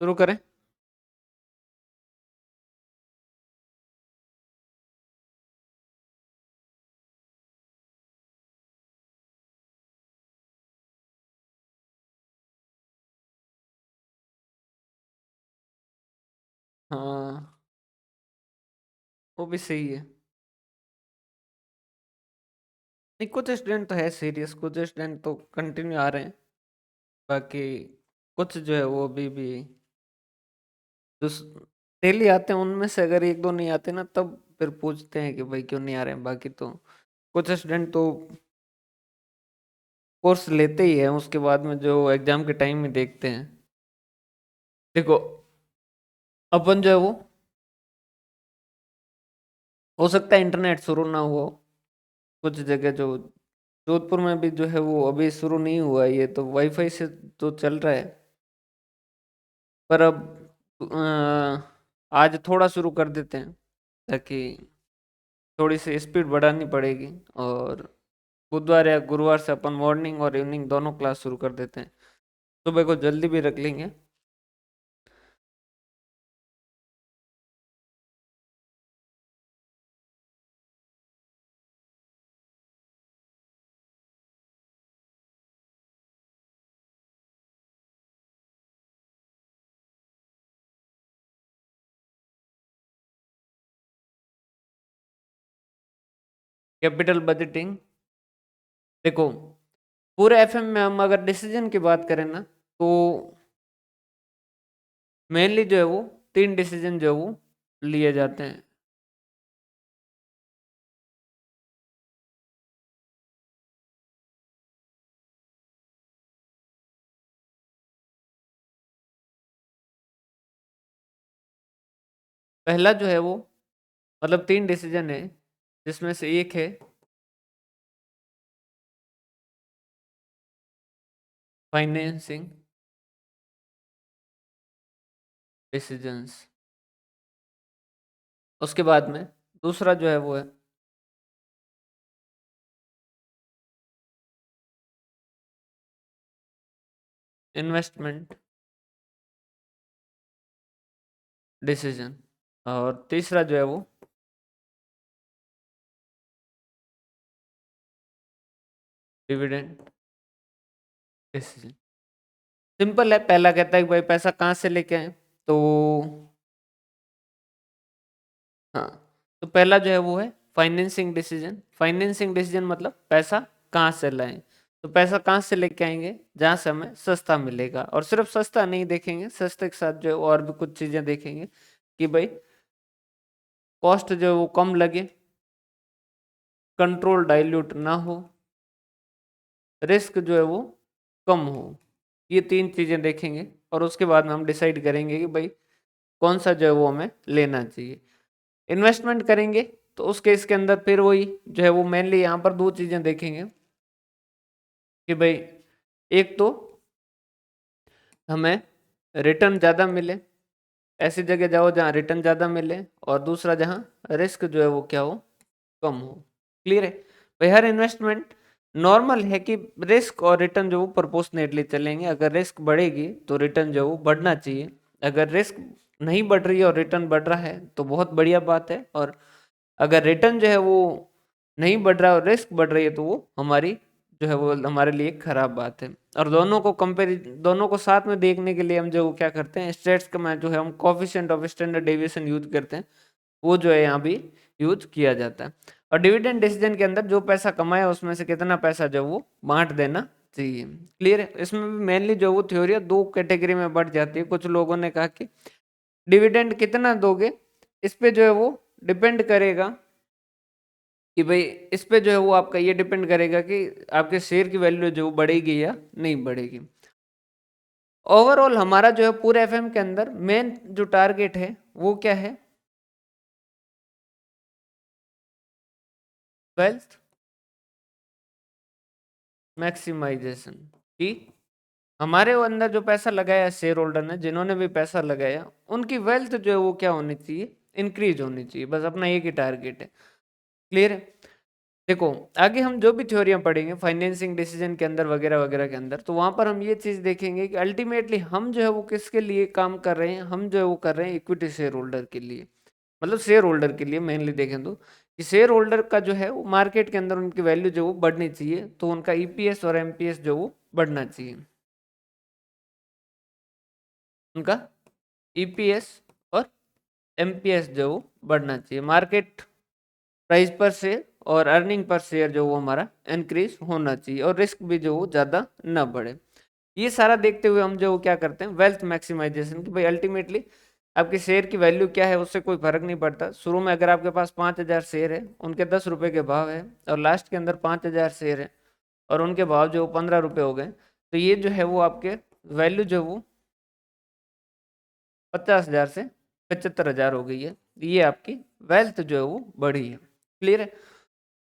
शुरू करें। हाँ, वो भी सही है। नहीं, कुछ स्टूडेंट तो है सीरियस, कुछ स्टूडेंट तो कंटिन्यू आ रहे हैं। बाकी कुछ जो है वो अभी भी जो डेली आते हैं उनमें से अगर एक दो नहीं आते ना, तब फिर पूछते हैं कि भाई क्यों नहीं आ रहे हैं। बाकी तो कुछ स्टूडेंट तो कोर्स लेते ही हैं, उसके बाद में जो एग्जाम के टाइम में देखते हैं। देखो, अपन जो है वो हो सकता है इंटरनेट शुरू ना हुआ हो। कुछ जगह जो जोधपुर में भी जो है वो अभी शुरू नहीं हुआ है, ये तो वाईफाई से तो चल रहा है। पर अब आज थोड़ा शुरू कर देते हैं, ताकि थोड़ी सी स्पीड बढ़ानी पड़ेगी। और बुधवार या गुरुवार से अपन मॉर्निंग और इवनिंग दोनों क्लास शुरू कर देते हैं। सुबह को जल्दी भी रख लेंगे। कैपिटल बजटिंग, देखो पूरे एफएम में हम अगर डिसीजन की बात करें ना, तो मेनली जो है वो तीन डिसीजन जो है वो लिए जाते हैं। पहला जो है वो, मतलब तीन डिसीजन है, जिसमें से एक है फाइनेंसिंग डिसीजंस। उसके बाद में दूसरा जो है वो है इन्वेस्टमेंट डिसीजन। और तीसरा जो है वो डिविडेंड डिसीजन। सिंपल है, पहला कहता है कि भाई पैसा कहाँ से लेके आए। तो हाँ, तो पहला जो है वो है फाइनेंसिंग डिसीजन। फाइनेंसिंग डिसीजन मतलब पैसा कहाँ से लाएं। तो पैसा कहाँ से लेके आएंगे, जहाँ से हमें सस्ता मिलेगा। और सिर्फ सस्ता नहीं देखेंगे, सस्ते के साथ जो है और भी कुछ चीजें देखेंगे कि भाई कॉस्ट जो है वो कम लगे, कंट्रोल डाइल्यूट ना हो, रिस्क जो है वो कम हो। ये तीन चीजें देखेंगे और उसके बाद में हम डिसाइड करेंगे कि भाई कौन सा जो है वो हमें लेना चाहिए। इन्वेस्टमेंट करेंगे तो उस केस के अंदर फिर वही जो है वो मेनली यहाँ पर दो चीजें देखेंगे कि भाई एक तो हमें रिटर्न ज़्यादा मिले, ऐसी जगह जाओ जहाँ रिटर्न ज़्यादा मिले। और दूसरा जहाँ रिस्क जो है वो क्या हो, कम हो। क्लियर है भाई। हर इन्वेस्टमेंट नॉर्मल है कि रिस्क और रिटर्न जो वो प्रोपोर्शनेटली चलेंगे। अगर रिस्क बढ़ेगी तो रिटर्न जो वो बढ़ना चाहिए। अगर रिस्क नहीं बढ़ रही है और रिटर्न बढ़ रहा है तो बहुत बढ़िया बात है। और अगर रिटर्न जो है वो नहीं बढ़ रहा है और रिस्क बढ़ रही है तो वो हमारी जो है वो हमारे लिए खराब बात है। और दोनों को साथ में देखने के लिए हम जो क्या करते हैं, स्टेट्स का मैं जो है हम coefficient of standard deviation use करते हैं। वो जो है यहाँ भी यूज किया जाता है। और डिविडेंड डिसीजन के अंदर जो पैसा कमाया उसमें से कितना पैसा जो वो बांट देना चाहिए। क्लियर है। इसमें भी मेनली जो वो थ्योरी दो कैटेगरी में बढ़ जाती है। कुछ लोगों ने कहा कि डिविडेंड कितना दोगे, इस पे जो है वो डिपेंड करेगा कि भाई इस पे जो है वो आपका ये डिपेंड करेगा कि आपके शेयर की वैल्यू जो बढ़ेगी या नहीं बढ़ेगी। ओवरऑल हमारा जो है पूरे एफएम के अंदर मेन जो टारगेट है वो क्या है, वेल्थ मैक्सिमाइजेशन। कि हमारे वो अंदर जो पैसा लगाया शेयर होल्डर ने, जिन्होंने भी पैसा लगाया, उनकी वेल्थ जो है वो क्या होनी चाहिए, इंक्रीज होनी चाहिए। बस अपना एक ही टारगेट है। क्लियर है। देखो आगे हम जो भी थ्योरियां पढ़ेंगे फाइनेंसिंग डिसीजन के अंदर वगैरह वगैरह के अंदर, तो वहां पर हम ये चीज देखेंगे कि अल्टीमेटली हम जो है वो किसके लिए काम कर रहे हैं, हम जो है वो कर रहे हैं इक्विटी शेयर होल्डर के लिए, मतलब शेयर होल्डर के लिए मेनली देखें तो, कि शेयर होल्डर का जो है वो मार्केट के अंदर उनकी वैल्यू जो वो बढ़नी चाहिए, तो उनका ईपीएस और एमपीएस जो वो बढ़ना चाहिए, उनका ईपीएस और एमपीएस जो वो बढ़ना चाहिए, मार्केट प्राइस पर शेयर और अर्निंग पर शेयर जो वो हमारा इंक्रीज होना चाहिए, और रिस्क भी जो वो ज़्यादा ना बढ़े। ये सारा देखते हुए हम जो वो क्या करते हैं वेल्थ मैक्सिमाइजेशन, कि भाई अल्टीमेटली आपके शेयर की वैल्यू क्या है उससे कोई फर्क नहीं पड़ता। शुरू में अगर आपके पास 5,000 शेयर है, उनके 10 रुपए के भाव है, और लास्ट के अंदर 5,000 शेयर है और उनके भाव जो 15 रुपए हो गए, तो ये जो है वो आपके वैल्यू जो वो 50,000 से 75,000 हो गई है। ये आपकी वेल्थ जो है वो बढ़ी है। क्लियर है?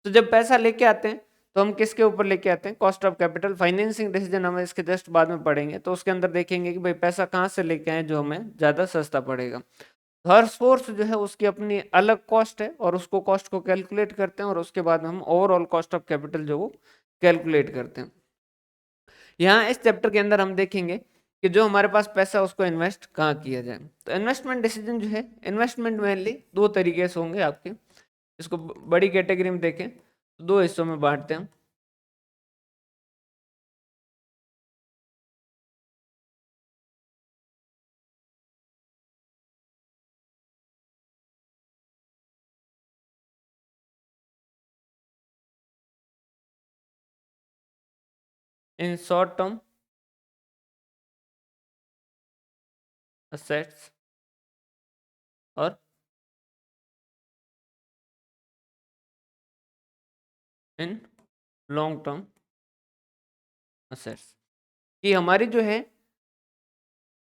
तो जब पैसा लेके आते हैं तो हम किसके ऊपर लेके आते हैं, cost of capital. Financing decision हम इसके जस्ट बाद में पढ़ेंगे, तो उसके अंदर देखेंगे कि भाई पैसा कहाँ से लेके आए जो हमें ज़्यादा सस्ता पड़ेगा। हर सोर्स जो है उसकी अपनी अलग कॉस्ट है, और उसको कॉस्ट को कैलकुलेट करते हैं, और उसके बाद हम ओवरऑल कॉस्ट ऑफ कैपिटल जो वो कैलकुलेट करते हैं। यहाँ इस चैप्टर के अंदर हम देखेंगे कि जो हमारे पास पैसा उसको इन्वेस्ट कहाँ किया जाए। तो इन्वेस्टमेंट डिसीजन जो है, इन्वेस्टमेंट मेनली दो तरीके से होंगे आपके, इसको बड़ी कैटेगरी में देखें तो दो हिस्सों में बांटते हैं। इन शॉर्ट टर्म असेट्स और इन लॉन्ग टर्म असेट्स, कि हमारी जो है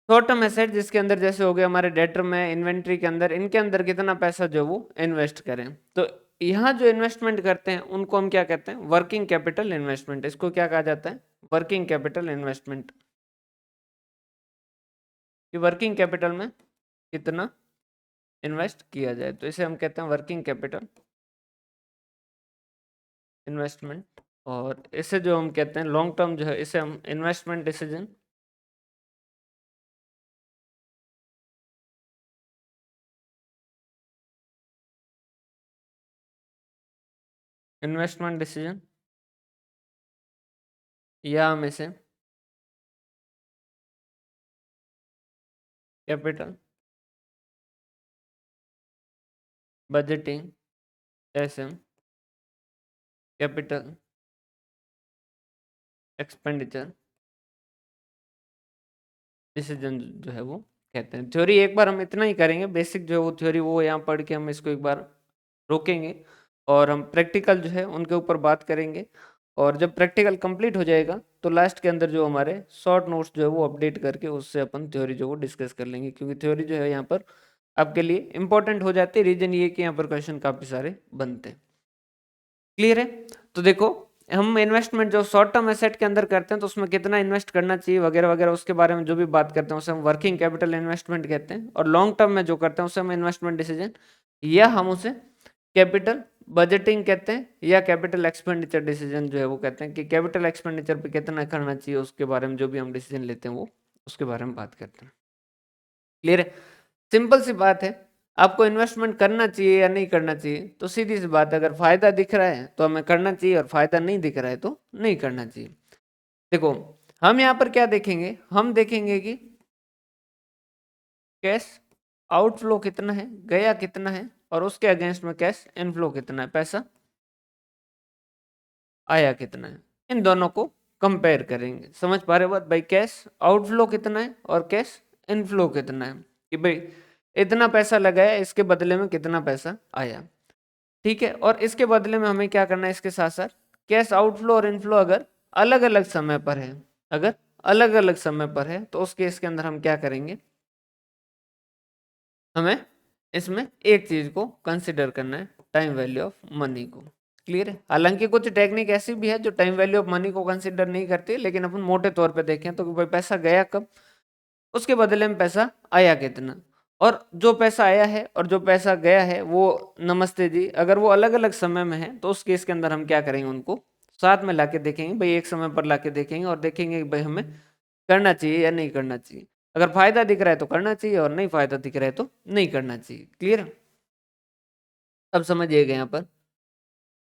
शॉर्ट टर्म एसेट जिसके अंदर जैसे हो गए हमारे डेटर में, इन्वेंट्री के अंदर, इनके अंदर कितना पैसा जो वो इन्वेस्ट करें। तो यहाँ जो इन्वेस्टमेंट करते हैं उनको हम क्या कहते हैं, वर्किंग कैपिटल इन्वेस्टमेंट। इसको क्या कहा जाता है, वर्किंग कैपिटल इन्वेस्टमेंट। कि वर्किंग कैपिटल में कितना इन्वेस्ट किया जाए, तो इसे हम कहते हैं वर्किंग कैपिटल इन्वेस्टमेंट। और इसे जो हम कहते हैं लॉन्ग टर्म जो है, इसे हम इन्वेस्टमेंट डिसीजन, इन्वेस्टमेंट डिसीजन, या हम इसे capital budgeting, SM capital expenditure decision जो है वो कहते हैं। थ्योरी एक बार हम इतना ही करेंगे, बेसिक जो है वो थ्योरी वो यहाँ पढ़ के हम इसको एक बार रोकेंगे, और हम प्रैक्टिकल जो है उनके ऊपर बात करेंगे। और जब प्रैक्टिकल कंप्लीट हो जाएगा तो लास्ट के अंदर जो हमारे शॉर्ट नोट्स जो है वो अपडेट करके उससे अपन थ्योरी जो वो डिस्कस कर लेंगे, क्योंकि थ्योरी जो है यहाँ पर आपके लिए इंपॉर्टेंट हो जाती है। रीजन ये कि यहाँ पर क्वेश्चन काफ़ी सारे बनते हैं। क्लियर है? तो देखो हम इन्वेस्टमेंट जो शॉर्ट टर्म एसेट के अंदर करते हैं तो उसमें कितना इन्वेस्ट करना चाहिए वगैरह वगैरह, उसके बारे में जो भी बात करते हैं उसे हम वर्किंग कैपिटल इन्वेस्टमेंट कहते हैं। और लॉन्ग टर्म में जो करते हैं उसे हम इन्वेस्टमेंट डिसीजन, या हम उसे कैपिटल बजटिंग कहते हैं, या कैपिटल एक्सपेंडिचर डिसीजन जो है वो कहते हैं, कि कैपिटल एक्सपेंडिचर पे कितना करना चाहिए उसके बारे में जो भी हम डिसीजन लेते हैं वो उसके बारे में बात करते हैं। क्लियर है? सिंपल सी बात है, आपको इन्वेस्टमेंट करना चाहिए या नहीं करना चाहिए, तो सीधी सी बात है, अगर फायदा दिख रहा है तो हमें करना चाहिए, और फायदा नहीं दिख रहा है तो नहीं करना चाहिए। देखो हम यहाँ पर क्या देखेंगे, हम देखेंगे कि कैश आउटफ्लो कितना है, गया कितना है, और उसके अगेंस्ट में कैश इनफ्लो कितना है, पैसा आया कितना है, इन दोनों को कंपेयर करेंगे। समझ पा रहे हो बात? भाई कैश आउटफ्लो कितना है और कैश इनफ्लो कितना है, कि भाई इतना पैसा लगाया इसके बदले में कितना पैसा आया। ठीक है, और इसके बदले में हमें क्या करना है, इसके साथ साथ कैश आउटफ्लो और इनफ्लो अगर अलग अलग समय पर है, अगर अलग अलग समय पर है तो उस केस के अंदर हम क्या करेंगे, हमें इसमें एक चीज को कंसिडर करना है, टाइम वैल्यू ऑफ मनी को। क्लियर है? हालांकि कुछ टेक्निक ऐसी भी है जो टाइम वैल्यू ऑफ मनी को कंसिडर नहीं करती, लेकिन अपन मोटे तौर पे देखें तो कि भाई पैसा गया कब, उसके बदले में पैसा आया कितना, और जो पैसा आया है और जो पैसा गया है वो, नमस्ते जी, अगर वो अलग अलग समय में है तो उस केस के अंदर हम क्या करेंगे, उनको साथ में लाके देखेंगे भाई, एक समय पर लाके देखेंगे और देखेंगे कि भाई हमें करना चाहिए या नहीं करना चाहिए। अगर फायदा दिख रहा है तो करना चाहिए और नहीं फायदा दिख रहा है तो नहीं करना चाहिए। क्लियर? अब समझिएगा यहाँ पर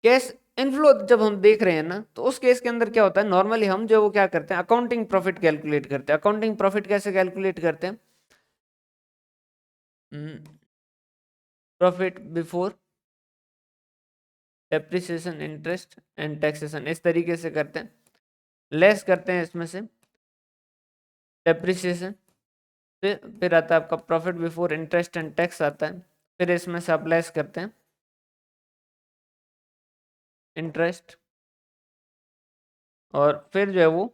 कैश इनफ्लो जब हम देख रहे हैं ना, तो उस केस के अंदर क्या होता है, नॉर्मली हम जो वो क्या करते हैं, अकाउंटिंग प्रॉफिट कैलकुलेट करते हैं। अकाउंटिंग प्रॉफिट कैसे कैलकुलेट करते हैं? Profit before depreciation interest and taxation, इस तरीके से करते हैं। लेस करते हैं इसमें से डेप्रिसिएशन, फिर आता है आपका profit before interest and tax आता है, फिर इसमें से आप लेस करते हैं इंटरेस्ट, और फिर जो है वो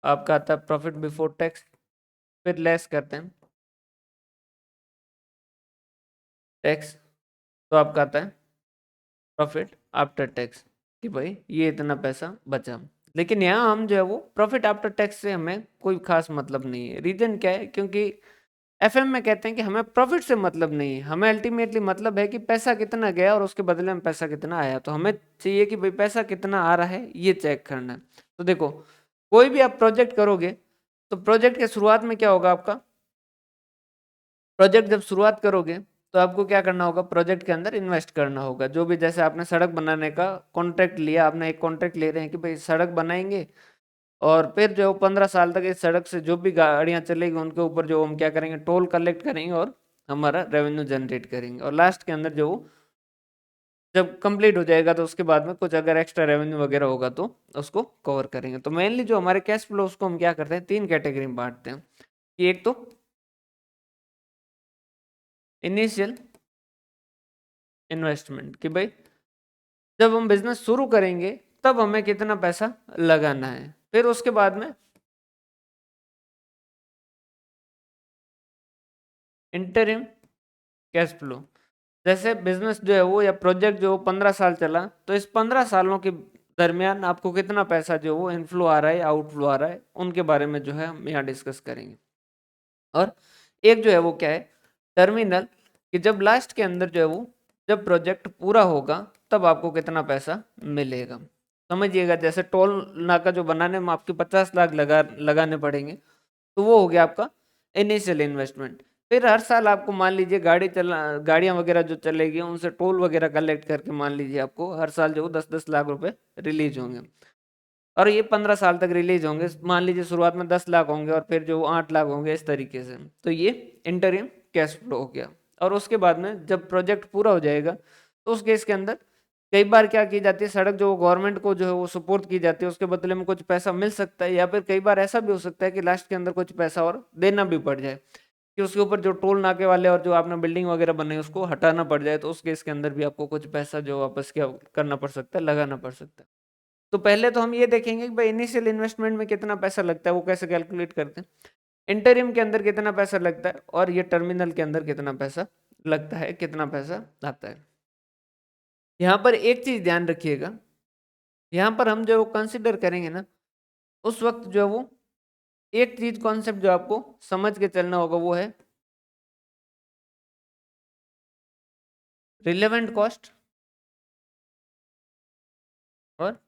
आपका आता है प्रॉफिट बिफोर टैक्स, फिर लेस करते हैं टैक्स, तो आपका आता है प्रॉफिट आफ्टर टैक्स, कि भाई ये इतना पैसा बचा। लेकिन यहाँ हम जो है वो प्रॉफिट आफ्टर टैक्स से हमें कोई खास मतलब नहीं है। रीजन क्या है? क्योंकि एफएम में कहते हैं कि हमें प्रॉफिट से मतलब नहीं है, हमें अल्टीमेटली मतलब है कि पैसा कितना गया और उसके बदले में पैसा कितना आया। तो हमें चाहिए कि भाई पैसा कितना आ रहा है ये चेक करना है। तो देखो, कोई भी आप प्रोजेक्ट करोगे तो प्रोजेक्ट के शुरुआत में क्या होगा आपका, प्रोजेक्ट जब शुरुआत करोगे तो आपको क्या करना होगा, प्रोजेक्ट के अंदर इन्वेस्ट करना होगा। जो भी, जैसे आपने सड़क बनाने का कॉन्ट्रैक्ट लिया, आपने एक कॉन्ट्रैक्ट ले रहे हैं कि भाई सड़क बनाएंगे, और फिर जो 15 साल तक इस सड़क से जो भी गाड़ियां चलेगी उनके ऊपर जो हम क्या करेंगे, टोल कलेक्ट करेंगे और हमारा रेवेन्यू जनरेट करेंगे। और लास्ट के अंदर जो जब कंप्लीट हो जाएगा तो उसके बाद में कुछ अगर एक्स्ट्रा रेवेन्यू वगैरह होगा तो उसको कवर करेंगे। तो मेनली जो हमारे कैश फ्लो उसको हम क्या करते हैं, 3 कैटेगरी में बांटते हैं कि एक तो इनिशियल इन्वेस्टमेंट, कि भाई जब हम बिजनेस शुरू करेंगे तब हमें कितना पैसा लगाना है। फिर उसके बाद में इंटरिम कैश फ्लो, जैसे बिजनेस जो है वो या प्रोजेक्ट जो 15 साल चला, तो इस 15 सालों के दरमियान आपको कितना पैसा जो वो इनफ्लो आ रहा है, आउटफ्लो आ रहा है, उनके बारे में जो है हम यहाँ डिस्कस करेंगे। और एक जो है वो क्या है, टर्मिनल, कि जब लास्ट के अंदर जो है वो जब प्रोजेक्ट पूरा होगा तब आपको कितना पैसा मिलेगा। समझिएगा, जैसे टोल नाका जो बनाने में आपके 50 लाख लगाने पड़ेंगे, तो वो हो गया आपका इनिशियल इन्वेस्टमेंट। फिर हर साल आपको मान लीजिए गाड़ियां वगैरह जो चलेगी उनसे टोल वगैरह कलेक्ट करके मान लीजिए आपको हर साल जो 10-10 लाख रुपए रिलीज होंगे, और ये 15 साल तक रिलीज होंगे। मान लीजिए शुरुआत में 10 लाख होंगे और फिर जो 8 लाख होंगे, इस तरीके से। तो ये इंटरिम कैश फ्लो हो गया। और उसके बाद में जब प्रोजेक्ट पूरा हो जाएगा तो उस केस के अंदर कई बार क्या की जाती है, सड़क जो गवर्नमेंट को जो है वो सपोर्ट की जाती है, उसके बदले में कुछ पैसा मिल सकता है, या फिर कई बार ऐसा भी हो सकता है कि लास्ट के अंदर कुछ पैसा और देना भी पड़ जाए, कि उसके ऊपर जो टोल नाके वाले और जो आपने बिल्डिंग वगैरह बनाई उसको हटाना पड़ जाए। तो उस केस के अंदर भी आपको कुछ पैसा जो वापस क्या करना पड़ सकता है, लगाना पड़ सकता है। तो पहले तो हम ये देखेंगे कि भाई इनिशियल इन्वेस्टमेंट में कितना पैसा लगता है, वो कैसे कैलकुलेट करते हैं, इंटरिम के अंदर कितना पैसा लगता है, और ये टर्मिनल के अंदर कितना पैसा लगता है, कितना पैसा आता है। यहाँ पर एक चीज ध्यान रखिएगा, यहाँ पर हम जो कंसिडर करेंगे ना, उस वक्त जो है वो एक चीज कॉन्सेप्ट जो आपको समझ के चलना होगा, वो है रिलेवेंट कॉस्ट और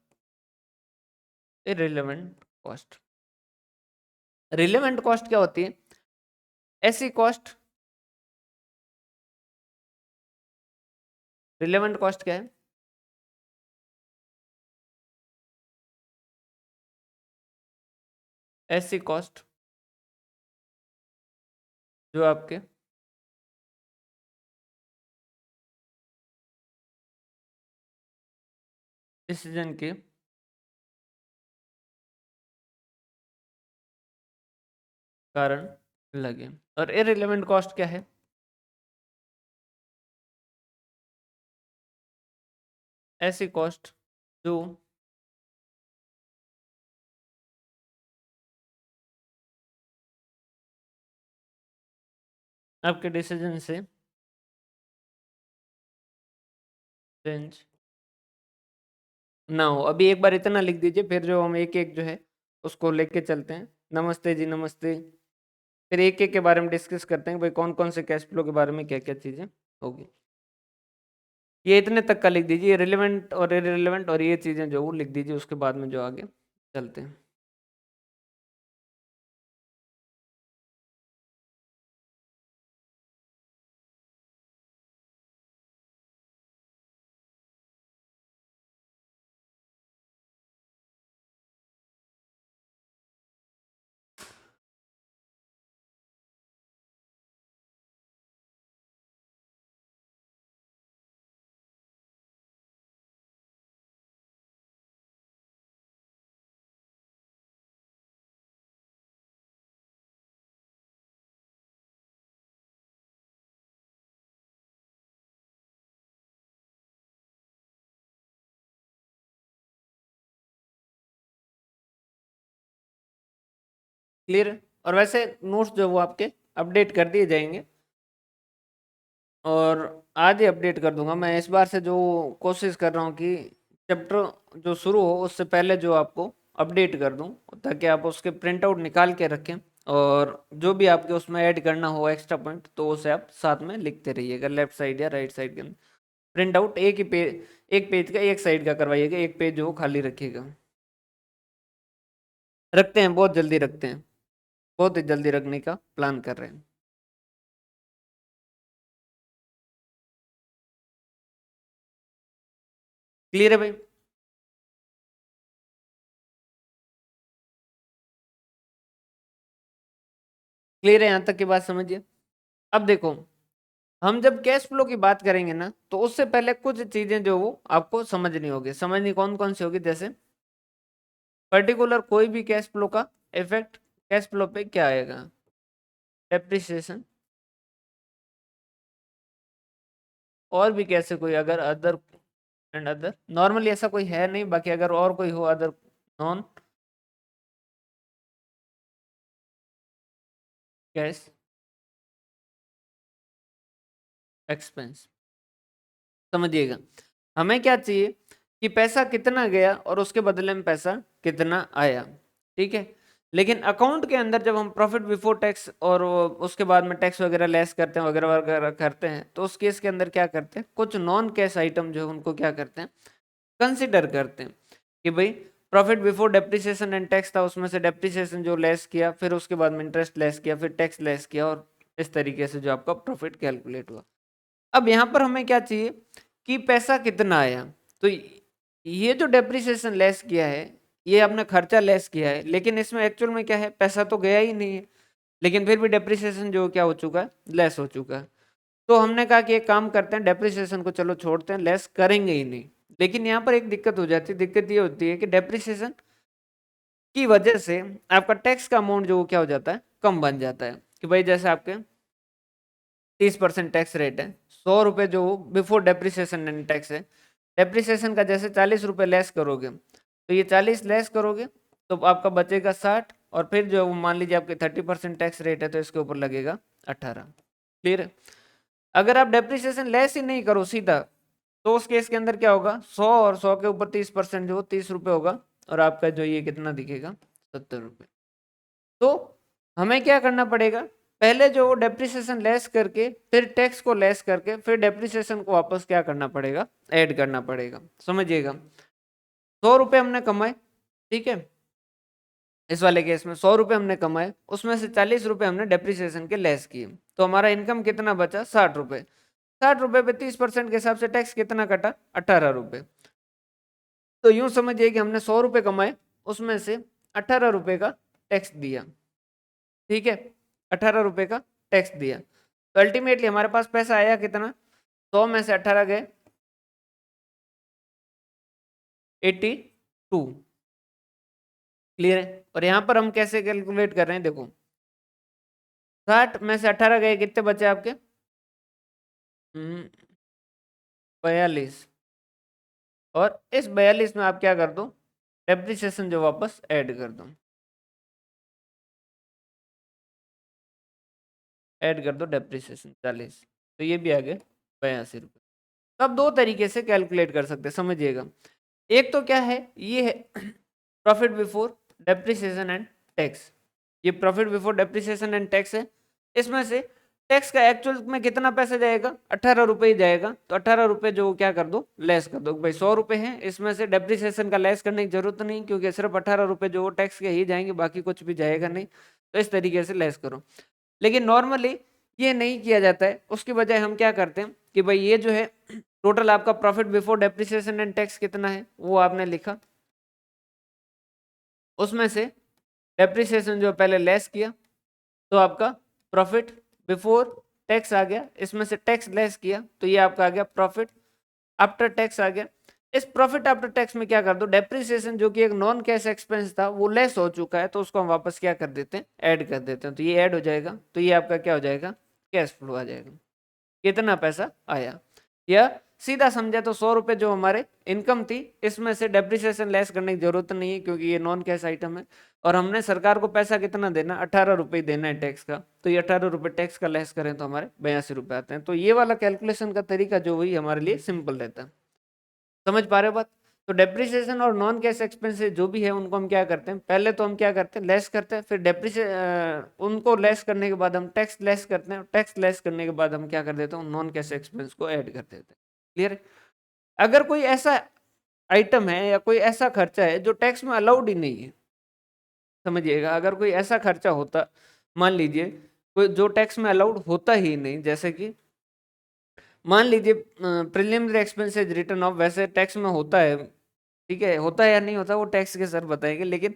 इरेलेवेंट कॉस्ट। रिलेवेंट कॉस्ट क्या होती है? ऐसी कॉस्ट, रिलेवेंट कॉस्ट क्या है? ऐसी कॉस्ट जो आपके डिसीजन के कारण लगे। और इरेलेवेंट कॉस्ट क्या है? ऐसी कॉस्ट जो आपके डिसीजन से चेंज ना हो। अभी एक बार इतना लिख दीजिए, फिर जो हम एक एक जो है उसको लेके चलते हैं। नमस्ते जी, नमस्ते। फिर एक एक के बारे में डिस्कस करते हैं भाई कौन कौन से कैश फ्लो के बारे में क्या क्या चीजें होगी। ये इतने तक का लिख दीजिए, रिलेवेंट और इररिलेवेंट और ये चीजें जो वो लिख दीजिए, उसके बाद में जो आगे चलते हैं। क्लियर है? और वैसे नोट्स जो वो आपके अपडेट कर दिए जाएंगे, और आज ही अपडेट कर दूंगा मैं। इस बार से जो कोशिश कर रहा हूँ कि चैप्टर जो शुरू हो उससे पहले जो आपको अपडेट कर दूं, ताकि आप उसके प्रिंट आउट निकाल के रखें, और जो भी आपके उसमें ऐड करना हो एक्स्ट्रा पॉइंट तो उसे आप साथ में लिखते रहिएगा, लेफ्ट साइड या राइट साइड के अंदर। प्रिंट आउट एक ही पेज, एक पेज का एक साइड का करवाइएगा, एक पेज जो खाली रखिएगा। रखते हैं, बहुत जल्दी रखते हैं, बहुत ही जल्दी रखने का प्लान कर रहे हैं। क्लियर है भाई? क्लियर है? यहाँ तक की बात समझिए। अब देखो, हम जब कैश फ्लो की बात करेंगे ना, तो उससे पहले कुछ चीजें जो वो आपको समझनी होगी। समझनी कौन कौन सी होगी? जैसे पर्टिकुलर कोई भी कैश फ्लो का इफेक्ट कैश फ्लो पे क्या आएगा? डेप्रिसिएशन, और भी कैसे कोई अगर अदर एंड अदर, नॉर्मली ऐसा कोई है नहीं, बाकी अगर और कोई हो अदर नॉन कैश एक्सपेंस। समझिएगा, हमें क्या चाहिए कि पैसा कितना गया और उसके बदले में पैसा कितना आया, ठीक है। लेकिन अकाउंट के अंदर जब हम प्रॉफिट बिफोर टैक्स और उसके बाद में टैक्स वगैरह लेस करते हैं, वगैरह वगैरह करते हैं, तो उस केस के अंदर क्या करते हैं, कुछ नॉन कैश आइटम जो है उनको क्या करते हैं, कंसिडर करते हैं कि भाई profit before depreciation and tax था, उसमें से डेप्रिसिएशन जो लेस किया, फिर उसके बाद में इंटरेस्ट लेस किया, फिर टैक्स लेस किया, और इस तरीके से जो आपका प्रॉफिट कैलकुलेट हुआ। अब यहाँ पर हमें क्या चाहिए कि पैसा कितना आया। तो ये जो डेप्रिसिएशन लेस किया है, ये आपने खर्चा लेस किया है, लेकिन इसमें एक्चुअल में क्या है, पैसा तो गया ही नहीं है, लेकिन फिर भी डेप्रिसिएशन जो क्या हो चुका है, लेस हो चुका है। तो हमने कहा कि एक काम करते हैं, डेप्रिसिएशन को चलो छोड़ते हैं, लेस करेंगे ही नहीं। लेकिन यहाँ पर एक दिक्कत हो जाती है, दिक्कत ये होती है कि डेप्रिसिएशन की वजह से आपका टैक्स का अमाउंट जो क्या हो जाता है, कम बन जाता है। कि भाई जैसे आपके 30% टैक्स रेट है, 100 रुपये जो बिफोर डेप्रिसिएशन एंड टैक्स है, डेप्रिसिएशन का जैसे 40 रुपये लेस करोगे, तो ये 40 लेस करोगे तो आपका बचेगा 60, और फिर जो मान लीजिए आपके 30% टैक्स रेट है तो इसके ऊपर लगेगा 18। क्लियर है? अगर आप डेप्रिसिएशन लेस ही नहीं करो सीधा, तो उस केस के अंदर क्या होगा, 100 और 100 के ऊपर 30% जो 30 रुपये होगा, और आपका जो ये कितना दिखेगा, 70 रुपये। तो हमें क्या करना पड़ेगा, पहले जो डेप्रिसिएशन लेस करके, फिर टैक्स को लेस करके, फिर डेप्रिसिएशन को वापस क्या करना पड़ेगा, ऐड करना पड़ेगा। समझिएगा, 100 रुपये हमने कमाए, ठीक है, इस वाले केस में 100 रुपये हमने कमाए, उसमें से 40 रुपये हमने डेप्रिसिएशन के लेस किए, तो हमारा इनकम कितना बचा, 60 रुपये। 60 रुपये पे 30% के हिसाब से टैक्स कितना कटा, 18 रुपये। तो यूं समझिए कि हमने 100 रुपये कमाए, उसमें से 18 रुपये का टैक्स दिया, ठीक है, 18 रुपये का टैक्स दिया। तो अल्टीमेटली हमारे पास पैसा आया कितना, 100 में से 18 गए 82। क्लियर है? और यहाँ पर हम कैसे कैलकुलेट कर रहे हैं, देखो 60 में से 18 गए, कितने बचे आपके, 42। और इस 42 में आप क्या कर दो, डेप्रिसिएशन जो वापस ऐड कर दो, ऐड कर दो डेप्रिसिएशन 40, तो ये भी आ गए 82 रुपये। तो आप दो तरीके से कैलकुलेट कर सकते हैं, समझिएगा। एक तो क्या है, ये है profit before depreciation and tax, ये profit before depreciation and tax है। इसमें से टैक्स का एक्चुअल में कितना पैसा जाएगा, 18 रुपये ही जाएगा। तो 18 रुपये जो क्या कर दो, लेस कर दो। भाई 100 रुपये है, इसमें से डेप्रिसिएशन का लेस करने की जरूरत नहीं, क्योंकि सिर्फ 18 रुपये जो टैक्स के ही जाएंगे, बाकी कुछ भी जाएगा नहीं। तो इस तरीके से लेस करो। लेकिन नॉर्मली ये नहीं किया जाता है। उसकी बजाय हम क्या करते हैं कि भाई ये जो है टोटल आपका profit before depreciation and tax कितना है वो आपने लिखा, उसमें से डेप्रिसिएशन जो पहले लेस किया तो आपका प्रॉफिट बिफोर टैक्स आ गया, इसमें से टैक्स लेस किया तो ये आपका आ गया प्रॉफिट आफ्टर टैक्स आ गया। इस प्रॉफिट आफ्टर टैक्स में क्या कर दो, डेप्रिसिएशन जो कि एक नॉन कैश एक्सपेंस था वो लेस हो चुका है, तो उसको हम वापस क्या कर देते हैं, ऐड कर देते हैं। तो ये ऐड हो जाएगा, तो ये आपका क्या हो जाएगा, कैश फ्लो आ जाएगा। कितना पैसा आया, या सीधा समझा तो 100 रुपए जो हमारे इनकम थी, इसमें से डेप्रिसिएशन लेस करने की जरूरत नहीं है, क्योंकि ये नॉन कैश आइटम है। और हमने सरकार को पैसा कितना देना, 18 रुपये देना है टैक्स का। तो ये 18 रुपये टैक्स का लेस करें तो हमारे 82 रुपये आते हैं। तो ये वाला कैलकुलेशन का तरीका जो वही हमारे लिए सिंपल रहता है। समझ पा रहे हो बात। तो डेप्रिसिएशन और नॉन कैश एक्सपेंसेस जो भी है उनको हम क्या करते हैं, पहले तो हम क्या करते हैं, लेस करते हैं। फिर उनको लेस करने के बाद हम टैक्स लेस करते हैं। टैक्स लेस करने के बाद हम क्या कर देते हैं, नॉन कैश एक्सपेंस को ऐड कर देते हैं। क्लियर है। अगर कोई ऐसा आइटम है या कोई ऐसा खर्चा है जो टैक्स में अलाउड ही नहीं है, समझिएगा, अगर कोई ऐसा खर्चा होता, मान लीजिए कोई जो टैक्स में अलाउड होता ही नहीं, जैसे कि मान लीजिए प्रिलिमिनरी एक्सपेंसेस रिटर्न ऑफ, वैसे टैक्स में होता है, ठीक है, होता है या नहीं होता वो टैक्स के सर बताएंगे। लेकिन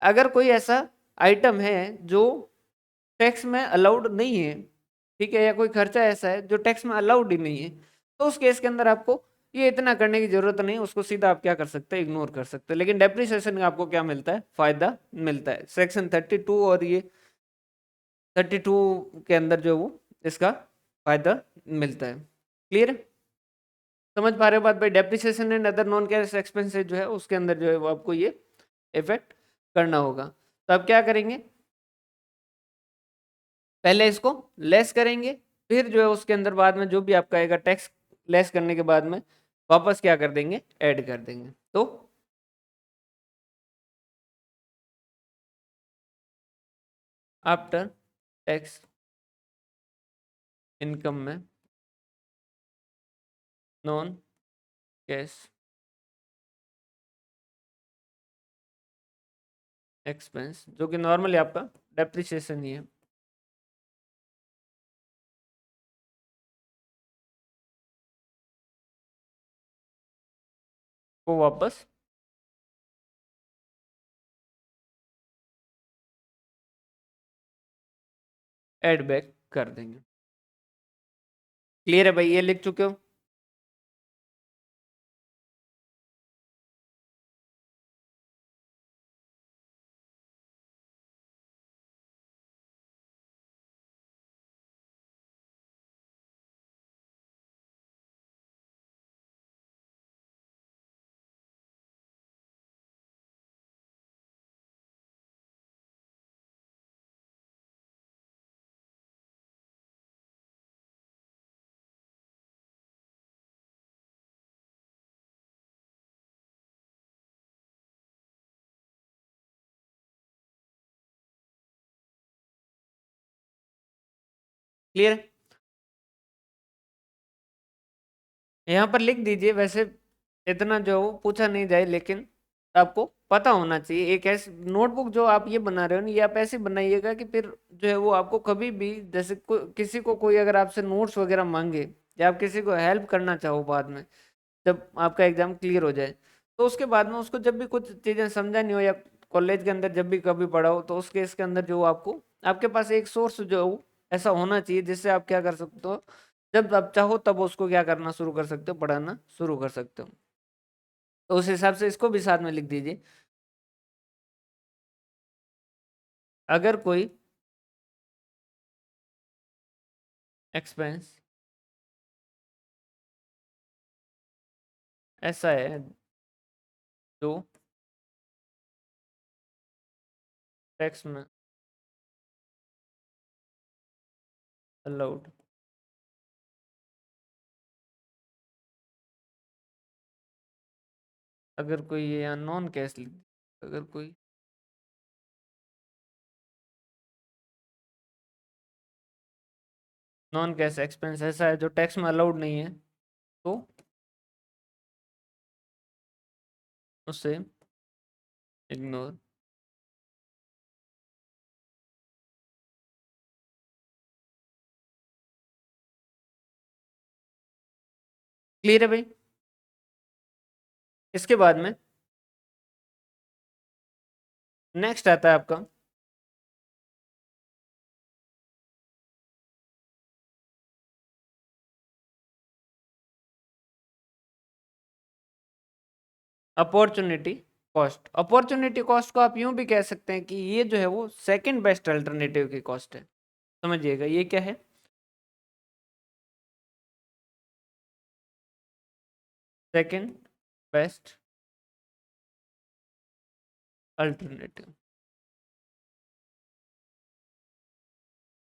अगर कोई ऐसा आइटम है जो टैक्स में अलाउड नहीं है, ठीक है, या कोई खर्चा ऐसा है जो टैक्स में अलाउड ही नहीं है, तो उस केस के अंदर आपको ये इतना करने की जरूरत नहीं, उसको सीधा आप क्या कर सकते हैं, इग्नोर कर सकते हैं। लेकिन डेप्रिसिएशन में आपको क्या मिलता है, फायदा मिलता है। सेक्शन 32 और ये 32 के अंदर जो वो इसका फायदा मिलता है। क्लियर है। समझ पा रहे हो बात भाई। Depreciation and other non cash expenses जो है उसके अंदर जो है वो आपको ये इफेक्ट करना होगा। तो आप क्या करेंगे, पहले इसको लेस करेंगे, फिर जो है उसके अंदर बाद में जो भी आपका आएगा टैक्स लेस करने के बाद में वापस क्या कर देंगे, ऐड कर देंगे। तो आफ्टर टैक्स इनकम में नॉन कैश एक्सपेंस जो कि नॉर्मली आपका डेप्रिसिएशन ही है, वो वापस ऐड बैक कर देंगे। क्लियर है भाई, ये लिख चुके हो। क्लियर है। यहाँ पर लिख दीजिए, वैसे इतना जो है वो पूछा नहीं जाए, लेकिन आपको पता होना चाहिए। एक ऐसी नोटबुक जो आप ये बना रहे हो ना, ये आप ऐसे बनाइएगा कि फिर जो है वो आपको कभी भी, जैसे किसी को कोई अगर आपसे नोट्स वगैरह मांगे या आप किसी को हेल्प करना चाहो बाद में, जब आपका एग्जाम क्लियर हो जाए, तो उसके बाद में उसको जब भी कुछ चीज़ें समझा नहीं हो, या कॉलेज के अंदर जब भी कभी पढ़ा हो, तो उस केस के अंदर जो आपको आपके पास एक सोर्स जो है वो ऐसा होना चाहिए, जिससे आप क्या कर सकते हो, जब आप चाहो तब उसको क्या करना शुरू कर सकते हो, पढ़ाना शुरू कर सकते हो। तो उस हिसाब से इसको भी साथ में लिख दीजिए। अगर कोई एक्सपेंस ऐसा है जो टैक्स में अलाउड, अगर कोई ये नॉन कैश लिख, अगर कोई नॉन कैश एक्सपेंस ऐसा है जो टैक्स में अलाउड नहीं है, तो उसे इग्नोर। क्लियर है भाई? इसके बाद में नेक्स्ट आता है आपका अपॉर्चुनिटी कॉस्ट। अपॉर्चुनिटी कॉस्ट को आप यूं भी कह सकते हैं कि ये जो है वो सेकंड बेस्ट अल्टरनेटिव की कॉस्ट है। समझिएगा ये क्या है, सेकंड बेस्ट अल्टरनेटिव।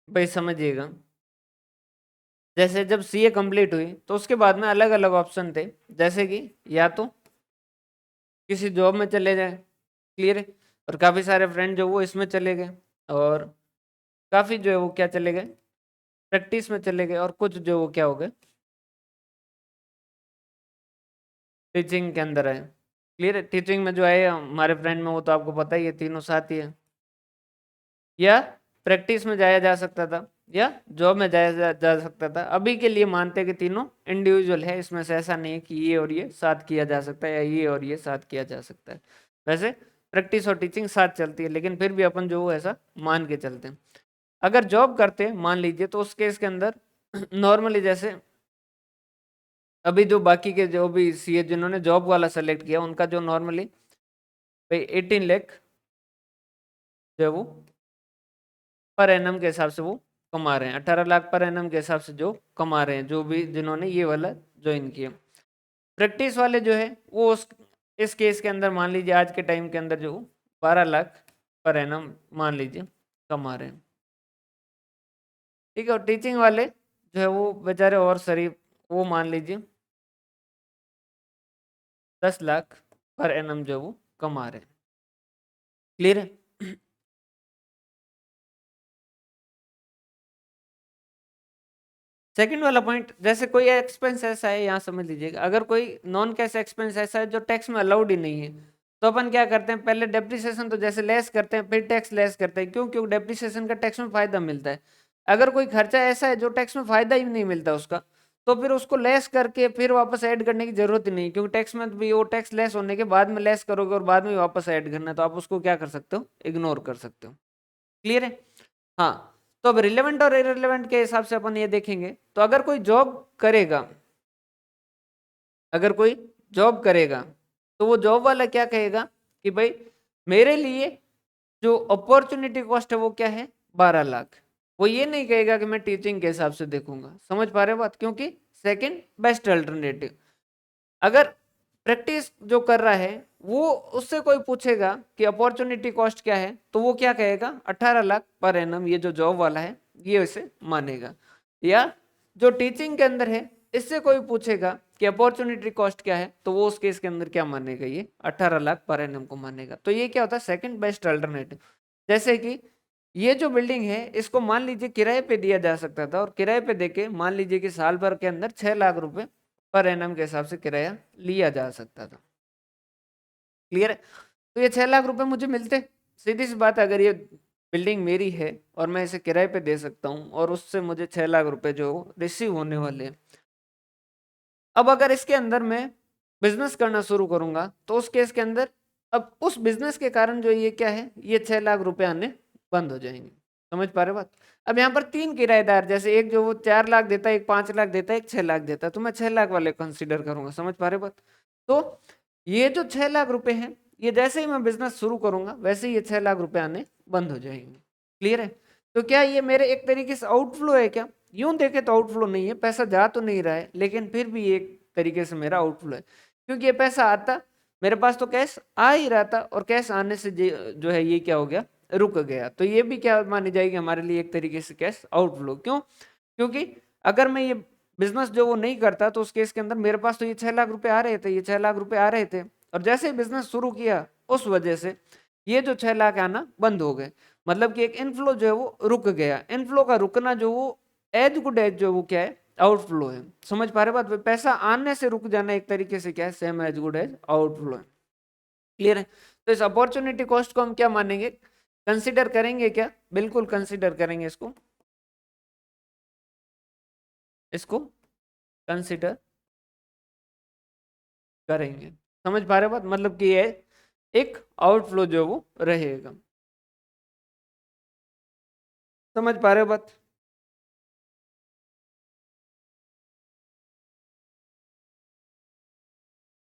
भाई समझिएगा, जैसे जब सीए कंप्लीट हुई तो उसके बाद में अलग अलग ऑप्शन थे, जैसे कि या तो किसी जॉब में चले जाए, क्लियर है, और काफ़ी सारे फ्रेंड जो वो इसमें चले गए, और काफ़ी जो है वो क्या चले गए, प्रैक्टिस में चले गए, और कुछ जो वो क्या हो गए, टीचिंग के अंदर आए। क्लियर है, टीचिंग में जो है हमारे फ्रेंड में वो तो आपको पता ही है, तीनों साथ ही है। या प्रैक्टिस में जाया जा सकता था, या जॉब में जा सकता था। अभी के लिए मानते हैं कि तीनों इंडिविजुअल है, इसमें से ऐसा नहीं है कि ये और ये साथ किया जा सकता है या ये और ये साथ किया जा सकता है। वैसे प्रैक्टिस और टीचिंग साथ चलती है, लेकिन फिर भी अपन जो ऐसा मान के चलते हैं। अगर जॉब करते हैं मान लीजिए, तो उस केस के अंदर नॉर्मली जैसे अभी जो बाकी के जो भी सीए जिन्होंने जॉब वाला सेलेक्ट किया, उनका जो नॉर्मली भाई 18 लाख जो है वो पर एनम के हिसाब से वो कमा रहे हैं, 18 लाख पर एनम के हिसाब से जो कमा रहे हैं, जो भी जिन्होंने ये वाला ज्वाइन किया। प्रैक्टिस वाले जो है वो इस केस के अंदर मान लीजिए आज के टाइम के अंदर जो 12 लाख पर एनम मान लीजिए कमा रहे हैं, ठीक है। और टीचिंग वाले जो है वो बेचारे और शरीफ, वो मान लीजिए 10 लाख पर एनम जो वो कमा रहे हैं। क्लियर है? सेकंड वाला पॉइंट, जैसे कोई एक्सपेंस ऐसा है, यहाँ समझ लीजिएगा, अगर कोई नॉन कैश एक्सपेंस ऐसा है जो टैक्स में अलाउड ही नहीं है, तो अपन क्या करते हैं, पहले डेप्रिसिएशन तो जैसे लेस करते हैं, फिर टैक्स लेस करते हैं। क्यों? क्योंकि डेप्रिसिएशन का टैक्स में फायदा मिलता है। अगर कोई खर्चा ऐसा है जो टैक्स में फायदा ही नहीं मिलता उसका, तो फिर उसको लेस करके फिर वापस ऐड करने की जरूरत ही नहीं, क्योंकि टैक्स में भी वो टैक्स लेस होने के बाद में लेस करोगे और बाद में वापस ऐड करना है, तो आप उसको क्या कर सकते हो, इग्नोर कर सकते हो। क्लियर है? हाँ। तो अब रिलेवेंट और इरेलेवेंट के हिसाब से अपन ये देखेंगे, तो अगर कोई जॉब करेगा, अगर कोई जॉब करेगा, तो वो जॉब वाला क्या कहेगा कि भाई मेरे लिए जो अपॉर्चुनिटी कॉस्ट है वो क्या है, 12 लाख। वो ये नहीं कहेगा कि मैं टीचिंग के हिसाब से देखूंगा। समझ पा रहे हो बात? क्योंकि सेकंड बेस्ट अल्टरनेटिव। अगर प्रैक्टिस जो कर रहा है वो, उससे कोई पूछेगा कि अपॉर्चुनिटी कॉस्ट क्या है, तो वो क्या कहेगा, 18 लाख पर एनम, ये जो जॉब वाला है ये इसे मानेगा। या जो टीचिंग के अंदर है, इससे कोई पूछेगा कि अपॉर्चुनिटी कॉस्ट क्या है, तो वो उस केस के अंदर क्या मानेगा, ये 18 लाख पर एनम को मानेगा। तो ये क्या होता है, सेकंड बेस्ट अल्टरनेटिव। जैसे कि ये जो बिल्डिंग है इसको मान लीजिए किराए पे दिया जा सकता था, और किराए पे देके मान लीजिए कि साल भर के अंदर 6 लाख रुपए पर एनम के हिसाब से किराया लिया जा सकता था। क्लियर है? तो ये 6 लाख रुपए मुझे मिलते, सीधी सी बात है, अगर ये बिल्डिंग मेरी है और मैं इसे किराए पे दे सकता हूँ, और उससे मुझे 6 लाख रुपए जो रिसीव होने वाले हैं। अब अगर इसके अंदर मैं बिजनेस करना शुरू करूंगा, तो उस केस के अंदर अब उस बिजनेस के कारण जो ये क्या है, ये 6 लाख रुपए आने बंद हो जाएंगे। समझ पा रहे हो बात? अब यहाँ पर तीन किराएदार, जैसे एक जो वो 4 लाख देता है, एक 5 लाख देता है, एक 6 लाख देता है, तो मैं 6 लाख वाले कंसिडर करूंगा। समझ पा रहे हो बात? तो ये जो 6 लाख रुपए हैं, ये जैसे ही मैं बिजनेस शुरू करूंगा वैसे ही ये 6 लाख रुपए आने बंद हो जाएंगे। क्लियर है? तो क्या ये मेरे एक तरीके से आउटफ्लो है क्या? यूं देखे तो आउटफ्लो नहीं है, पैसा जा तो नहीं रहा है, लेकिन फिर भी एक तरीके से मेरा आउटफ्लो है, क्योंकि ये पैसा आता, मेरे पास तो कैश आ ही रहा था, और कैश आने से जो है ये क्या हो गया, रुक गया। तो ये भी क्या मानी जाएगी हमारे लिए, एक तरीके से कैश आउटफ्लो। क्यों? क्योंकि अगर मैं ये बिजनेस जो वो नहीं करता, तो उस केस के अंदर मेरे पास तो ये 6 लाख रुपए आ रहे थे, ये 6 लाख रुपए आ रहे थे, और जैसे ही बिजनेस शुरू किया उस वजह से ये जो 6 लाख आना बंद हो गए। मतलब कि एक इनफ्लो जो है वो रुक गया। इनफ्लो का रुकना जो वो एज गुड एज जो वो क्या है, आउटफ्लो है। समझ पा रहे बात? पैसा आने से रुक जाना एक तरीके से क्या है, same as good as outflow है। क्लियर है? तो इस अपॉर्चुनिटी कॉस्ट को हम क्या मानेंगे, कंसिडर करेंगे क्या? बिल्कुल कंसिडर करेंगे इसको, इसको कंसिडर करेंगे। समझ पा रहे बात? मतलब कि ये एक आउटफ्लो जो वो रहेगा। समझ पा रहे हो बात?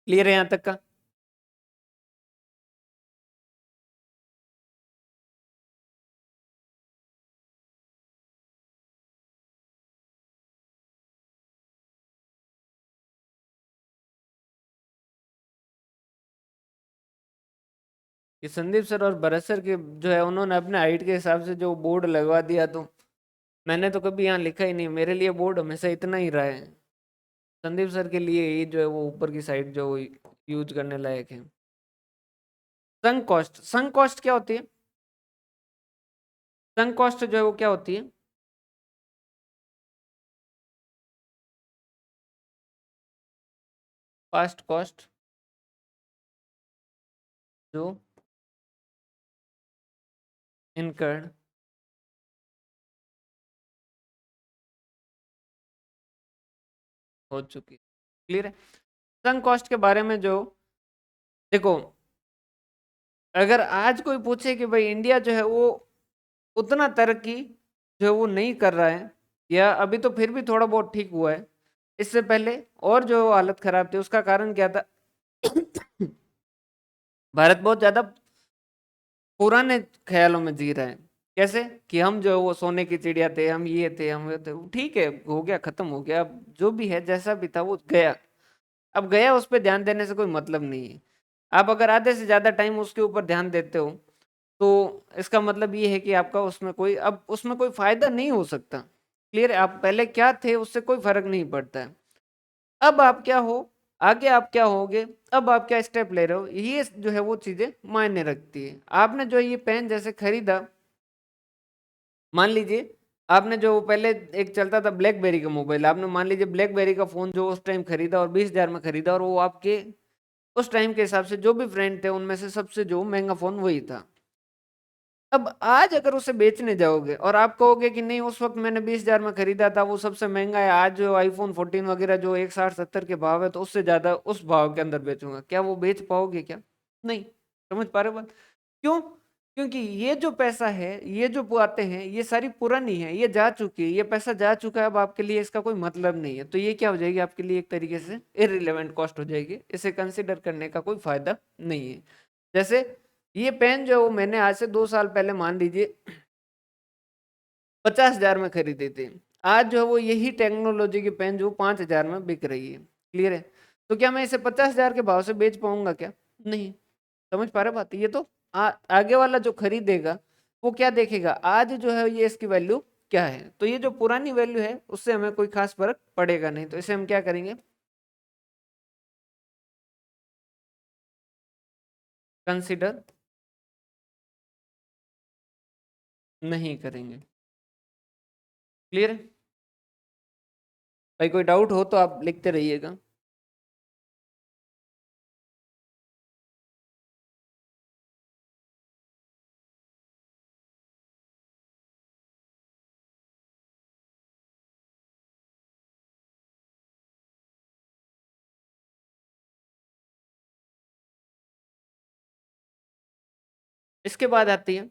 क्लियर है यहां तक का? कि संदीप सर और भरत सर के जो है, उन्होंने अपने हाइट के हिसाब से जो बोर्ड लगवा दिया, तो मैंने तो कभी यहाँ लिखा ही नहीं। मेरे लिए बोर्ड हमेशा इतना ही रहा है। संदीप सर के लिए ये जो है वो ऊपर की साइड जो यूज करने लायक है। संक कॉस्ट, संक कॉस्ट क्या होती है? संक कॉस्ट जो है वो क्या होती है? पास्ट कॉस्ट जो इनकर्ड हो चुकी। क्लियर है? संक कॉस्ट के बारे में जो, देखो, अगर आज कोई पूछे कि भाई इंडिया जो है वो उतना तरक्की जो है वो नहीं कर रहा है, या अभी तो फिर भी थोड़ा बहुत ठीक हुआ है, इससे पहले और जो हालत खराब थी, उसका कारण क्या था? भारत बहुत ज्यादा पुराने ख्यालों में जी रहा है। कैसे? कि हम जो है वो सोने की चिड़िया थे, हम ये थे, हम वो थे। ठीक है, हो गया, खत्म हो गया। अब जो भी है, जैसा भी था वो गया। अब गया, उस पर ध्यान देने से कोई मतलब नहीं है। आप अगर आधे से ज्यादा टाइम उसके ऊपर ध्यान देते हो, तो इसका मतलब ये है कि आपका उसमें कोई, अब उसमें कोई फायदा नहीं हो सकता। क्लियर है? आप पहले क्या थे उससे कोई फर्क नहीं पड़ता है। अब आप क्या हो, आगे आप क्या होगे, अब आप क्या स्टेप ले रहे हो, ये जो है वो चीजें मायने रखती है। आपने जो ये पेन जैसे खरीदा, मान लीजिए आपने जो पहले एक चलता था ब्लैकबेरी का मोबाइल, आपने मान लीजिए ब्लैकबेरी का फोन जो उस टाइम खरीदा और 20,000 में खरीदा, और वो आपके उस टाइम के हिसाब से जो भी फ्रेंड थे उनमें से सबसे जो महंगा फोन वही था। अब आज अगर उसे बेचने जाओगे और आप कहोगे कि नहीं, उस वक्त मैंने 20,000 में खरीदा था, वो सबसे महंगा है, आज जो आईफोन 14 वगैरह जो 160-70 के भाव है, तो उससे ज्यादा उस भाव के अंदर बेचूंगा, क्या वो बेच पाओगे क्या? नहीं। समझ पा रहे हो बात? क्यों? क्योंकि ये जो पैसा है, ये जो बातें हैं, ये सारी पुरानी है, ये जा चुकी है, ये पैसा जा चुका है। अब आपके लिए इसका कोई मतलब नहीं है, तो ये क्या हो जाएगी आपके लिए, एक तरीके से इररिलेवेंट कॉस्ट हो जाएगी। इसे कंसिडर करने का कोई फायदा नहीं है। जैसे ये पेन जो मैंने आज से 2 साल पहले मान लीजिए 50,000 में खरीदी थी, आज जो है वो यही टेक्नोलॉजी की पेन जो 5,000 में बिक रही है। क्लियर है? तो क्या मैं इसे 50,000 के भाव से बेच पाऊंगा क्या? नहीं। समझ पा रहे बात? ये तो आगे वाला जो खरीदेगा वो क्या देखेगा, आज जो है ये इसकी वैल्यू क्या है, तो ये जो पुरानी वैल्यू है उससे हमें कोई खास फर्क पड़ेगा नहीं, तो इसे हम क्या करेंगे, कंसिडर नहीं करेंगे। क्लियर है? भाई कोई डाउट हो तो आप लिखते रहिएगा। इसके बाद आती है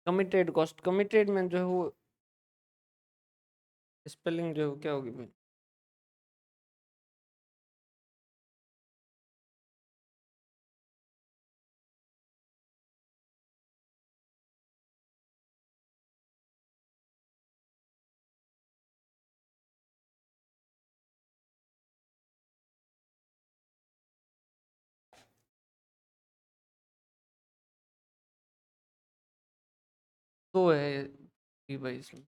कमिटेड कॉस्ट। कमिटेड में जो है वो स्पेलिंग जो है क्या होगी भाई? तो है कि भाई इसमें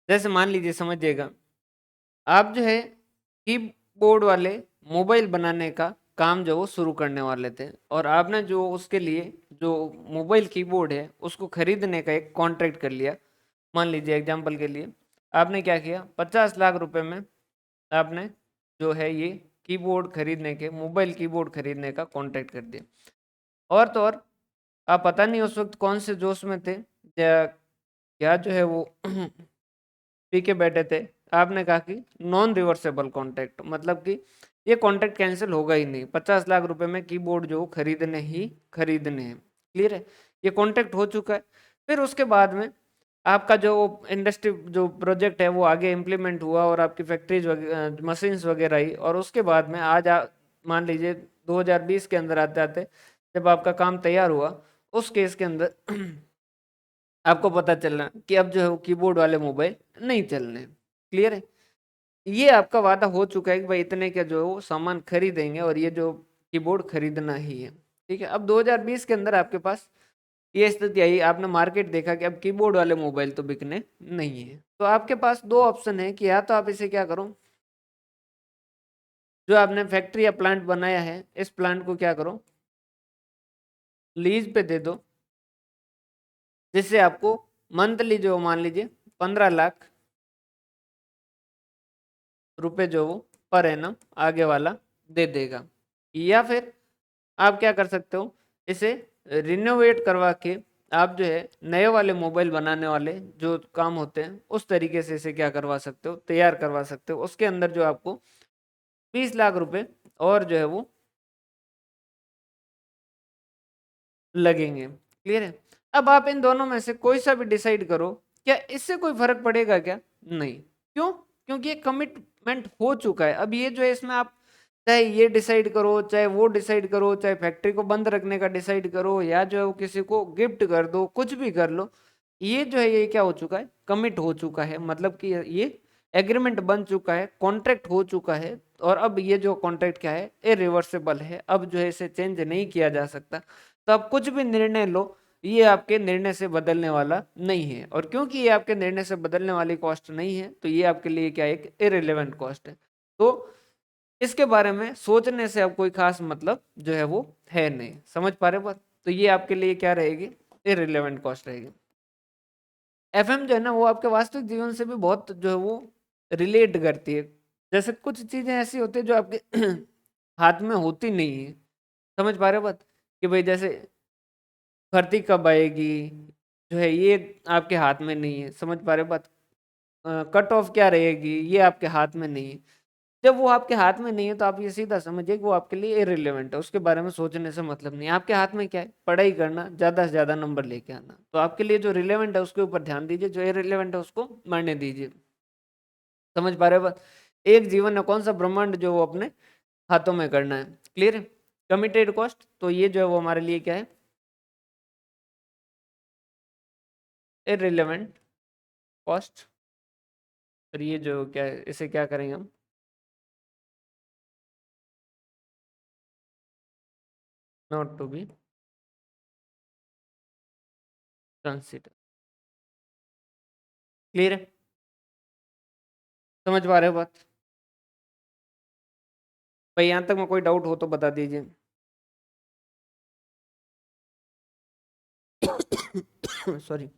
जैसे मान लीजिए, समझिएगा, आप जो है कीबोर्ड वाले मोबाइल बनाने का काम जो वो शुरू करने वाले थे, और आपने जो उसके लिए जो मोबाइल कीबोर्ड है उसको खरीदने का एक कॉन्ट्रैक्ट कर लिया। मान लीजिए एग्जांपल के लिए, आपने क्या किया, 50 लाख रुपए में आपने जो है ये कीबोर्ड खरीदने के, मोबाइल कीबोर्ड खरीदने का कॉन्ट्रैक्ट कर दिया। और तो और, आप पता नहीं उस वक्त कौन से जोश में थे, या क्या जो है वो पी के बैठे थे, आपने कहा कि नॉन रिवर्सेबल कॉन्ट्रैक्ट, मतलब कि ये कॉन्ट्रैक्ट कैंसिल होगा ही नहीं, 50 लाख रुपए में कीबोर्ड जो खरीदने ही खरीदने हैं। क्लियर है, ये कॉन्ट्रैक्ट हो चुका है। फिर उसके बाद में आपका जो इंडस्ट्री जो प्रोजेक्ट है वो आगे इम्प्लीमेंट हुआ, और आपकी फैक्ट्रीज मशीन्स वगैरह आई, और उसके बाद में आज मान लीजिए 2020 के अंदर आते आते जब आपका काम तैयार हुआ, उस केस के अंदर आपको पता चलना कि अब जो है वो कीबोर्ड वाले मोबाइल नहीं चलने। क्लियर है, ये आपका वादा हो चुका है कि भाई इतने का जो है वो सामान खरीदेंगे, और ये जो कीबोर्ड खरीदना ही है। ठीक है, अब 2020 के अंदर आपके पास ये स्थिति आई, आपने मार्केट देखा कि अब कीबोर्ड वाले मोबाइल तो बिकने नहीं है, तो आपके पास दो ऑप्शन है कि या तो आप इसे क्या करो, जो आपने फैक्ट्री या प्लांट बनाया है इस प्लांट को क्या करो, लीज पे दे दो, जिससे आपको मंथली जो मान लीजिए 15 लाख रुपए जो वो पर एनम आगे वाला दे देगा। या फिर आप क्या कर सकते हो, इसे रिनोवेट करवा के आप जो है नए वाले मोबाइल बनाने वाले जो काम होते हैं उस तरीके से इसे क्या करवा सकते हो, तैयार करवा सकते हो। उसके अंदर जो आपको 20 लाख रुपए और जो है वो लगेंगे। क्लियर है, अब आप इन दोनों में से कोई सा भी डिसाइड करो, क्या इससे कोई फर्क पड़ेगा क्या? नहीं। क्यों? क्योंकि ये कमिटमेंट हो चुका है। अब ये जो है इसमें आप चाहे ये डिसाइड करो, चाहे वो डिसाइड करो, चाहे फैक्ट्री को बंद रखने का डिसाइड करो, या जो है वो किसी को गिफ्ट कर दो, कुछ भी कर लो, ये जो है ये क्या हो चुका है, कमिट हो चुका है, मतलब कि ये एग्रीमेंट बन चुका है, कॉन्ट्रैक्ट हो चुका है। और अब ये जो कॉन्ट्रैक्ट क्या है, इरिवर्सिबल है, अब जो है इसे चेंज नहीं किया जा सकता। तो आप कुछ भी निर्णय लो, ये आपके निर्णय से बदलने वाला नहीं है, और क्योंकि ये आपके निर्णय से बदलने वाली कॉस्ट नहीं है, तो ये आपके लिए क्या है, एक इरेलीवेंट कॉस्ट है। तो इसके बारे में सोचने से अब कोई खास मतलब जो है वो है नहीं। समझ पा रहे हो बात? तो ये आपके लिए क्या रहेगी, इरेलीवेंट कॉस्ट रहेगी। एफएम जो है ना वो आपके वास्तविक जीवन से भी बहुत जो है वो रिलेट करती है। जैसे कुछ चीजें ऐसी होती है जो आपके हाथ में होती नहीं है। समझ पा रहे हो बात, कि भाई जैसे भर्ती कब आएगी, जो है ये आपके हाथ में नहीं है। समझ पा रहे हो बात, कट ऑफ क्या रहेगी, ये आपके हाथ में नहीं है। जब वो आपके हाथ में नहीं है तो आप ये सीधा समझिए कि वो आपके लिए इरेलीवेंट है, उसके बारे में सोचने से मतलब नहीं है। आपके हाथ में क्या है, पढ़ाई करना, ज्यादा से ज्यादा नंबर लेके आना। तो आपके लिए जो रिलेवेंट है उसके ऊपर ध्यान दीजिए, जो इरेलीवेंट है उसको मरने दीजिए। समझ पा रहे हो बात? एक जीवन है, कौन सा ब्रह्मांड जो वो अपने हाथों में करना है। क्लियर है, कमिटेड कॉस्ट, तो ये जो है वो हमारे लिए क्या है, इरेलीवेंट कॉस्ट। और ये जो क्या है, इसे क्या करेंगे हम, not to be consider. Clear है, समझ पा रहे हो बात? भाई यहाँ तक में कोई डाउट हो तो बता दीजिए। सॉरी।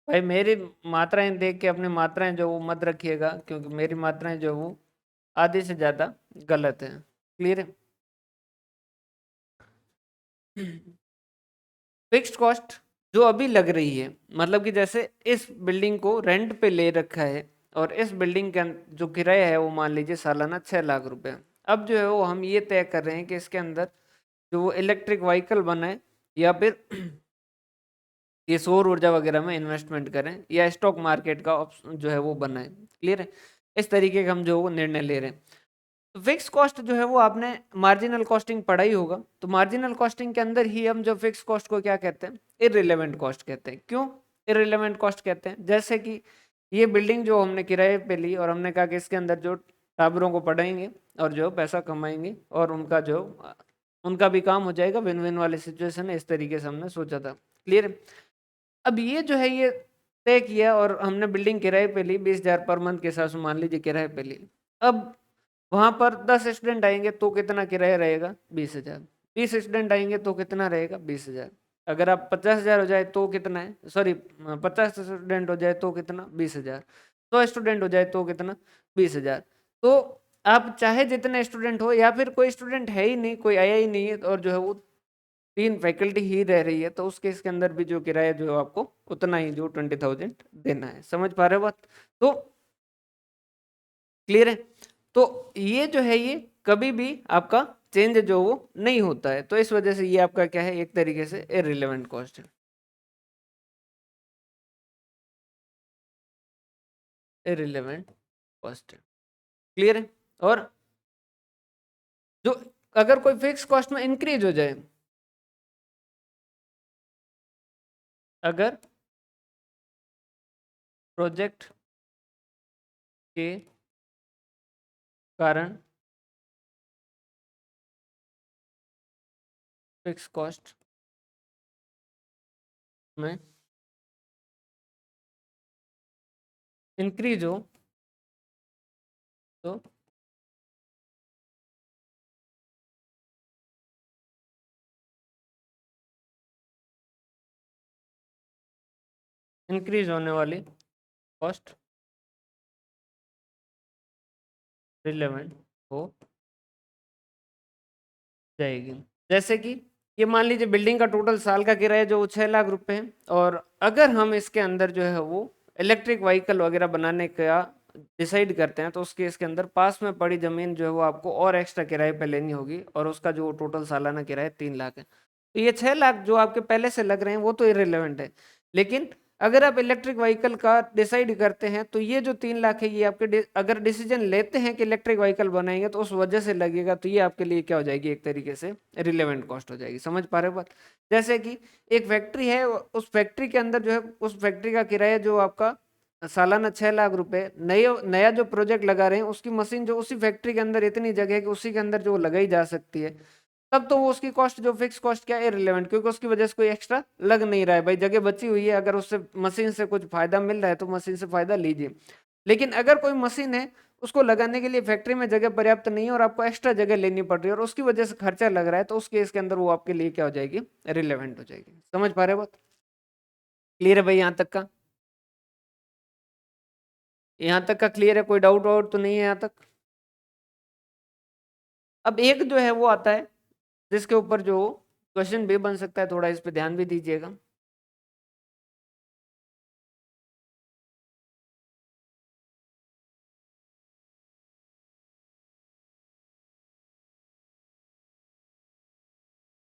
भाई मेरी मात्राएं देख के अपनी मात्राएं जो वो मत रखिएगा, क्योंकि मेरी मात्राएं जो वो आधे से ज्यादा गलत है। क्लियर है, फिक्स्ड कॉस्ट जो अभी लग रही है, मतलब कि जैसे इस बिल्डिंग को रेंट पे ले रखा है, और इस बिल्डिंग का जो किराया है वो मान लीजिए सालाना 6 लाख रुपए। अब जो है वो हम ये तय कर रहे हैं कि इसके अंदर जो वो इलेक्ट्रिक व्हीकल बनाए, या फिर ये सौर ऊर्जा वगैरह में इन्वेस्टमेंट करें, या स्टॉक मार्केट का जो है वो बनाए। क्लियर है, इस तरीके का हम जो वो निर्णय ले रहे हैं। तो फिक्स कॉस्ट जो है वो आपने मार्जिनल कॉस्टिंग पढ़ा ही होगा। तो मार्जिनल कॉस्टिंग के अंदर ही हम जो फिक्स कॉस्ट को क्या कहते हैं, इररिलेवेंट कॉस्ट कहते हैं। क्यों इररिलेवेंट कॉस्ट कहते हैं? जैसे कि ये बिल्डिंग जो हमने किराए पे ली और हमने कहा कि इसके अंदर जो टाबरों को पढ़ाएंगे और जो पैसा कमाएंगे और उनका जो उनका भी काम हो जाएगा, विन विन वाली सिचुएशन है, इस तरीके से हमने सोचा था। क्लियर? अब ये जो है ये तय किया और हमने बिल्डिंग किराए पे ली, 20,000 पर मंथ के हिसाब से मान लीजिए किराए पे ली। अब वहां पर 10 स्टूडेंट आएंगे तो कितना किराया रहेगा? 20,000। 20 स्टूडेंट आएंगे तो कितना रहेगा? 20,000। अगर आप 50,000 हो जाए तो कितना है, सॉरी 50 स्टूडेंट हो जाए तो कितना? 20,000। 100 स्टूडेंट हो जाए तो कितना? 20,000। तो आप चाहे जितने स्टूडेंट हो या फिर कोई स्टूडेंट है ही नहीं, कोई आया ही नहीं है और जो है वो 3 फैकल्टी ही रह रही है, तो उस केस के अंदर भी जो किराया जो है आपको उतना ही जो 20,000 देना है। समझ पा रहे हो बात? तो क्लियर है? तो ये जो है ये कभी भी आपका चेंज जो वो नहीं होता है, तो इस वजह से ये आपका क्या है, एक तरीके से इररिलेवेंट कॉस्ट है। इररिलेवेंट कॉस्ट है। क्लियर है? और जो अगर कोई फिक्स कॉस्ट में इंक्रीज हो जाए, अगर प्रोजेक्ट के कारण फिक्स कॉस्ट में इंक्रीज हो तो इंक्रीज होने वाली कॉस्ट रिलेवेंट हो जाएगी। जैसे कि ये मान लीजिए बिल्डिंग का टोटल साल का किराया जो 6 लाख रुपए है, और अगर हम इसके अंदर जो है वो इलेक्ट्रिक व्हीकल वगैरह बनाने का डिसाइड करते हैं, तो उसके इसके अंदर पास में पड़ी जमीन जो है वो आपको और एक्स्ट्रा किराए पे लेनी होगी, और उसका जो टोटल सालाना किराया 3 लाख है। तो ये 6 लाख जो आपके पहले से लग रहे हैं वो तो इरेलीवेंट है, लेकिन अगर आप इलेक्ट्रिक व्हीकल का डिसाइड करते हैं तो ये जो 3 लाख है ये आपके अगर डिसीजन लेते हैं कि इलेक्ट्रिक व्हीकल बनाएंगे तो उस वजह से लगेगा, तो ये आपके लिए क्या हो जाएगी, एक तरीके से रिलेवेंट कॉस्ट हो जाएगी। समझ पा रहे हो बात? जैसे कि एक फैक्ट्री है, उस फैक्ट्री के अंदर जो है उस फैक्ट्री का किराया जो आपका सालाना 6 लाख रुपए, नए नया जो प्रोजेक्ट लगा रहे हैं उसकी मशीन जो उसी फैक्ट्री के अंदर इतनी जगह है कि उसी के अंदर जो लगाई जा सकती है, तब तो वो उसकी कॉस्ट जो फिक्स कॉस्ट क्या है, इररिलेवेंट, क्योंकि उसकी वजह से कोई एक्स्ट्रा लग नहीं रहा है। भाई जगह बची हुई है, अगर उससे मशीन से कुछ फायदा मिल रहा है तो मशीन से फायदा लीजिए। लेकिन अगर कोई मशीन है उसको लगाने के लिए फैक्ट्री में जगह पर्याप्त नहीं है और आपको एक्स्ट्रा जगह लेनी पड़ रही है और उसकी वजह से खर्चा लग रहा है, तो उस केस के अंदर वो आपके लिए क्या हो जाएगी, रिलेवेंट हो जाएगी। समझ पा रहे हो बात? क्लियर है भाई यहाँ तक का? यहाँ तक का क्लियर है? कोई डाउट वाउट तो नहीं है यहाँ तक? अब एक जो है वो आता है जिसके ऊपर जो क्वेश्चन भी बन सकता है, थोड़ा इस पे ध्यान भी दीजिएगा।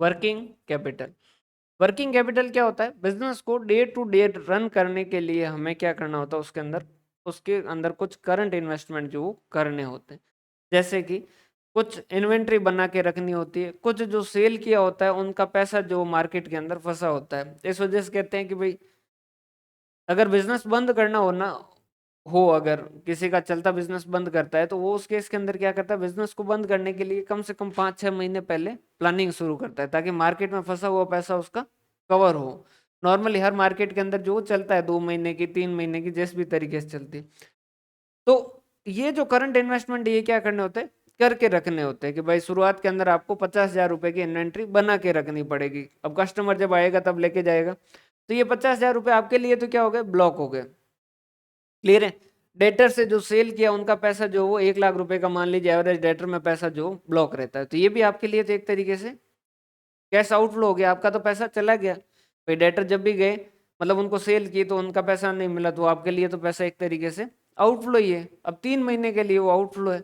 Working capital. वर्किंग कैपिटल क्या होता है? बिजनेस को डे टू डे रन करने के लिए हमें क्या करना होता है, उसके अंदर कुछ करंट इन्वेस्टमेंट जो करने होते हैं। जैसे कि कुछ इन्वेंट्री बना के रखनी होती है, कुछ जो सेल किया होता है उनका पैसा जो मार्केट के अंदर फंसा होता है। इस वजह से कहते हैं कि भाई अगर बिजनेस बंद करना हो ना, हो अगर किसी का चलता बिजनेस बंद करता है तो वो उस केस के अंदर क्या करता है, बिजनेस को बंद करने के लिए कम से कम 5-6 महीने पहले प्लानिंग शुरू करता है, ताकि मार्केट में फंसा हुआ पैसा उसका कवर हो। नॉर्मली हर मार्केट के अंदर जो चलता है 2 महीने की, 3 महीने की, जिस भी तरीके से चलती है। तो ये जो करंट इन्वेस्टमेंट ये क्या करने होते हैं, करके रखने होते हैं कि भाई शुरुआत के अंदर आपको 50,000 रुपए की इन्वेंट्री बना के रखनी पड़ेगी। अब कस्टमर जब आएगा तब लेके जाएगा, तो ये 50,000 रुपए आपके लिए तो क्या हो गए, ब्लॉक हो गए। क्लियर है? डेटर से जो सेल किया उनका पैसा जो वो 1 लाख रुपए का मान लीजिए एवरेज डेटर में पैसा जो ब्लॉक रहता है, तो ये भी आपके लिए तो एक तरीके से कैश आउटफ्लो हो गया, आपका तो पैसा चला गया। भाई डेटर जब भी गए, मतलब उनको सेल की तो उनका पैसा नहीं मिला, तो आपके लिए तो पैसा एक तरीके से आउटफ्लो ही है। अब 3 महीने के लिए वो आउटफ्लो है,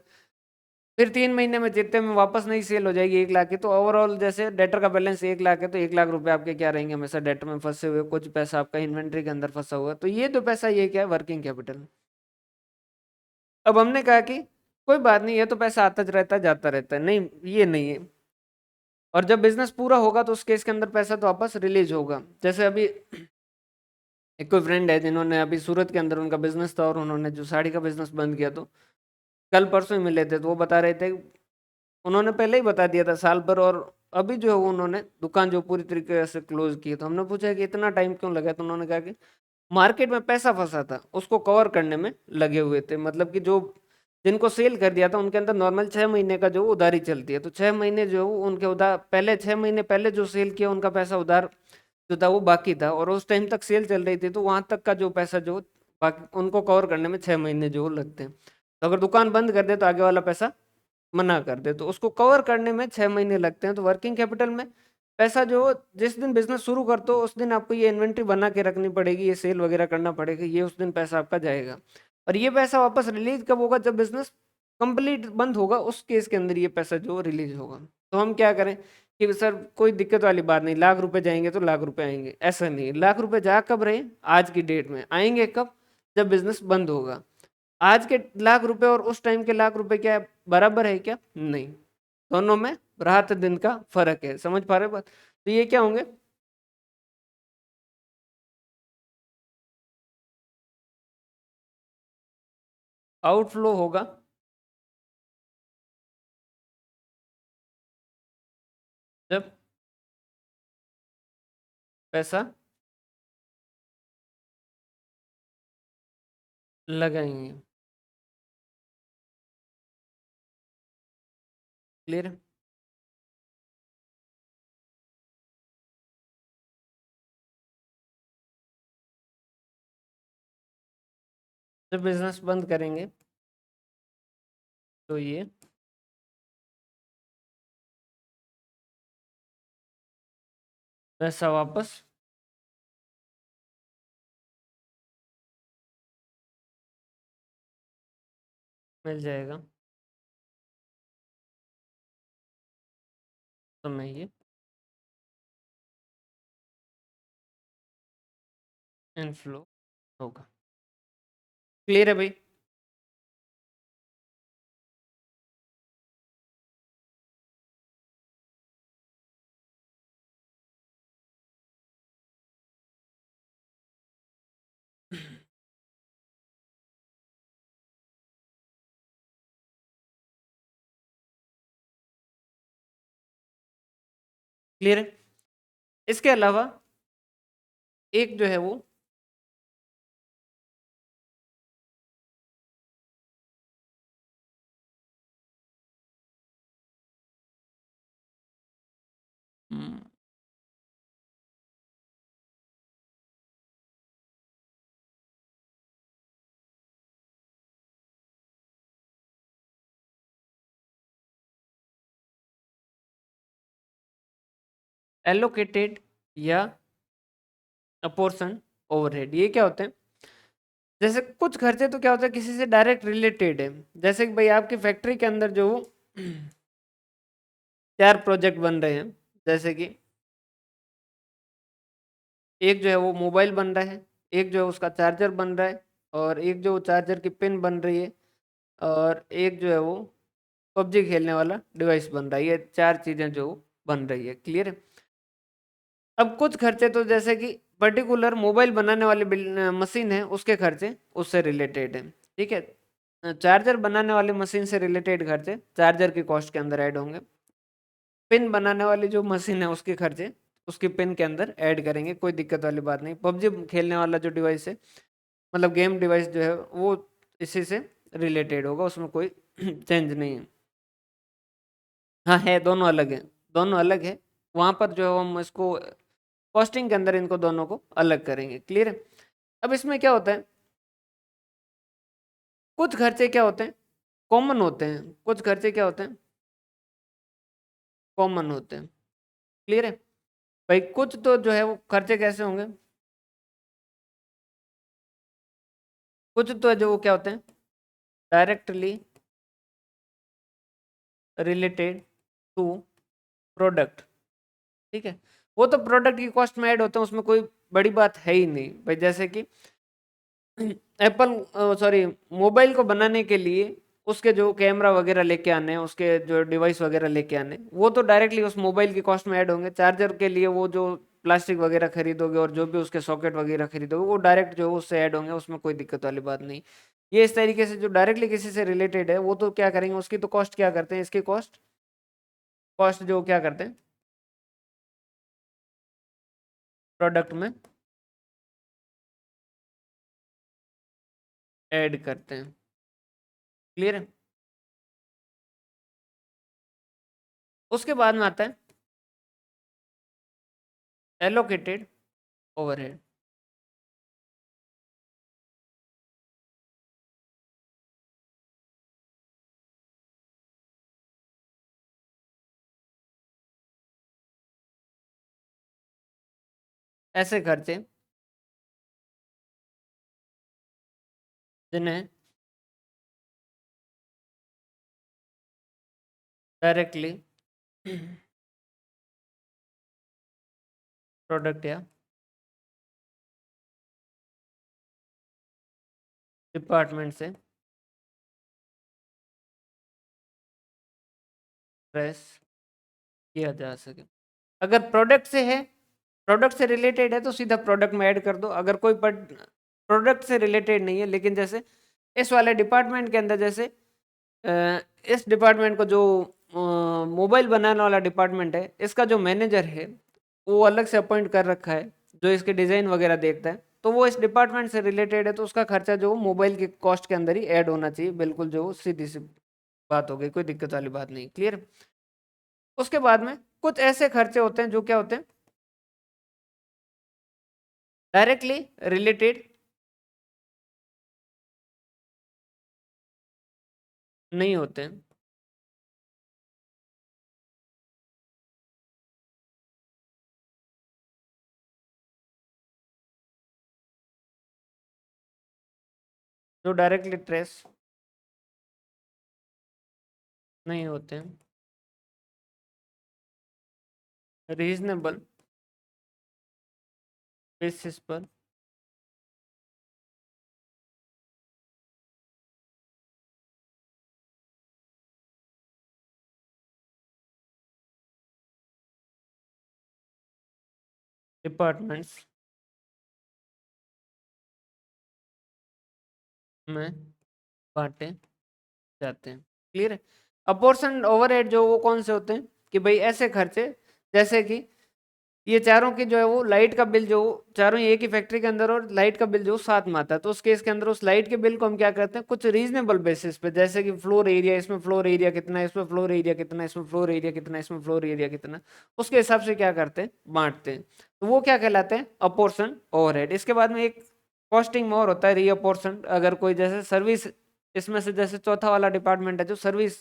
फिर 3 महीने में जितने में वापस नहीं सेल हो जाएगी 1 लाख की, तो ओवरऑल जैसे डेटर का बैलेंस 1 लाख है तो 1 लाख रुपए आपके क्या रहेंगे, हमेशा डेटर में फंसे हुए, कुछ पैसा आपका इन्वेंट्री के अंदर फंसा हुआ है। तो ये जो पैसा ये क्या है, वर्किंग कैपिटल। अब हमने कहा कि कोई बात नहीं, ये तो पैसा आता रहता है जाता रहता है, नहीं ये नहीं है। और जब बिजनेस पूरा होगा तो उस केस के अंदर पैसा तो वापस रिलीज होगा। जैसे अभी एक कोई फ्रेंड है जिन्होंने अभी सूरत के अंदर उनका बिजनेस था और उन्होंने जो साड़ी का बिजनेस बंद किया, तो कल परसों ही मिले थे तो वो बता रहे थे, उन्होंने पहले ही बता दिया था साल भर, और अभी जो है वो उन्होंने दुकान जो पूरी तरीके से क्लोज की। तो हमने पूछा कि इतना टाइम क्यों लगा, तो उन्होंने कहा कि मार्केट में पैसा फंसा था, उसको कवर करने में लगे हुए थे। मतलब कि जो जिनको सेल कर दिया था उनके अंदर नॉर्मल 6 महीने का जो उधारी चलती है, तो 6 महीने जो है वो उनके उधार, पहले 6 महीने पहले जो सेल किया उनका पैसा उधार जो था वो बाकी था, और उस टाइम तक सेल चल रही थी, तो वहां तक का जो पैसा जो बाकी उनको कवर करने में 6 महीने जो लगते हैं। तो अगर दुकान बंद कर दे तो आगे वाला पैसा मना कर दे तो उसको कवर करने में 6 महीने लगते हैं। तो वर्किंग कैपिटल में पैसा जो जिस दिन बिजनेस शुरू करते हो उस दिन आपको ये इन्वेंट्री बना के रखनी पड़ेगी, ये सेल वगैरह करना पड़ेगा, ये उस दिन पैसा आपका जाएगा। और ये पैसा वापस रिलीज कब होगा, जब बिजनेस कंप्लीट बंद होगा, उस केस के अंदर ये पैसा जो रिलीज होगा। तो हम क्या करें कि सर कोई दिक्कत वाली बात नहीं, लाख रुपए जाएंगे तो लाख रुपए आएंगे, ऐसा नहीं। लाख रुपए जा कब रहे, आज की डेट में आएंगे कब, जब बिजनेस बंद होगा। आज के लाख रुपए और उस टाइम के लाख रुपए क्या बराबर है क्या, नहीं, दोनों में रात दिन का फर्क है। समझ पा रहे हो बात? तो ये क्या होंगे, आउटफ्लो होगा जब पैसा लगाएंगे। क्लियर है? जब बिजनेस बंद करेंगे तो ये पैसा वापस मिल जाएगा। तो मैं ये इनफ्लो होगा। क्लियर है भाई? क्लियर है? इसके अलावा एक जो है वो एलोकेटेड या अपोर्शन ओवरहेड। ये क्या होते हैं, जैसे कुछ खर्चे तो क्या होता है किसी से डायरेक्ट रिलेटेड है। जैसे कि भाई आपकी फैक्ट्री के अंदर जो 4 प्रोजेक्ट बन रहे हैं, जैसे कि एक जो है वो मोबाइल बन रहा है, एक जो है उसका चार्जर बन रहा है, और एक जो चार्जर की पिन बन रही है, और एक जो है वो पबजी खेलने वाला डिवाइस बन रहा है। ये 4 चीजें जो बन रही है। क्लियर है? अब कुछ खर्चे तो जैसे कि पर्टिकुलर मोबाइल बनाने वाली मशीन है उसके खर्चे उससे रिलेटेड है। ठीक है, चार्जर बनाने वाली मशीन से रिलेटेड खर्चे चार्जर की कॉस्ट के अंदर ऐड होंगे। पिन बनाने वाली जो मशीन है उसके खर्चे उसकी पिन के अंदर ऐड करेंगे, कोई दिक्कत वाली बात नहीं। पबजी खेलने वाला जो डिवाइस है, मतलब गेम डिवाइस जो है वो इसी से रिलेटेड होगा, उसमें कोई चेंज नहीं है। हाँ है, दोनों अलग है, दोनों अलग है। वहां पर जो है हम इसको कॉस्टिंग के अंदर इनको दोनों को अलग करेंगे। क्लियर है? अब इसमें क्या होता है, कुछ खर्चे क्या होते हैं कॉमन होते हैं, कुछ खर्चे क्या होते हैं कॉमन होते हैं। क्लियर है? भाई कुछ तो जो है वो खर्चे कैसे होंगे, कुछ तो है जो वो क्या होते हैं डायरेक्टली रिलेटेड टू प्रोडक्ट। ठीक है, वो तो प्रोडक्ट की कॉस्ट में ऐड होते हैं, उसमें कोई बड़ी बात है ही नहीं भाई। जैसे कि एप्पल सॉरी मोबाइल को बनाने के लिए उसके जो कैमरा वगैरह लेके आने हैं, उसके जो डिवाइस वगैरह लेके आने हैं, वो तो डायरेक्टली उस मोबाइल की कॉस्ट में ऐड होंगे। चार्जर के लिए वो जो प्लास्टिक वगैरह खरीदोगे और जो भी उसके सॉकेट वगैरह खरीदोगे वो डायरेक्ट जो है उससे ऐड होंगे, उसमें कोई दिक्कत वाली बात नहीं। ये इस तरीके से जो डायरेक्टली किसी से रिलेटेड है वो तो क्या करेंगे, उसकी तो कॉस्ट क्या करते हैं, इसकी कॉस्ट कॉस्ट जो क्या करते हैं प्रोडक्ट में ऐड करते हैं। क्लियर है। उसके बाद में आता है एलोकेटेड ओवरहेड। ऐसे खर्चे जिन्हें डायरेक्टली प्रोडक्ट या डिपार्टमेंट से ट्रेस किया जा सके। अगर प्रोडक्ट से है, प्रोडक्ट से रिलेटेड है तो सीधा प्रोडक्ट में ऐड कर दो। अगर कोई प्रोडक्ट से रिलेटेड नहीं है लेकिन जैसे इस वाले डिपार्टमेंट के अंदर जैसे इस डिपार्टमेंट को जो मोबाइल बनाने वाला डिपार्टमेंट है इसका जो मैनेजर है वो अलग से अपॉइंट कर रखा है जो इसके डिज़ाइन वगैरह देखता है, तो वो इस डिपार्टमेंट से रिलेटेड है तो उसका खर्चा जो मोबाइल की कॉस्ट के अंदर ही ऐड होना चाहिए। बिल्कुल जो सीधी सी बात हो गई, कोई दिक्कत वाली बात नहीं। क्लियर। उसके बाद में कुछ ऐसे खर्चे होते हैं जो क्या होते हैं डायरेक्टली रिलेटेड नहीं होते हैं। जो डायरेक्टली ट्रेस नहीं होते हैं रीजनेबल बेसिस पर डिपार्टमेंट्स में बांटे जाते हैं। क्लियर है। अपोर्शन ओवरहेड जो वो कौन से होते हैं कि भाई ऐसे खर्चे जैसे कि ये चारों की जो है वो लाइट का बिल जो चारों एक ही फैक्ट्री के अंदर और लाइट का बिल जो साथ में आता है, तो उस केस के अंदर उस लाइट के बिल को हम क्या करते हैं कुछ रीजनेबल बेसिस पे, जैसे कि फ्लोर एरिया, इसमें फ्लोर एरिया कितना है, इसमें फ्लोर एरिया कितना है, इसमें फ्लोर एरिया कितना है, इसमें फ्लोर एरिया कितना है, उसके हिसाब से क्या करते हैं बांटते हैं। तो वो क्या कहलाते हैं अपोर्शन ओवरहेड। इसके बाद में एक कॉस्टिंग में और होता है रीअपोर्शन। अगर कोई जैसे सर्विस, इसमें से जैसे चौथा वाला डिपार्टमेंट है जो सर्विस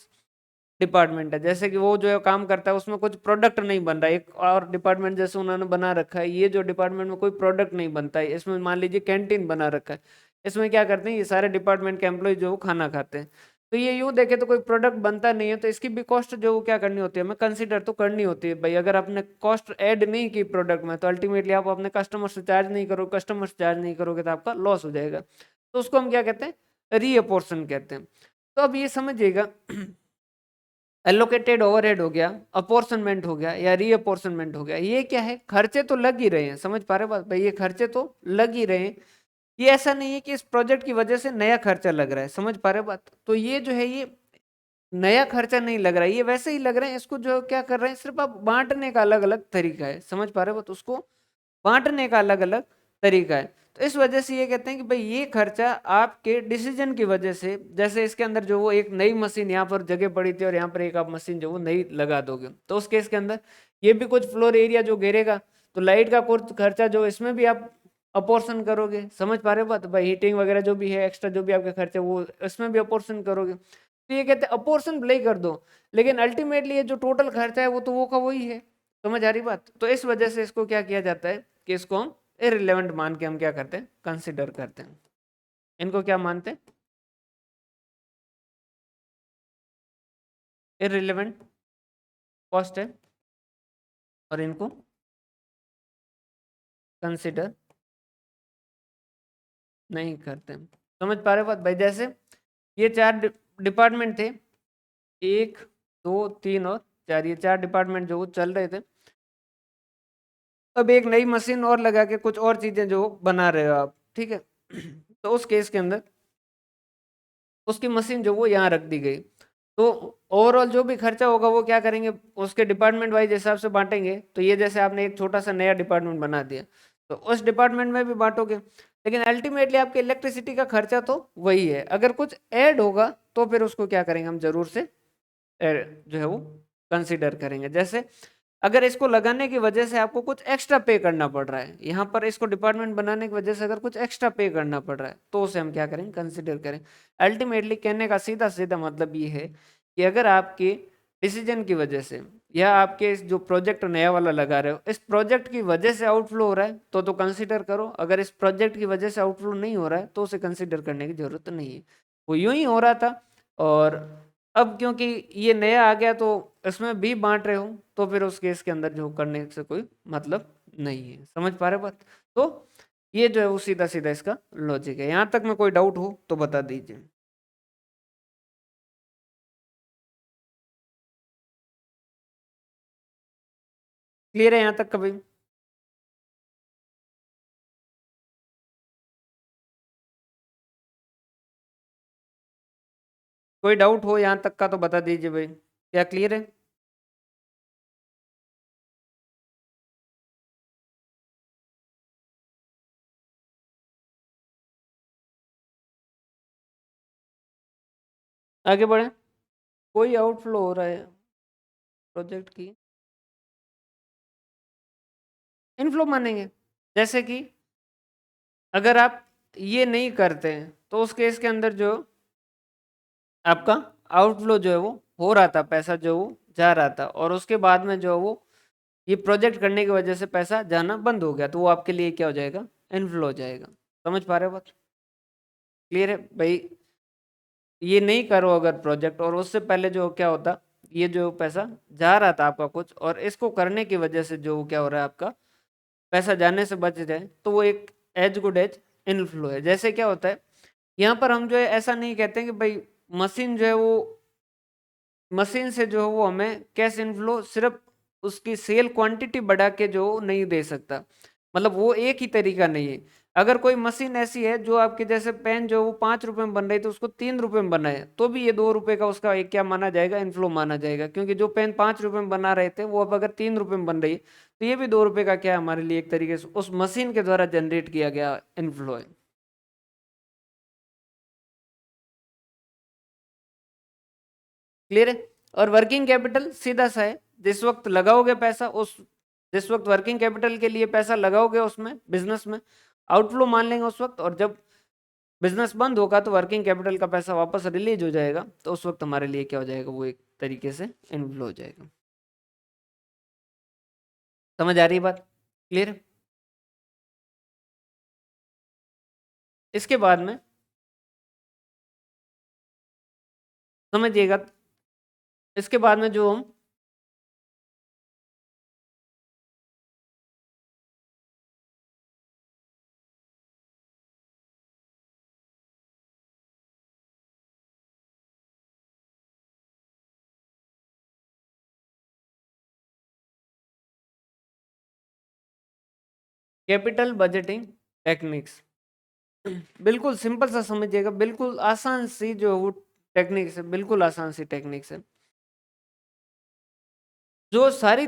डिपार्टमेंट है, जैसे कि वो जो है काम करता है उसमें कुछ प्रोडक्ट नहीं बन रहा है, एक और डिपार्टमेंट जैसे उन्होंने बना रखा है, ये जो डिपार्टमेंट में कोई प्रोडक्ट नहीं बनता है, इसमें मान लीजिए कैंटीन बना रखा है, इसमें क्या करते हैं ये सारे डिपार्टमेंट के एम्प्लॉय जो वो खाना खाते हैं, तो ये यूं देखे तो कोई प्रोडक्ट बनता नहीं है, तो इसकी भी कॉस्ट जो वो क्या करनी होती है हमें कंसिडर तो करनी होती है भाई। अगर आपने कॉस्ट ऐड नहीं की प्रोडक्ट में तो अल्टीमेटली आप अपने कस्टमर से चार्ज नहीं करोगे, कस्टमर से चार्ज नहीं करोगे तो आपका लॉस हो जाएगा, तो उसको हम क्या कहते हैं रीअपोर्शन कहते हैं। तो अब ये समझिएगा एलोकेटेड ओवरहेड हो गया, अपोर्शनमेंट हो गया या रीअपोर्शनमेंट हो गया, ये क्या है खर्चे तो लग ही रहे हैं। समझ पा रहे बात भाई, ये खर्चे तो लग ही रहे हैं। ये ऐसा नहीं है कि इस प्रोजेक्ट की वजह से नया खर्चा लग रहा है। समझ पा रहे बात, तो ये जो है ये नया खर्चा नहीं लग रहा है, ये वैसे ही लग रहे हैं। इसको जो क्या कर रहे हैं सिर्फ आप बांटने का अलग अलग तरीका है। समझ पा रहे बात, उसको बांटने का अलग अलग तरीका है। तो इस वजह से ये कहते हैं कि भाई ये खर्चा आपके डिसीजन की वजह से, जैसे इसके अंदर जो वो एक नई मशीन यहाँ पर जगह पड़ी थी और यहाँ पर एक आप मशीन जो वो नई लगा दोगे, तो उस केस के अंदर ये भी कुछ फ्लोर एरिया जो घेरेगा, तो लाइट का कुछ खर्चा जो इसमें भी आप अपोर्शन करोगे। समझ पा रहे हो बात भाई, हीटिंग वगैरह जो भी है एक्स्ट्रा जो भी आपके खर्चे वो इसमें भी अपोर्शन करोगे। तो ये कहते हैं अपोर्शन भले ही कर दो लेकिन अल्टीमेटली ये जो टोटल खर्चा है वो तो वो का वही है। समझ आ रही बात, तो इस वजह से इसको क्या किया जाता है कि इसको हम इररिलेवेंट मान के हम क्या करते हैं कंसिडर करते हैं। इनको क्या मानते हैं इररिलेवेंट कॉस्ट है और इनको कंसिडर नहीं करते। समझ पा रहे हो बात भाई? जैसे ये 4 डिपार्टमेंट थे, 1 2 3 और 4, ये 4 डिपार्टमेंट जो वो चल रहे थे। अब एक नई मशीन और लगा के कुछ और चीजें जो बना रहे हो आप, ठीक है। तो उस केस के अंदर उसकी मशीन जो वो यहाँ रख दी गई, तो ओवरऑल जो भी खर्चा होगा वो क्या करेंगे, उसके डिपार्टमेंट वाइज हिसाब से बांटेंगे। तो ये जैसे आपने एक छोटा सा नया डिपार्टमेंट बना दिया, तो उस डिपार्टमेंट में भी बांटोगे, लेकिन अल्टीमेटली आपके इलेक्ट्रिसिटी का खर्चा तो वही है। अगर कुछ ऐड होगा तो फिर उसको क्या करेंगे हम, जरूर से जो है वो कंसिडर करेंगे। जैसे अगर इसको लगाने की वजह से आपको कुछ एक्स्ट्रा पे करना पड़ रहा है, यहाँ पर इसको डिपार्टमेंट बनाने की वजह से अगर कुछ एक्स्ट्रा पे करना पड़ रहा है, तो उसे हम क्या करें, कंसिडर करें। अल्टीमेटली कहने का सीधा सीधा मतलब ये है कि अगर आपके डिसीजन की वजह से या आपके इस जो प्रोजेक्ट नया वाला लगा रहे हो, इस प्रोजेक्ट की वजह से आउटफ्लो हो रहा है तो कंसिडर करो। अगर इस प्रोजेक्ट की वजह से आउटफ्लो नहीं हो रहा है तो उसे कंसिडर करने की जरूरत नहीं है। वो यूं ही हो रहा था, और अब क्योंकि ये नया आ गया तो इसमें भी बांट रहे हो, तो फिर उस केस के अंदर जो करने से कोई मतलब नहीं है। समझ पा रहे हो बात? तो ये जो है वो सीधा सीधा इसका लॉजिक है। यहां तक में कोई डाउट हो तो बता दीजिए। क्लियर है यहां तक कभी? कोई डाउट हो यहां तक का तो बता दीजिए भाई, क्या क्लियर है? आगे बढ़े। कोई आउटफ्लो हो रहा है प्रोजेक्ट की, इनफ्लो मानेंगे। जैसे कि अगर आप ये नहीं करते हैं तो उस केस के अंदर जो आपका आउटफ्लो जो है वो हो रहा था, पैसा जो वो जा रहा था, और उसके बाद में जो है वो ये प्रोजेक्ट करने की वजह से पैसा जाना बंद हो गया, तो वो आपके लिए क्या हो जाएगा, इनफ्लो हो जाएगा। समझ पा रहे हो बात? क्लियर है भाई? ये नहीं करो अगर प्रोजेक्ट, और उससे पहले जो क्या होता, ये जो पैसा जा रहा था आपका कुछ, और इसको करने की वजह से जो क्या हो रहा है, आपका पैसा जाने से बच जाए, तो वो एक एज गुड एज इनफ्लो है। जैसे क्या होता है, यहाँ पर हम जो है ऐसा नहीं कहते कि भाई मशीन जो है वो, मशीन से जो है वो हमें कैश इनफ्लो सिर्फ उसकी सेल क्वांटिटी बढ़ा के जो नहीं दे सकता, मतलब वो एक ही तरीका नहीं है। अगर कोई मशीन ऐसी है जो आपके जैसे पेन जो वो 5 रुपए में बन रही थी उसको 3 रुपए में बनाए, तो भी ये 2 रुपए का उसका एक क्या माना जाएगा, इनफ्लो माना जाएगा। क्योंकि जो पेन 5 रुपए में बना रहे थे वो अब अगर 3 रुपए में बन रही है, तो ये भी 2 रुपए का क्या है, हमारे लिए एक तरीके से उस मशीन के द्वारा जनरेट किया गया इनफ्लो है। क्लियर है? और वर्किंग कैपिटल सीधा सा है, जिस वक्त लगाओगे पैसा उस, जिस वक्त वर्किंग कैपिटल के लिए पैसा लगाओगे उसमें बिजनेस में, आउटफ्लो मान लेंगे उस वक्त, और जब बिजनेस बंद होगा तो वर्किंग कैपिटल का पैसा वापस रिलीज हो जाएगा, तो उस वक्त हमारे लिए क्या हो जाएगा, वो एक तरीके से इनफ्लो हो जाएगा। समझ आ रही है बात? क्लियर? इसके बाद में समझिएगा, इसके बाद में जो हम कैपिटल बजटिंग टेक्निक्स, बिल्कुल सिंपल सा समझिएगा, बिल्कुल आसान सी जो वो टेक्निक्स है, बिल्कुल आसान सी टेक्निक्स है। जो सारी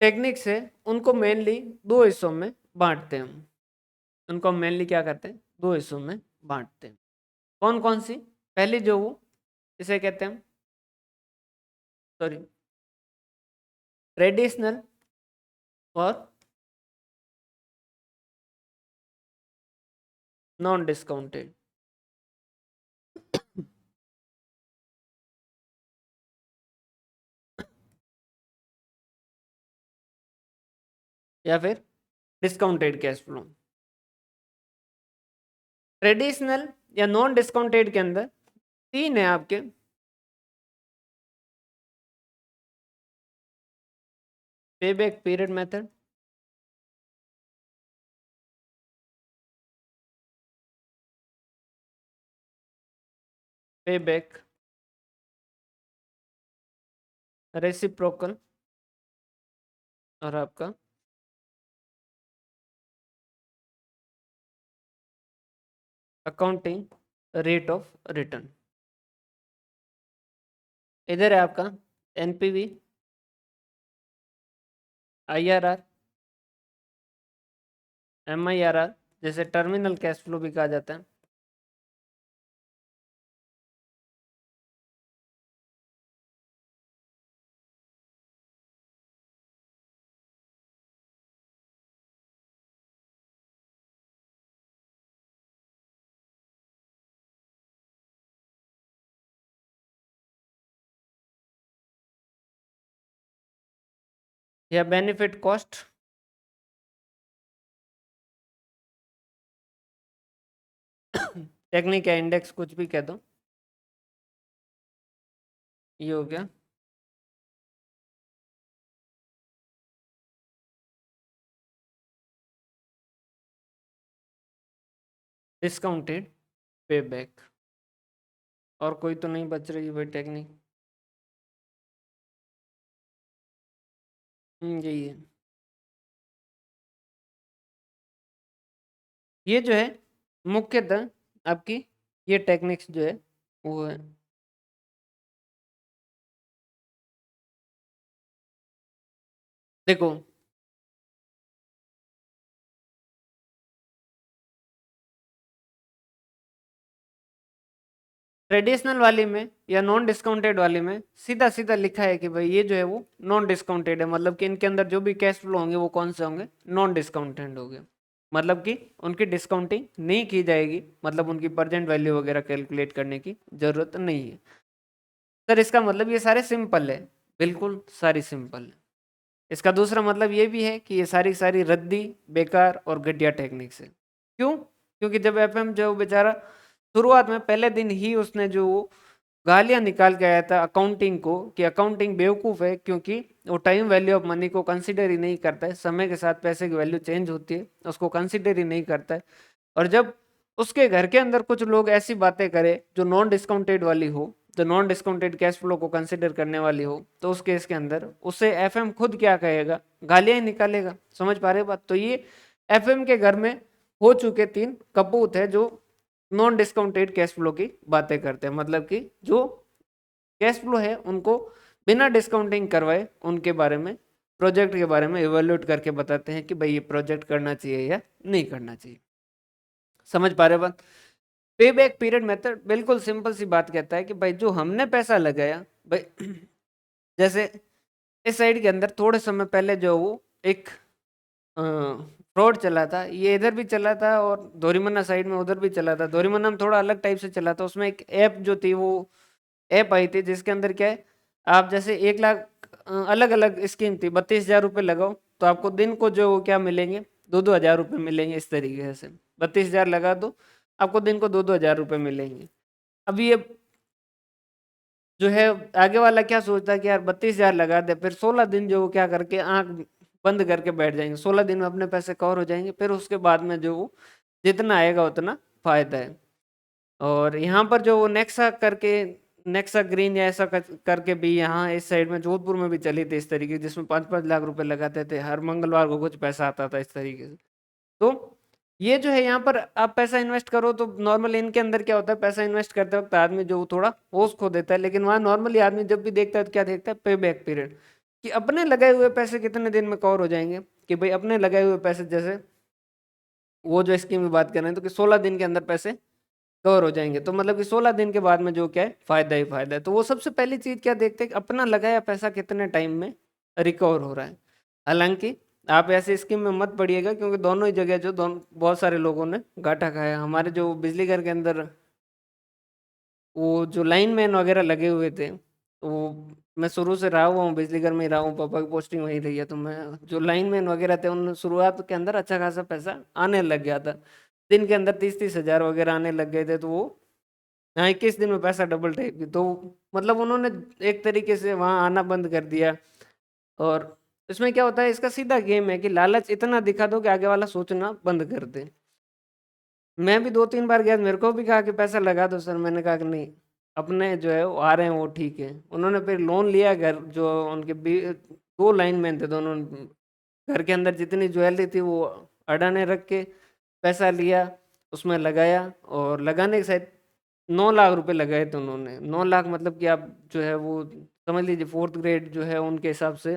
टेक्निक्स है उनको मेनली दो हिस्सों में बांटते हैं हम। उनको हम मेनली क्या करते हैं, दो हिस्सों में बांटते हैं। कौन कौन सी? पहली जो वो, इसे कहते हैं, सॉरी, ट्रेडिशनल और नॉन डिस्काउंटेड। या फिर डिस्काउंटेड कैश फ्लो। ट्रेडिशनल या नॉन डिस्काउंटेड के अंदर तीन है आपके। पे बैक पीरियड मेथड, पे बैक, रेसिप्रोकल और आपका अकाउंटिंग रेट ऑफ रिटर्न। इधर है आपका एनपीवी, आईआरआर, एमआईआरआर, जैसे टर्मिनल कैश फ्लो भी कहा जाता है। या बेनिफिट कॉस्ट, टेक्निक या इंडेक्स कुछ भी कह दो, ये हो गया। डिस्काउंटेड पे बैक, और कोई तो नहीं बच रही भाई टेक्निक। यही है। ये जो है मुख्यतः आपकी ये टेक्निक्स जो है वो है। देखो ट्रेडिशनल वाली में या नॉन डिस्काउंटेड वाली में सीधा सीधा लिखा है कि भाई ये जो है वो नॉन डिस्काउंटेड है, मतलब कि इनके अंदर जो भी कैश फ्लो होंगे वो कौन से होंगे, नॉन डिस्काउंटेड होंगे, मतलब कि उनकी डिस्काउंटिंग नहीं की जाएगी, मतलब उनकी प्रेजेंट वैल्यू वगैरह कैलकुलेट करने की जरूरत नहीं है। सर इसका मतलब ये सारे सिंपल है, बिल्कुल सारी सिंपल है। इसका दूसरा मतलब ये भी है कि ये सारी सारी रद्दी, बेकार और घटिया टेक्निक्स है। क्यों? क्योंकि जब एफएम जो बेचारा शुरुआत में पहले दिन ही उसने जो गालियां निकाल के आया था अकाउंटिंग को कि अकाउंटिंग बेवकूफ है, क्योंकि वो टाइम वैल्यू ऑफ मनी को कंसिडर ही नहीं करता है, समय के साथ पैसे की वैल्यू चेंज होती है उसको कंसिडर ही नहीं करता है। और जब उसके घर के अंदर कुछ लोग ऐसी बातें करें जो नॉन डिस्काउंटेड वाली हो, जो नॉन डिस्काउंटेड कैश फ्लो को कंसिडर करने वाली हो, तो उस केस के अंदर उससे एफएम खुद क्या कहेगा, गालियां ही निकालेगा। समझ पा रहे बात? तो ये एफएम के घर में हो चुके 3 कपूत है जो नॉन डिस्काउंटेड कैश फ्लो की बातें करते हैं, मतलब कि जो कैश फ्लो है उनको बिना डिस्काउंटिंग करवाए उनके बारे में, प्रोजेक्ट के बारे में इवेल्युएट करके बताते हैं कि भाई ये प्रोजेक्ट करना चाहिए या नहीं करना चाहिए। समझ पा रहे बात? पे बैक पीरियड मेथड बिल्कुल सिंपल सी बात कहता है कि भाई जो हमने पैसा लगाया भाई जैसे इस साइड के अंदर थोड़े समय पहले जो वो एक फ्रॉड चला था, ये इधर भी चला था और दोरीमन्ना साइड में उधर भी चला था। दोरीमन्ना में थोड़ा अलग टाइप से चला था, उसमें एक ऐप जो थी वो ऐप आई थी जिसके अंदर क्या है, आप जैसे 1 लाख अलग अलग स्कीम थी, 32,000 रुपये लगाओ तो आपको दिन को जो क्या मिलेंगे, 2-2 हज़ार रुपये मिलेंगे। इस तरीके से 32,000 लगा दो, आपको दिन को 2-2 हज़ार रुपये मिलेंगे। अभी ये जो है आगे वाला क्या सोचता है कि यार 32,000 लगा दे, फिर 16 दिन जो वो क्या करके आंख बंद करके बैठ जाएंगे, 16 दिन में अपने पैसे कवर हो जाएंगे, फिर उसके बाद में जो वो जितना आएगा उतना फायदा है। और यहाँ पर जो वो नेक्सा करके, नेक्सा ग्रीन या ऐसा करके भी यहाँ इस साइड में जोधपुर में भी चली थी इस तरीके, जिसमें 5-5 लाख रुपए लगाते थे, हर मंगलवार को कुछ पैसा आता था इस तरीके से। तो ये जो है यहाँ पर आप पैसा इन्वेस्ट करो तो नॉर्मली इनके अंदर क्या होता है, पैसा इन्वेस्ट करते वक्त आदमी जो थोड़ा होश खो देता है, लेकिन वहाँ नॉर्मली आदमी जब भी देखता है तो क्या देखता है, पे बैक पीरियड, कि अपने लगाए हुए पैसे कितने दिन में कवर हो जाएंगे। कि भाई अपने लगाए हुए पैसे जैसे वो जो स्कीम की बात कर रहे हैं तो कि 16 दिन के अंदर पैसे कवर हो जाएंगे, तो मतलब कि 16 दिन के बाद में जो क्या है फायदा ही फायदा है। तो वो सबसे पहली चीज क्या देखते हैं कि अपना लगाया पैसा कितने टाइम में रिकवर हो रहा है। हालांकि आप ऐसे स्कीम में मत पड़िएगा, क्योंकि दोनों ही जगह जो दोनों बहुत सारे लोगों ने घाटा खाया। हमारे जो बिजली घर के अंदर वो जो लाइन मैन वगैरह लगे हुए थे, तो वो मैं शुरू से रहा हुआ हूँ बिजली घर में ही रहा हूँ, पापा की पोस्टिंग वहीं रही है, तो मैं जो लाइन मैन वगैरह थे उन शुरुआत के अंदर अच्छा खासा पैसा आने लग गया था, दिन के अंदर 30-30 हज़ार वगैरह आने लग गए थे। तो वो हाँ 21 दिन में पैसा डबल टाइप की, तो मतलब उन्होंने एक तरीके से वहां आना बंद कर दिया। और इसमें क्या होता है, इसका सीधा गेम है कि लालच इतना दिखा दो कि आगे वाला सोचना बंद कर दे। मैं भी 2-3 बार गया, मेरे को भी कहा कि पैसा लगा दो सर, मैंने कहा कि नहीं, अपने जो है वो आ रहे हैं वो ठीक है। उन्होंने फिर लोन लिया, घर जो उनके 2 लाइनमैन थे दोनों, घर के अंदर जितनी ज्वेलरी थी वो अडाने रख के पैसा लिया, उसमें लगाया, और लगाने के शायद 9 लाख रुपए लगाए थे उन्होंने। 9 लाख मतलब कि आप जो है वो समझ लीजिए 4th ग्रेड जो है उनके हिसाब से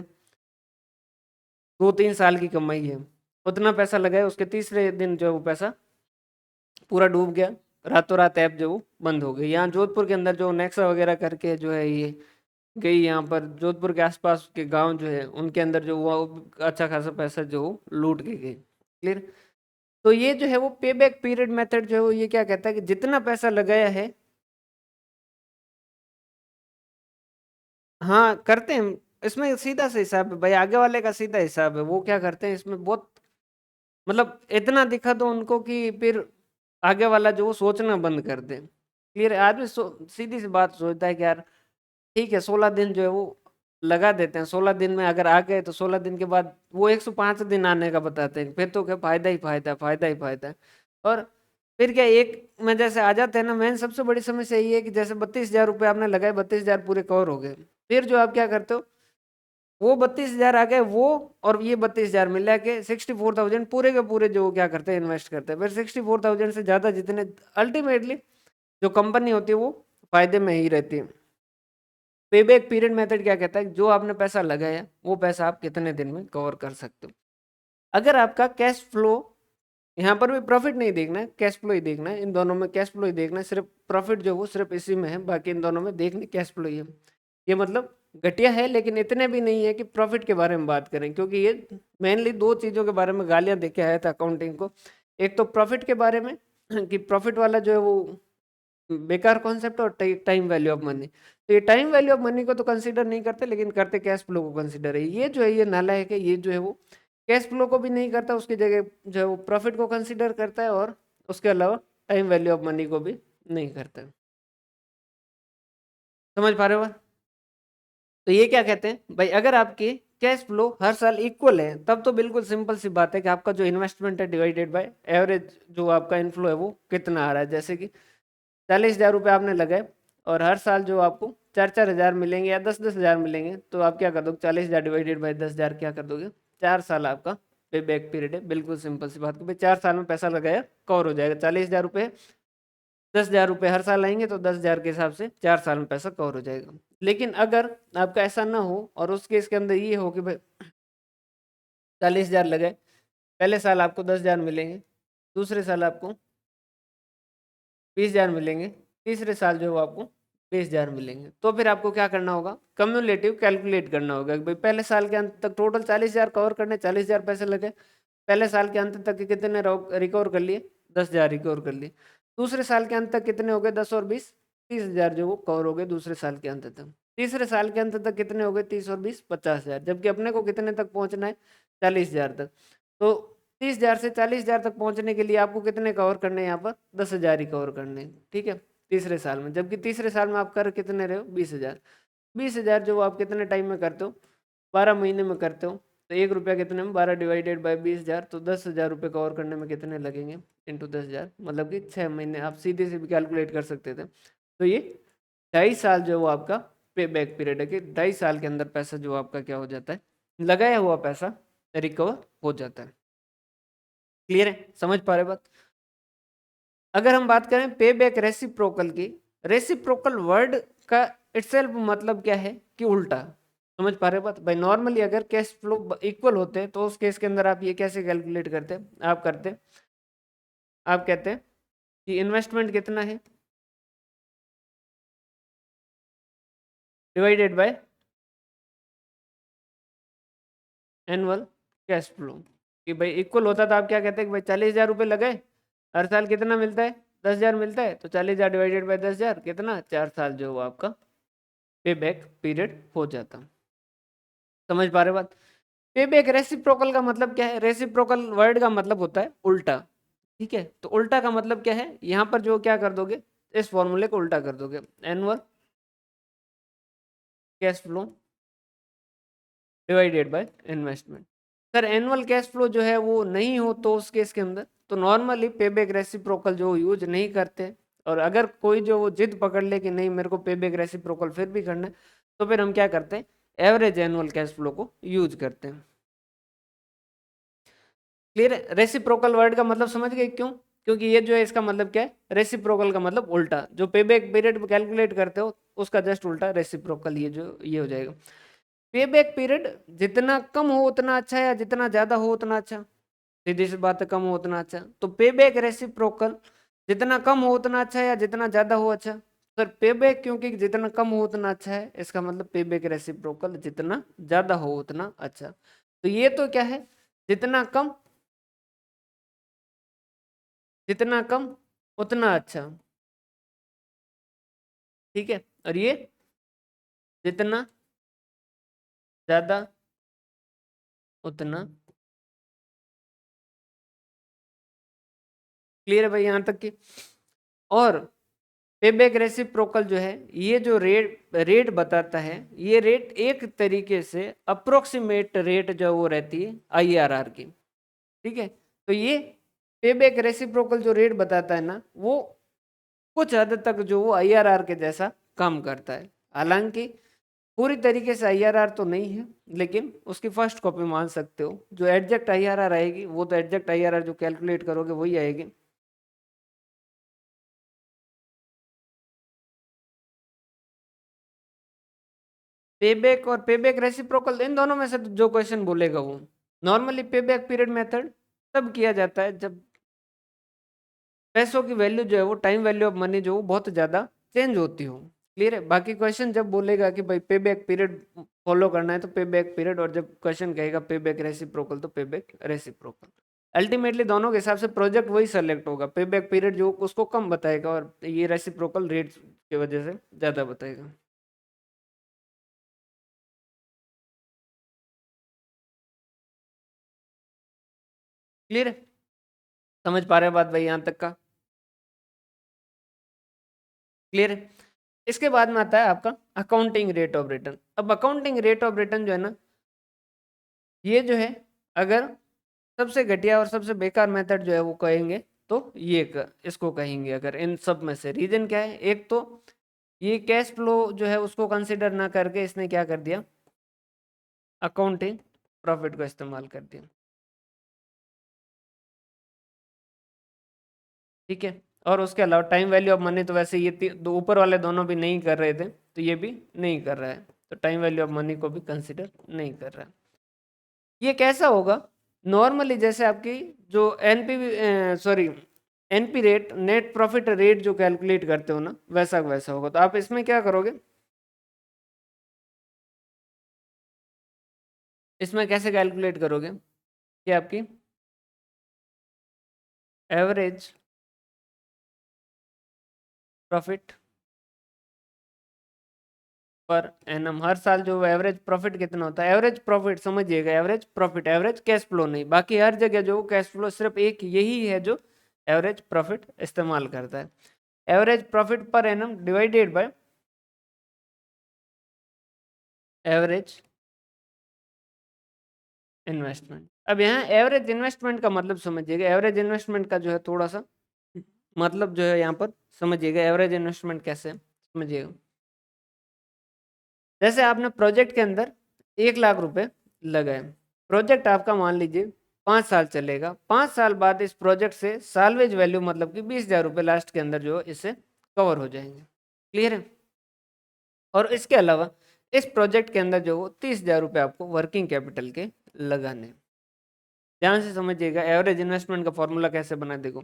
2-3 साल की कमाई है। उतना पैसा लगाया, उसके तीसरे दिन जो है वो पैसा पूरा डूब गया। रातों रात ऐप जो वो बंद हो गई। यहाँ जोधपुर के अंदर जो नेक्सा वगैरह करके जो है ये गई, यहाँ पर जोधपुर के आसपास के गांव जो है उनके अंदर जो हुआ वो अच्छा खासा पैसा जो वो लूट के गई। क्लियर। तो ये जो है वो पे बैक पीरियड मेथड जो है वो ये क्या कहता है कि जितना पैसा लगाया है, हाँ करते हैं इसमें सीधा सा हिसाब है भाई, आगे वाले का सीधा हिसाब है। वो क्या करते हैं इसमें बहुत, मतलब इतना दिखा दो उनको कि फिर आगे वाला जो वो सोचना बंद कर दे। क्लियर है। आदमी सीधी सी बात सोचता है कि यार ठीक है 16 दिन जो है वो लगा देते हैं, 16 दिन में अगर आ गए तो 16 दिन के बाद वो 105 दिन आने का बताते हैं, फिर तो क्या फायदा ही फायदा, फायदा ही फायदा है। और फिर क्या एक में जैसे आ जाते हैं ना, मेन सबसे बड़ी समस्या ये है कि जैसे 32,000 रुपये आपने लगाए, 32,000 पूरे कवर हो गए, फिर जो आप क्या करते हो वो 32,000 आ गए वो, और ये 32,000 मिला के 64,000 पूरे के पूरे जो क्या करते हैं इन्वेस्ट करते हैं। फिर 64,000 से ज्यादा जितने अल्टीमेटली जो कंपनी होती है वो फायदे में ही रहती है। पेबैक पीरियड मेथड क्या कहता है, जो आपने पैसा लगाया वो पैसा आप कितने दिन में कवर कर सकते हो। अगर आपका कैश फ्लो, यहाँ पर भी प्रॉफिट नहीं देखना है, कैश फ्लो ही देखना है, इन दोनों में कैश फ्लो ही देखना है, सिर्फ प्रॉफिट जो वो सिर्फ इसी में है, बाकी इन दोनों में देखनी कैश फ्लो ही है। ये मतलब घटिया है लेकिन इतने भी नहीं है कि प्रॉफिट के बारे में बात करें, क्योंकि ये मेनली 2 चीज़ों के बारे में गालियां देके आया था अकाउंटिंग को। एक तो प्रॉफिट के बारे में कि प्रॉफिट वाला जो है वो बेकार कॉन्सेप्ट, और टाइम वैल्यू ऑफ मनी। तो ये टाइम वैल्यू ऑफ मनी को तो कंसीडर नहीं करते, लेकिन करते कैश फ्लो को कंसीडर है। ये जो है ये नालायक है, ये जो है वो कैश फ्लो को भी नहीं करता, उसकी जगह जो है वो प्रॉफिट को कंसीडर करता है, और उसके अलावा टाइम वैल्यू ऑफ मनी को भी नहीं करता है। समझ पा रहे हो बात? तो ये क्या कहते हैं भाई, अगर आपके कैश फ्लो हर साल इक्वल है तब तो बिल्कुल सिंपल सी बात है कि आपका जो इन्वेस्टमेंट है डिवाइडेड बाय एवरेज जो आपका इनफ्लो है वो कितना आ रहा है। जैसे कि 40,000 रुपये आपने लगाए और हर साल जो आपको 4-4 हज़ार मिलेंगे या 10-10 हज़ार मिलेंगे, तो आप क्या कर दोगे, 40,000 डिवाइडेड बाई 10,000 क्या कर दोगे, 4 साल आपका पे बैक पीरियड है। बिल्कुल सिंपल सी बात, भाई 4 साल में पैसा लगाया कवर हो जाएगा। 40,000 रुपये, 10,000 रुपये हर साल आएंगे तो 10,000 के हिसाब से 4 साल में पैसा कवर हो जाएगा। लेकिन अगर आपका ऐसा ना हो और उस केस के अंदर ये हो कि भाई 40,000 लगाए, पहले साल आपको 10,000 मिलेंगे, दूसरे साल आपको 20,000 मिलेंगे, तीसरे साल जो है वो आपको 20,000 मिलेंगे, तो फिर आपको क्या करना होगा, कम्युलेटिव कैलकुलेट करना होगा कि भाई पहले साल के अंत तक टोटल 40,000 कवर करने, 40,000 पैसे लगे, पहले साल के अंत तक कितने रिकवर कर लिए, 10,000 रिकवर कर लिए। दूसरे साल के अंत तक कितने हो गए, 10 और 20, 30,000 जो वो कवर हो गए दूसरे साल के अंत तक। तीसरे साल के अंत तक कितने हो गए, 30 और 20, 50,000, जबकि अपने को कितने तक पहुंचना है, 40,000 तक। तो 30,000 से 40,000 तक पहुंचने के लिए आपको कितने कवर करने हैं, यहाँ पर 10,000 ही कवर करने हैं, ठीक है, तीसरे साल में। जबकि तीसरे साल में आप कर कितने रहे हो, 20,000। 20,000 जो आप कितने टाइम में करते हो, 12 महीने में करते हो, तो 1 रुपया कितने में, 12 डिवाइडेड बाई 20,000, तो 10,000 रुपये कवर करने में कितने लगेंगे, इंटू 10,000, मतलब कि 6 महीने। आप सीधे से भी कैलकुलेट कर सकते थे। तो ये 2.5 साल जो है वो आपका पे बैक पीरियड है कि 2.5 साल के अंदर पैसा जो आपका क्या हो जाता है, लगाया हुआ पैसा रिकवर हो जाता है। क्लियर है, समझ पा रहे बात? अगर हम बात करें पे बैक रेसिप्रोकल की, रेसिप्रोकल वर्ड का इटसेल्फ मतलब क्या है कि उल्टा। समझ पा रहे बात भाई? नॉर्मली अगर कैश फ्लो इक्वल होते हैं तो उस केस के अंदर आप ये कैसे कैलकुलेट करते हैं, आप कहते हैं कि इन्वेस्टमेंट कितना है divided by annual cash flow, कि भाई इक्वल होता तो आप क्या कहते हैं कि भाई 40,000 रुपये लगाए, हर साल कितना मिलता है, 10,000 मिलता है, तो 40,000 डिवाइडेड बाय 10,000 कितना, 4 साल जो वो आपका पे बैक पीरियड हो जाता। समझ पा रहे बात? पे बैक रेसिप्रोकल का मतलब क्या है, रेसिप्रोकल वर्ड का मतलब होता है उल्टा, ठीक है। तो उल्टा का मतलब क्या है, यहाँ पर जो क्या कर दोगे, इस फॉर्मूले को उल्टा कर दोगे, annual cash flow divided by investment. Sir annual cash flow जो है वो नहीं हो तो उस केस के अंदर तो नॉर्मली पे बैक रेसिप्रोकल जो यूज नहीं करते, और अगर कोई जो वो जिद पकड़ ले कि नहीं मेरे को पे बैक रेसिप्रोकल फिर भी करना है, तो फिर हम क्या करते हैं, एवरेज एनुअल कैश फ्लो को यूज करते हैं। क्लियर है? रेसिप्रोकल वर्ड का मतलब समझ गए क्यों? क्योंकि ये जो है इसका मतलब क्या है, रेसिप्रोकल का मतलब उल्टा, जो पे बैक पीरियड कैलकुलेट करते हो उसका जस्ट उल्टा रेसिप्रोकल, ये हो जाएगा। पे बैक पीरियड जितना कम हो उतना अच्छा है या जितना ज्यादा हो उतना अच्छा? सीधी सी बात है, कम हो उतना अच्छा। तो पे बैक रेसिप्रोकल जितना कम हो उतना अच्छा है या जितना ज्यादा हो अच्छा? सर पे बैक क्योंकि जितना कम हो उतना अच्छा है, इसका मतलब पे बैक रेसिप्रोकल जितना ज्यादा हो उतना अच्छा। तो ये तो क्या है, जितना कम जितना कम उतना अच्छा, ठीक है। और ये जितना ज्यादा उतना। क्लियर है भाई यहां तक की? और पेबैक रेसिप्रोकल जो है, ये जो रेट बताता है, ये रेट एक तरीके से अप्रोक्सीमेट रेट जो वो रहती है आईआरआर की, ठीक है। तो ये पेबैक रेसिप्रोकल जो रेट बताता है ना, वो कुछ हद तक जो वो आईआरआर के जैसा काम करता है। हालांकि पूरी तरीके से आईआरआर तो नहीं है, लेकिन उसकी फर्स्ट कॉपी मान सकते हो। जो एग्जैक्ट आईआरआर आएगी वो तो एग्जैक्ट आईआरआर जो कैलकुलेट करोगे वही आएगी। पेबैक और पेबैक रेसिप्रोकल इन दोनों में से जो क्वेश्चन बोलेगा वो। नॉर्मली पेबैक पीरियड मेथड तब किया जाता है जब पैसों की वैल्यू जो है वो टाइम वैल्यू ऑफ मनी जो वो बहुत ज्यादा चेंज होती हो। क्लियर है? बाकी क्वेश्चन जब बोलेगा कि भाई पे बैक पीरियड फॉलो करना है तो पे बैक पीरियड, और जब क्वेश्चन कहेगा पे बैक रेसिप्रोकल तो पे बैक रेसिप्रोकल। अल्टीमेटली दोनों के हिसाब से प्रोजेक्ट वही सेलेक्ट होगा, पे बैक पीरियड जो उसको कम बताएगा और ये रेसिप्रोकल रेट की वजह से ज्यादा बताएगा। क्लियर है? समझ पा रहे हैं बात भाई यहां तक का? क्लियर है? इसके बाद में आता है आपका अकाउंटिंग रेट ऑफ रिटर्न। अब अकाउंटिंग रेट ऑफ रिटर्न जो है ना, ये जो है अगर सबसे घटिया और सबसे बेकार मेथड जो है वो कहेंगे तो इसको कहेंगे। अगर इन सब में से रीजन क्या है, एक तो ये कैश फ्लो जो है उसको कंसिडर ना करके इसने क्या कर दिया, अकाउंटिंग प्रॉफिट को इस्तेमाल कर दिया, ठीक है। और उसके अलावा टाइम वैल्यू ऑफ मनी तो वैसे ये दो ऊपर वाले दोनों भी नहीं कर रहे थे, तो ये भी नहीं कर रहा है, तो टाइम वैल्यू ऑफ मनी को भी कंसिडर नहीं कर रहा है। ये कैसा होगा, नॉर्मली जैसे आपकी जो NP sorry NP rate, net profit rate जो कैलकुलेट करते हो ना, वैसा वैसा होगा। तो आप इसमें क्या करोगे, इसमें कैसे कैलकुलेट करोगे कि आपकी एवरेज प्रॉफिट पर एनम, हर साल जो एवरेज प्रॉफिट कितना होता है, एवरेज प्रॉफिट समझिएगा, average profit, average cash flow नहीं, बाकी हर जगह जो कैश फ्लो सिर्फ एक यही है जो एवरेज प्रॉफिट इस्तेमाल करता है। Average profit per annum divided by average investment. अब यहाँ एवरेज इन्वेस्टमेंट का मतलब समझिएगा, एवरेज इन्वेस्टमेंट का जो है थोड़ा सा मतलब जो है यहाँ पर समझिएगा, एवरेज इन्वेस्टमेंट कैसे है, समझिएगा। जैसे आपने प्रोजेक्ट के अंदर 1 लाख रुपए लगाए, प्रोजेक्ट आपका मान लीजिए 5 साल चलेगा, 5 साल बाद इस प्रोजेक्ट से सालवेज वैल्यू मतलब कि 20,000 रुपये लास्ट के अंदर जो है इससे कवर हो जाएंगे। क्लियर है? और इसके अलावा इस प्रोजेक्ट के अंदर जो 30,000 रुपये आपको वर्किंग कैपिटल के लगाने हैं। ध्यान से समझिएगा एवरेज इन्वेस्टमेंट का फॉर्मूला कैसे बना, देखो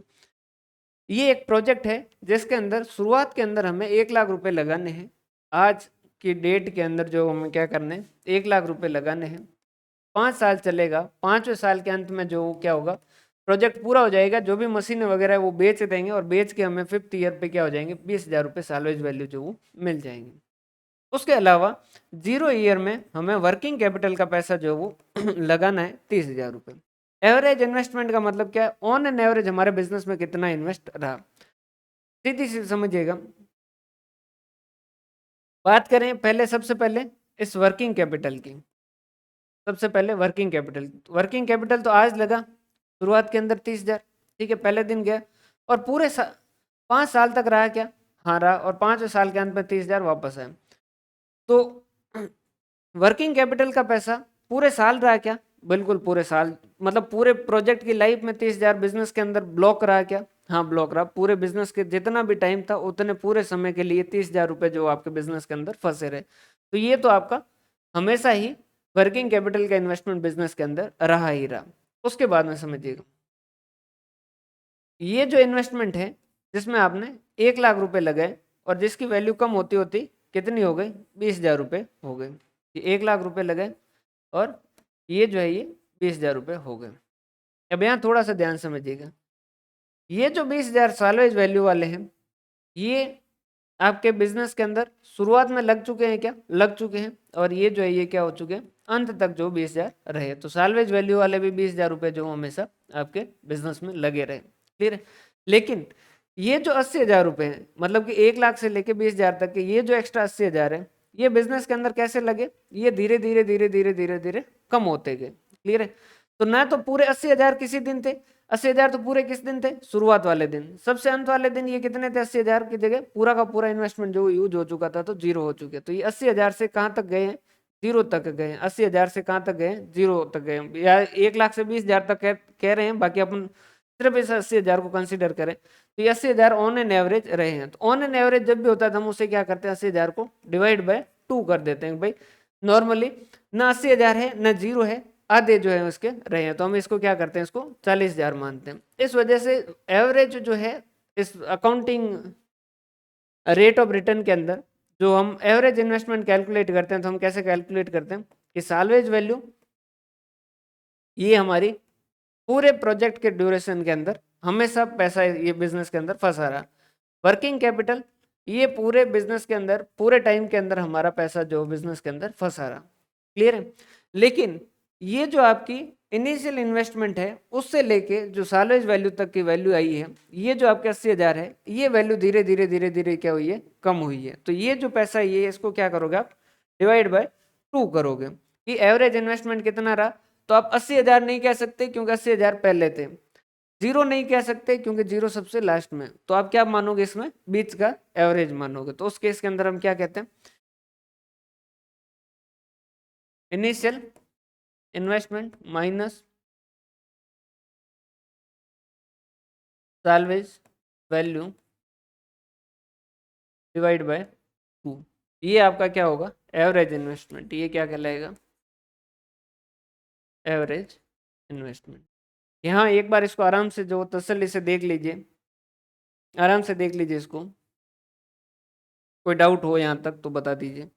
ये एक प्रोजेक्ट है जिसके अंदर शुरुआत के अंदर हमें 1 लाख रुपए लगाने हैं। आज की डेट के अंदर जो हमें क्या करने हैं, 1 लाख रुपए लगाने हैं। 5 साल चलेगा, 5वें साल के अंत में जो क्या होगा, प्रोजेक्ट पूरा हो जाएगा, जो भी मशीनें वगैरह है वो बेच देंगे और बेच के हमें 5th ईयर पे क्या हो जाएंगे, 20,000 रुपये सालवेज वैल्यू जो वो मिल जाएंगे। उसके अलावा 0 ईयर में हमें वर्किंग कैपिटल का पैसा जो वो लगाना है 30,000 रुपये। एवरेज इन्वेस्टमेंट का मतलब क्या है, ऑन एन एवरेज हमारे बिजनेस में कितना इन्वेस्ट रहा। सीधी सी समझिएगा, बात करें पहले सबसे पहले इस वर्किंग कैपिटल की। सबसे पहले वर्किंग कैपिटल तो आज लगा शुरुआत के अंदर 30,000, ठीक है, पहले दिन गया। और 5 साल तक रहा क्या? हाँ रहा, और 5वें साल के अंत में 30,000 वापस आए। तो वर्किंग कैपिटल का पैसा पूरे साल रहा क्या? बिल्कुल पूरे साल, मतलब पूरे प्रोजेक्ट की लाइफ में 30,000 बिजनेस के अंदर ब्लॉक रहा क्या? हाँ ब्लॉक रहा। पूरे बिजनेस के जितना भी टाइम था उतने पूरे समय के लिए 30,000 रुपए जो आपके बिजनेस के अंदर फंसे रहे। तो ये तो आपका हमेशा ही वर्किंग कैपिटल का इन्वेस्टमेंट बिजनेस के अंदर रहा ही रहा। उसके बाद में समझिएगा, ये जो इन्वेस्टमेंट है जिसमें आपने 1 लाख रुपए लगाए और जिसकी वैल्यू कम होती होती कितनी हो गई? 20,000 रुपए हो गए। ये 1 लाख रुपए लगाए और ये जो है ये 20,000 रुपए हो गए। अब यहाँ थोड़ा सा ध्यान समझिएगा, ये जो 20,000 सालवेज वैल्यू वाले हैं, ये आपके बिजनेस के अंदर शुरुआत में लग चुके हैं क्या? लग चुके हैं। और ये जो है ये क्या हो चुके हैं? अंत तक जो 20,000 रहे। तो सालवेज वैल्यू वाले भी 20,000 रुपए जो हमेशा आपके बिजनेस में लगे रहे। क्लियर है? लेकिन ये जो 80,000 रुपए हैं, मतलब कि 1 लाख से लेके 20,000 तक के ये जो एक्स्ट्रा 80,000 है, ये बिजनेस के अंदर कैसे लगे? ये धीरे धीरे धीरे धीरे धीरे धीरे कम होते गए। क्लियर है? तो ना तो पूरे 80,000 किसी दिन थे, 80,000 तो पूरे किस दिन थे? शुरुआत वाले दिन। सबसे अंत वाले दिन ये कितने थे? 80,000 की जगह पूरा का पूरा इन्वेस्टमेंट जो यूज हो चुका था तो जीरो हो चुके। तो ये 80,000 से कहाँ तक गए हैं? जीरो तक गए हैं। 80,000 से कहाँ तक गए हैं? जीरो तक गए हैं। या 1 लाख से 20,000 तक कह रहे हैं, बाकी अपन सिर्फ इस 80,000 को कंसिडर करें तो ये 80,000 ऑन एन एवरेज रहे हैं। तो ऑन एन एवरेज जब भी होता है तो हम उसे क्या करते हैं? 80,000 को डिवाइड बाय 2 कर देते हैं। भाई नॉर्मली ना 80,000 है ना जीरो है, आधे जो है उसके रहे हैं, तो हम इसको क्या करते हैं? इसको 40,000 मानते हैं। इस वजह से एवरेज जो है इस अकाउंटिंग रेट ऑफ रिटर्न के अंदर जो हम एवरेज इन्वेस्टमेंट कैलकुलेट करते हैं, तो हम कैसे कैलकुलेट करते हैं कि सालवेज वैल्यू ये हमारी पूरे प्रोजेक्ट के ड्यूरेशन के अंदर हमेशा पैसा ये बिजनेस के अंदर फंसा रहा। वर्किंग कैपिटल ये पूरे बिजनेस के अंदर पूरे टाइम के अंदर हमारा पैसा जो बिजनेस के अंदर फंसा रहा। क्लियर है? लेकिन ये जो आपकी इनिशियल इन्वेस्टमेंट है उससे लेके जो सालवेज वैल्यू तक की वैल्यू आई है, ये जो आपके 80,000 है, ये वैल्यू धीरे धीरे धीरे धीरे क्या हुई है? कम हुई है। तो ये जो पैसा है ये इसको क्या करोगे आप? डिवाइड बाय 2 करोगे कि एवरेज इन्वेस्टमेंट कितना रहा। तो आप 80,000 नहीं कह सकते क्योंकि 80,000 पहले थे। जीरो नहीं कह सकते क्योंकि जीरो सबसे लास्ट में। तो आप क्या मानोगे? इसमें बीच का एवरेज मानोगे। तो उस केस के अंदर हम क्या कहते हैं? Initial investment minus salvage value divide by 2। ये आपका क्या होगा? Average investment. ये क्या कहलाएगा? Average investment. यहाँ एक बार इसको आराम से जो तसल्ली से देख लीजिए, आराम से देख लीजिए इसको। कोई डाउट हो यहाँ तक तो बता दीजिए।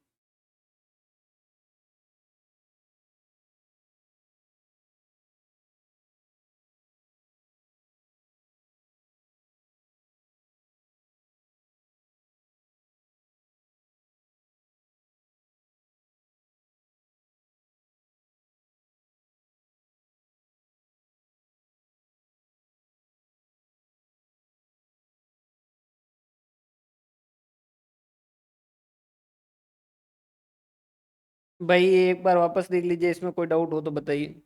भाई ये एक बार वापस देख लीजिए, इसमें कोई डाउट हो तो बताइए।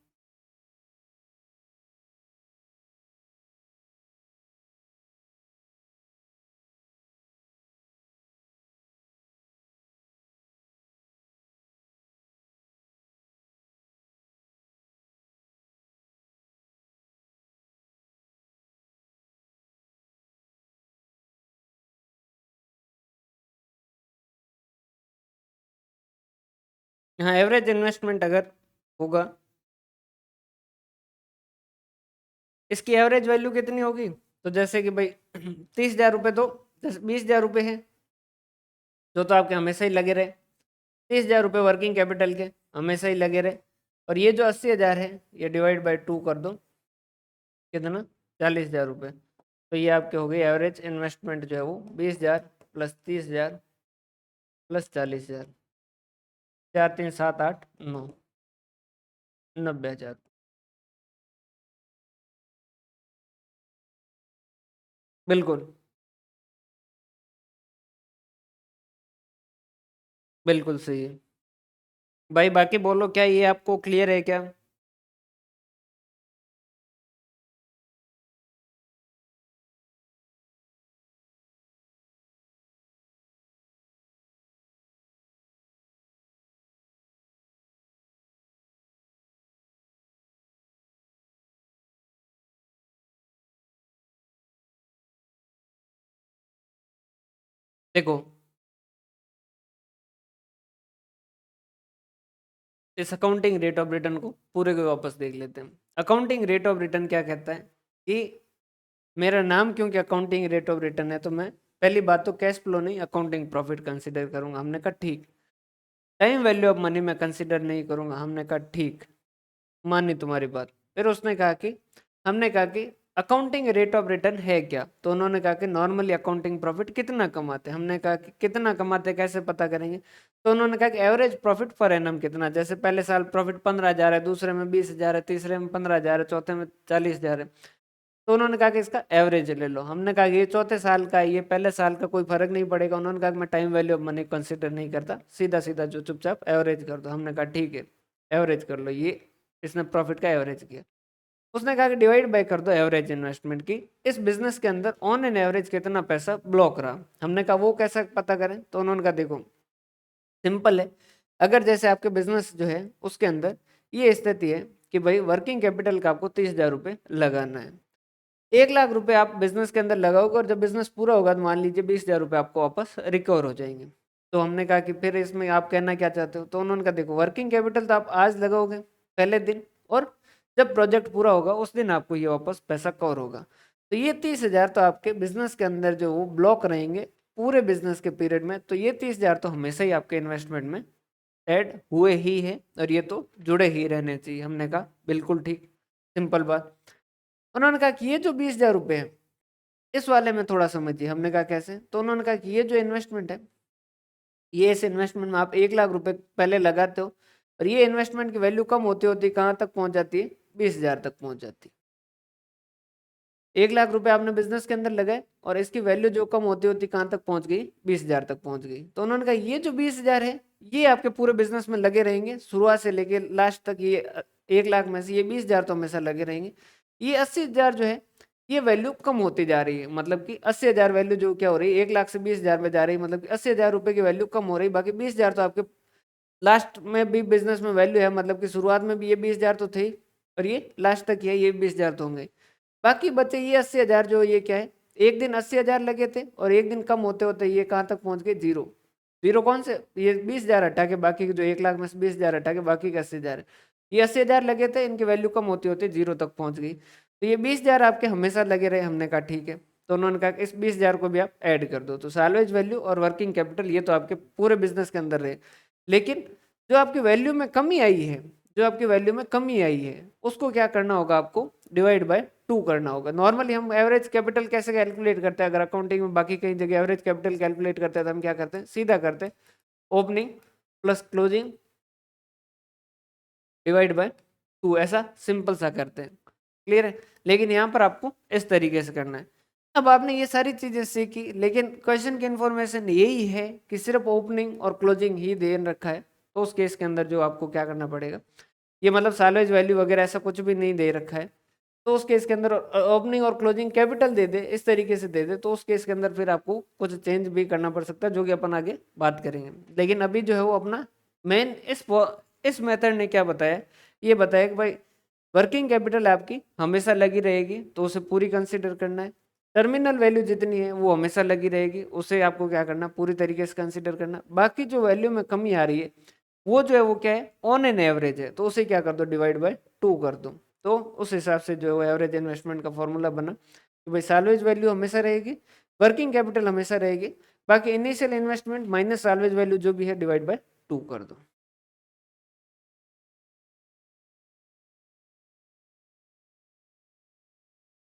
हाँ एवरेज इन्वेस्टमेंट अगर होगा, इसकी एवरेज वैल्यू कितनी होगी? तो जैसे कि भाई 30,000 रुपये तो 20,000 रुपये है जो तो आपके हमेशा ही लगे रहे। 30,000 रुपये वर्किंग कैपिटल के हमेशा ही लगे रहे। और ये जो 80,000 है ये डिवाइड बाय 2 कर दो, कितना? 40,000 रुपये। तो ये आपके हो गई एवरेज इन्वेस्टमेंट जो है वो 20,000 प्लस 30,000 प्लस 40,000, 4 3 7 8 9, 90,000। बिल्कुल बिल्कुल सही है। भाई बाकी बोलो, क्या ये आपको क्लियर है क्या? देखो इस अकाउंटिंग रेट ऑफ रिटर्न को पूरे को वापस देख लेते हैं। अकाउंटिंग रेट ऑफ रिटर्न क्या कहता है कि मेरा नाम क्योंकि अकाउंटिंग रेट ऑफ रिटर्न है, तो मैं पहली बात तो कैश फ्लो नहीं अकाउंटिंग प्रॉफिट कंसीडर करूंगा। हमने कहा ठीक। टाइम वैल्यू ऑफ मनी मैं कंसीडर नहीं करूंगा। हमने कहा ठीक, मानी तुम्हारी बात। फिर उसने कहा कि हमने कहा कि अकाउंटिंग रेट ऑफ रिटर्न है क्या, तो उन्होंने कहा कि नॉर्मली अकाउंटिंग प्रॉफिट कितना कमाते हैं। हमने कहा कि कितना कमाते कैसे पता करेंगे, तो उन्होंने कहा कि एवरेज प्रॉफिट पर एनम कितना, जैसे पहले साल प्रॉफिट 15,000 है, दूसरे में 20,000 है, तीसरे में 15,000 है, चौथे में 40,000 है। तो उन्होंने कहा कि इसका एवरेज ले लो। हमने कहा कि ये चौथे साल का है, ये पहले साल का कोई फर्क नहीं पड़ेगा। उन्होंने कहा कि मैं time value of money consider नहीं करता, सीधा सीधा जो चुपचाप एवरेज कर दो। हमने कहा ठीक है एवरेज कर लो, ये इसने प्रॉफिट का एवरेज किया। उसने कहा कि डिवाइड बाय कर दो एवरेज इन्वेस्टमेंट की, इस बिजनेस के अंदर ऑन एन एवरेज कितना पैसा ब्लॉक रहा। हमने कहा वो कैसा पता करें, तो उन्होंने कहा देखो सिंपल है। अगर जैसे आपके बिजनेस जो है उसके अंदर ये स्थिति है कि भाई वर्किंग कैपिटल का आपको 30,000 रुपये लगाना है, 1,00,000 रुपए आप बिजनेस के अंदर लगाओगे और जब बिजनेस पूरा होगा तो मान लीजिए 20,000 रुपये आपको वापस रिकवर हो जाएंगे। तो हमने कहा कि फिर इसमें आप कहना क्या चाहते हो, तो उन्होंने कहा देखो वर्किंग कैपिटल तो आप आज लगाओगे पहले दिन, और जब प्रोजेक्ट पूरा होगा उस दिन आपको ये वापस पैसा कवर होगा। तो ये 30,000 तो आपके बिजनेस के अंदर जो वो ब्लॉक रहेंगे पूरे बिजनेस के पीरियड में, तो ये 30,000 तो हमेशा ही आपके इन्वेस्टमेंट में ऐड हुए ही है और ये तो जुड़े ही रहने चाहिए। हमने कहा बिल्कुल ठीक, सिंपल बात। उन्होंने कहा कि ये जो 20,000 रुपये है इस वाले में थोड़ा समझिए। हमने कहा कैसे, तो उन्होंने कहा कि ये जो इन्वेस्टमेंट है, ये इस इन्वेस्टमेंट में आप 1,00,000 रुपए पहले लगाते हो और ये इन्वेस्टमेंट की वैल्यू कम होती होती कहाँ तक पहुंच जाती है, 20,000 तक पहुंच जाती है। 1,00,000 रुपए आपने बिजनेस के अंदर लगाए और इसकी वैल्यू जो कम होती होती कहाँ तक पहुंच गई, 20,000 तक पहुंच गई। तो उन्होंने कहा ये जो 20,000 है ये आपके पूरे बिजनेस में लगे रहेंगे शुरुआत से लेके लास्ट तक। ये 1,00,000 में से ये 20,000 तो हमेशा लगे रहेंगे। ये 80,000 जो है ये वैल्यू कम होती जा रही है, मतलब कि 80,000 वैल्यू जो क्या हो रही है 1,00,000 से 20,000 में जा रही है, मतलब कि 80,000 रुपए की वैल्यू कम हो रही है। बाकी 20,000 तो आपके लास्ट में भी बिजनेस में वैल्यू है, मतलब कि शुरुआत में भी ये 20,000 तो थे और ये लास्ट तक है ये 20,000 तो होंगे। बाकी बचे ये 80,000 जो ये क्या है, एक दिन 80,000 लगे थे और एक दिन कम होते होते ये कहाँ तक पहुंच गए, जीरो। जीरो कौन से, ये 20,000 हटा के बाकी के जो 1,00,000 में से 20,000 हटा के बाकी के 80,000 है। ये 80,000 लगे थे, इनकी वैल्यू कम होती होती जीरो तक पहुंच गई। तो ये 20,000 आपके हमेशा लगे रहे। हमने कहा ठीक है। तो उन्होंने कहा कि इस 20,000 को भी आप ऐड कर दो। तो सैलवेज वैल्यू और वर्किंग कैपिटल ये तो आपके पूरे बिजनेस के अंदर रहे, लेकिन जो आपकी वैल्यू में कमी आई है, जो आपकी वैल्यू में कमी आई है उसको क्या करना होगा, आपको डिवाइड बाय 2 करना होगा। नॉर्मली हम एवरेज कैपिटल कैसे कैलकुलेट करते हैं, अगर अकाउंटिंग में बाकी कई जगह एवरेज कैपिटल कैलकुलेट करते हैं तो हम क्या करते हैं, सीधा करते हैं opening plus closing divide by 2, ऐसा सिंपल सा करते हैं। क्लियर है। लेकिन यहाँ पर आपको इस तरीके से करना है। अब आपने ये सारी चीजें सीखी, लेकिन क्वेश्चन की इन्फॉर्मेशन यही है कि सिर्फ ओपनिंग और क्लोजिंग ही दे रखा है। तो उस केस के अंदर जो आपको क्या करना पड़ेगा, ये मतलब सैलवेज वैल्यू वगैरह ऐसा कुछ भी नहीं दे रखा है, तो उस केस के अंदर ओपनिंग और क्लोजिंग कैपिटल दे दे, इस तरीके से दे दे, तो उस केस के अंदर फिर आपको कुछ चेंज भी करना पड़ सकता है, जो कि अपन आगे बात करेंगे। लेकिन अभी जो है वो अपना मेन इस मेथड ने क्या बताया, ये बताया कि भाई वर्किंग कैपिटल आपकी हमेशा लगी रहेगी तो उसे पूरी कंसिडर करना है। टर्मिनल वैल्यू जितनी है वो हमेशा लगी रहेगी, उसे आपको क्या करना, पूरी तरीके से कंसिडर करना। बाकी जो वैल्यू में कमी आ रही है वो जो है वो क्या है, ऑन एन एवरेज है, तो उसे क्या कर दो, डिवाइड बाय 2 कर दो। तो उस हिसाब से जो है एवरेज इन्वेस्टमेंट का फॉर्मूला बना कि भाई सैलवेज वैल्यू हमेशा रहेगी, वर्किंग कैपिटल हमेशा रहेगी, बाकी initial investment minus salvage value जो भी है डिवाइड बाय 2 कर दो।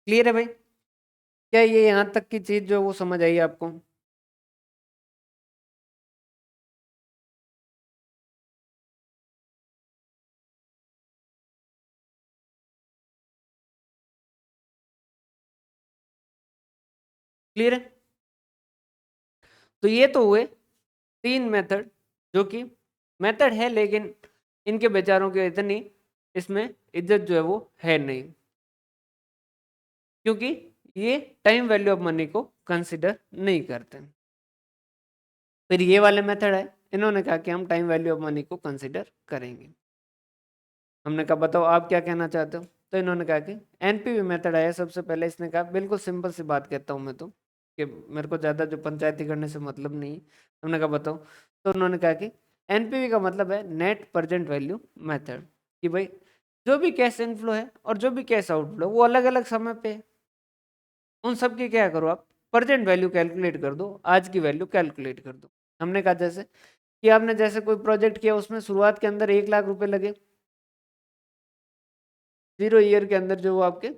क्लियर है भाई। क्या ये यहाँ तक की चीज जो है वो समझ आई आपको। क्लियर है। तो ये तो हुए 3 मेथड, जो कि मेथड है लेकिन इनके विचारों की इतनी इसमें इज्जत जो है वो है नहीं, क्योंकि ये टाइम वैल्यू ऑफ मनी को कंसिडर नहीं करते। फिर ये वाले मेथड है, इन्होंने कहा कि हम टाइम वैल्यू ऑफ मनी को कंसिडर करेंगे। हमने कहा बताओ आप क्या कहना चाहते हो, तो इन्होंने कहा कि एनपीवी मेथड है सबसे पहले। इसने कहा बिल्कुल सिंपल सी बात कहता हूं मैं तो, कि मेरे को ज़्यादा जो पंचायती करने से मतलब नहीं। हमने कहा बताओ, तो उन्होंने कहा कि एनपीवी का मतलब है नेट प्रेजेंट वैल्यू मेथड, कि भाई जो भी कैश इनफ्लो है और जो भी कैश आउटफ्लो वो अलग अलग समय पे है, उन सब की क्या करो आप प्रेजेंट वैल्यू कैलकुलेट कर दो, आज की वैल्यू कैलकुलेट कर दो। हमने कहा जैसे कि आपने जैसे कोई प्रोजेक्ट किया, उसमें शुरुआत के अंदर 1 लाख रुपए लगे, 0 ईयर के अंदर जो वो आपके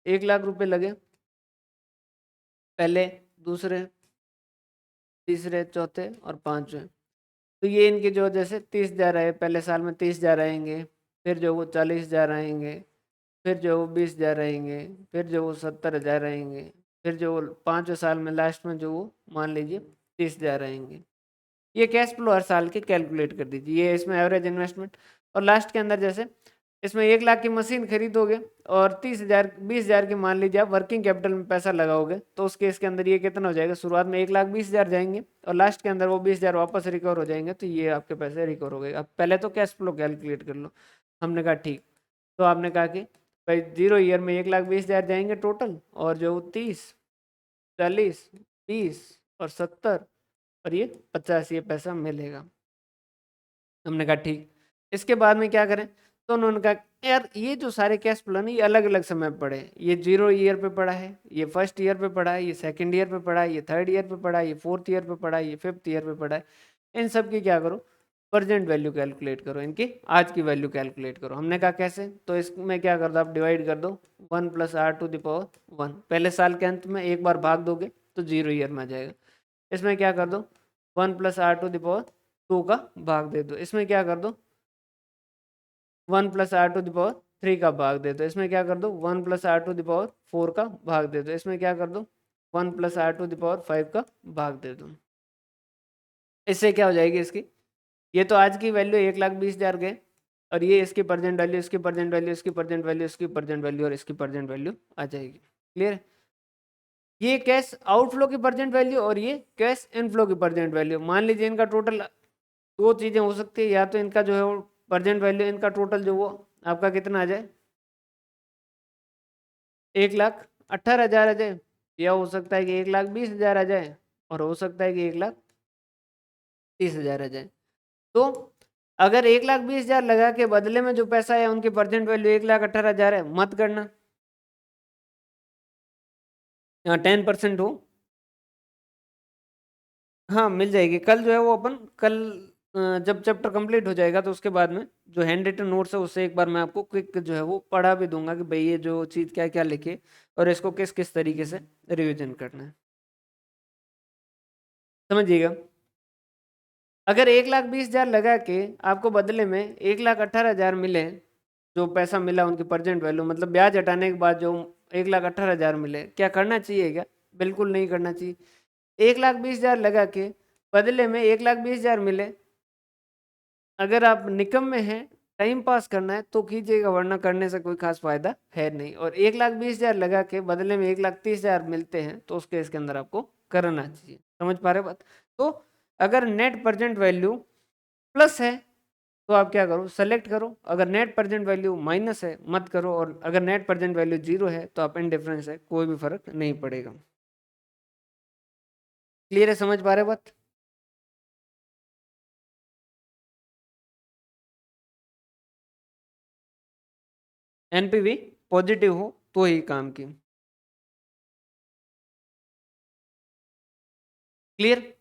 1 लाख रुपए लगे, पहले, दूसरे, तीसरे, चौथे और पांचवें। तो ये इनके जो जैसे 30,000 आए, पहले साल में 30,000 आएंगे, फिर जो वो 40,000 आएंगे, फिर जो वो 20,000 आएंगे, फिर जो वो 70,000 आएंगे, फिर जो वो 5वें साल में लास्ट में जो वो मान लीजिए 30,000 आएंगे। ये कैश फ्लो हर साल के कैलकुलेट कर दीजिए, ये इसमें एवरेज इन्वेस्टमेंट। और लास्ट के अंदर जैसे इसमें 1 लाख की मशीन खरीदोगे और 30,000 20,000 की मान लीजिए आप वर्किंग कैपिटल में पैसा लगाओगे, तो उस केस के अंदर ये कितना हो जाएगा, शुरुआत में 1,20,000 जाएंगे और लास्ट के अंदर वो 20,000 वापस रिकवर हो जाएंगे, तो ये आपके पैसे रिकवर हो गए। अब पहले तो कैश फ्लो कैलकुलेट कर लो। हमने कहा ठीक। तो आपने कहा कि भाई 0 ईयर में 1,20,000 जाएंगे टोटल, और जो 30, 40, 20 और 70 और ये 50 ये पैसा मिलेगा। हमने कहा ठीक। इसके बाद में क्या करें, तो उन्होंने कहा यार ये जो सारे कैश फ्लो ना ये अलग अलग समय पे पड़े हैं। ये 0 ईयर पे पड़ा है, ये 1st ईयर पे पड़ा है, ये 2nd ईयर पे पड़ा है, ये 3rd ईयर पे पड़ा है, ये 4th ईयर पे पड़ा है, ये 5th ईयर पे पड़ा है। इन सब की क्या करो, प्रेजेंट वैल्यू कैलकुलेट करो, इनकी आज की वैल्यू कैलकुलेट करो। हमने कहा कैसे, तो इसमें क्या कर दो आप डिवाइड कर दो 1 + r⁻1। पहले साल के अंत में एक बार भाग दोगे तो 0 ईयर में आ जाएगा। इसमें क्या कर दो 1 + r⁻2 का भाग दे दो। इसमें क्या कर दो 1 + r⁻3 का भाग दे दो। इसमें क्या कर दो 1 + r⁻4 का भाग दे दो। इसमें क्या कर दो 1 + r⁻5 का भाग दे दो। इससे क्या हो जाएगी इसकी, ये तो आज की वैल्यू 1,20,000 गए, और ये इसकी प्रेजेंट वैल्यू, इसकी प्रेजेंट वैल्यू, इसकी प्रेजेंट वैल्यू, इसकी प्रेजेंट वैल्यू और इसकी प्रेजेंट वैल्यू आ जाएगी। क्लियर। ये कैश आउटफ्लो की प्रेजेंट वैल्यू और ये कैश इनफ्लो की प्रेजेंट वैल्यू। मान लीजिए इनका टोटल दो चीजें हो सकती है, या तो इनका जो है वो प्रेजेंट वैल्यू, इनका टोटल जो वो आपका कितना आ जाए 1,18,000 आ जाए, या हो सकता है कि 1,20,000 आ जाए, और हो सकता है कि 1,30,000 आ जाए। तो अगर 1,20,000 लगा के बदले में जो पैसा है उनकी प्रेजेंट वैल्यू 1,18,000 है, मत करना, यहाँ 10% हो। हाँ मिल जाएगी, कल जो है वो अपन कल जब चैप्टर कंप्लीट हो जाएगा तो उसके बाद में जो हैंड रिटन नोट्स है उससे एक बार मैं आपको क्विक जो है वो पढ़ा भी दूंगा कि भाई ये जो चीज़ क्या क्या लिखे और इसको किस किस तरीके से रिवीजन करना है, समझिएगा। अगर 1,20,000 लगा के आपको बदले में 1,18,000 मिले, जो पैसा मिला उनकी प्रेजेंट वैल्यू मतलब ब्याज हटाने के बाद जो 1,18,000 मिले, क्या करना चाहिए क्या, बिल्कुल नहीं करना चाहिए। 1,20,000 लगा के बदले में 1,20,000 मिले, अगर आप निकम में हैं, टाइम पास करना है तो कीजिएगा, वरना करने से कोई खास फायदा है नहीं। और 1,20,000 लगा के बदले में 1,30,000 मिलते हैं तो उसके इसके अंदर आपको करना चाहिए। समझ पा रहे बात। तो अगर नेट प्रेजेंट वैल्यू प्लस है तो आप क्या करो सेलेक्ट करो, अगर नेट प्रेजेंट वैल्यू माइनस है मत करो, और अगर नेट प्रेजेंट वैल्यू 0 है तो आप इनडिफरेंस है, कोई भी फर्क नहीं पड़ेगा। क्लियर है, समझ पा रहे बात। एनपीवी पॉजिटिव हो तो ही काम की। क्लियर।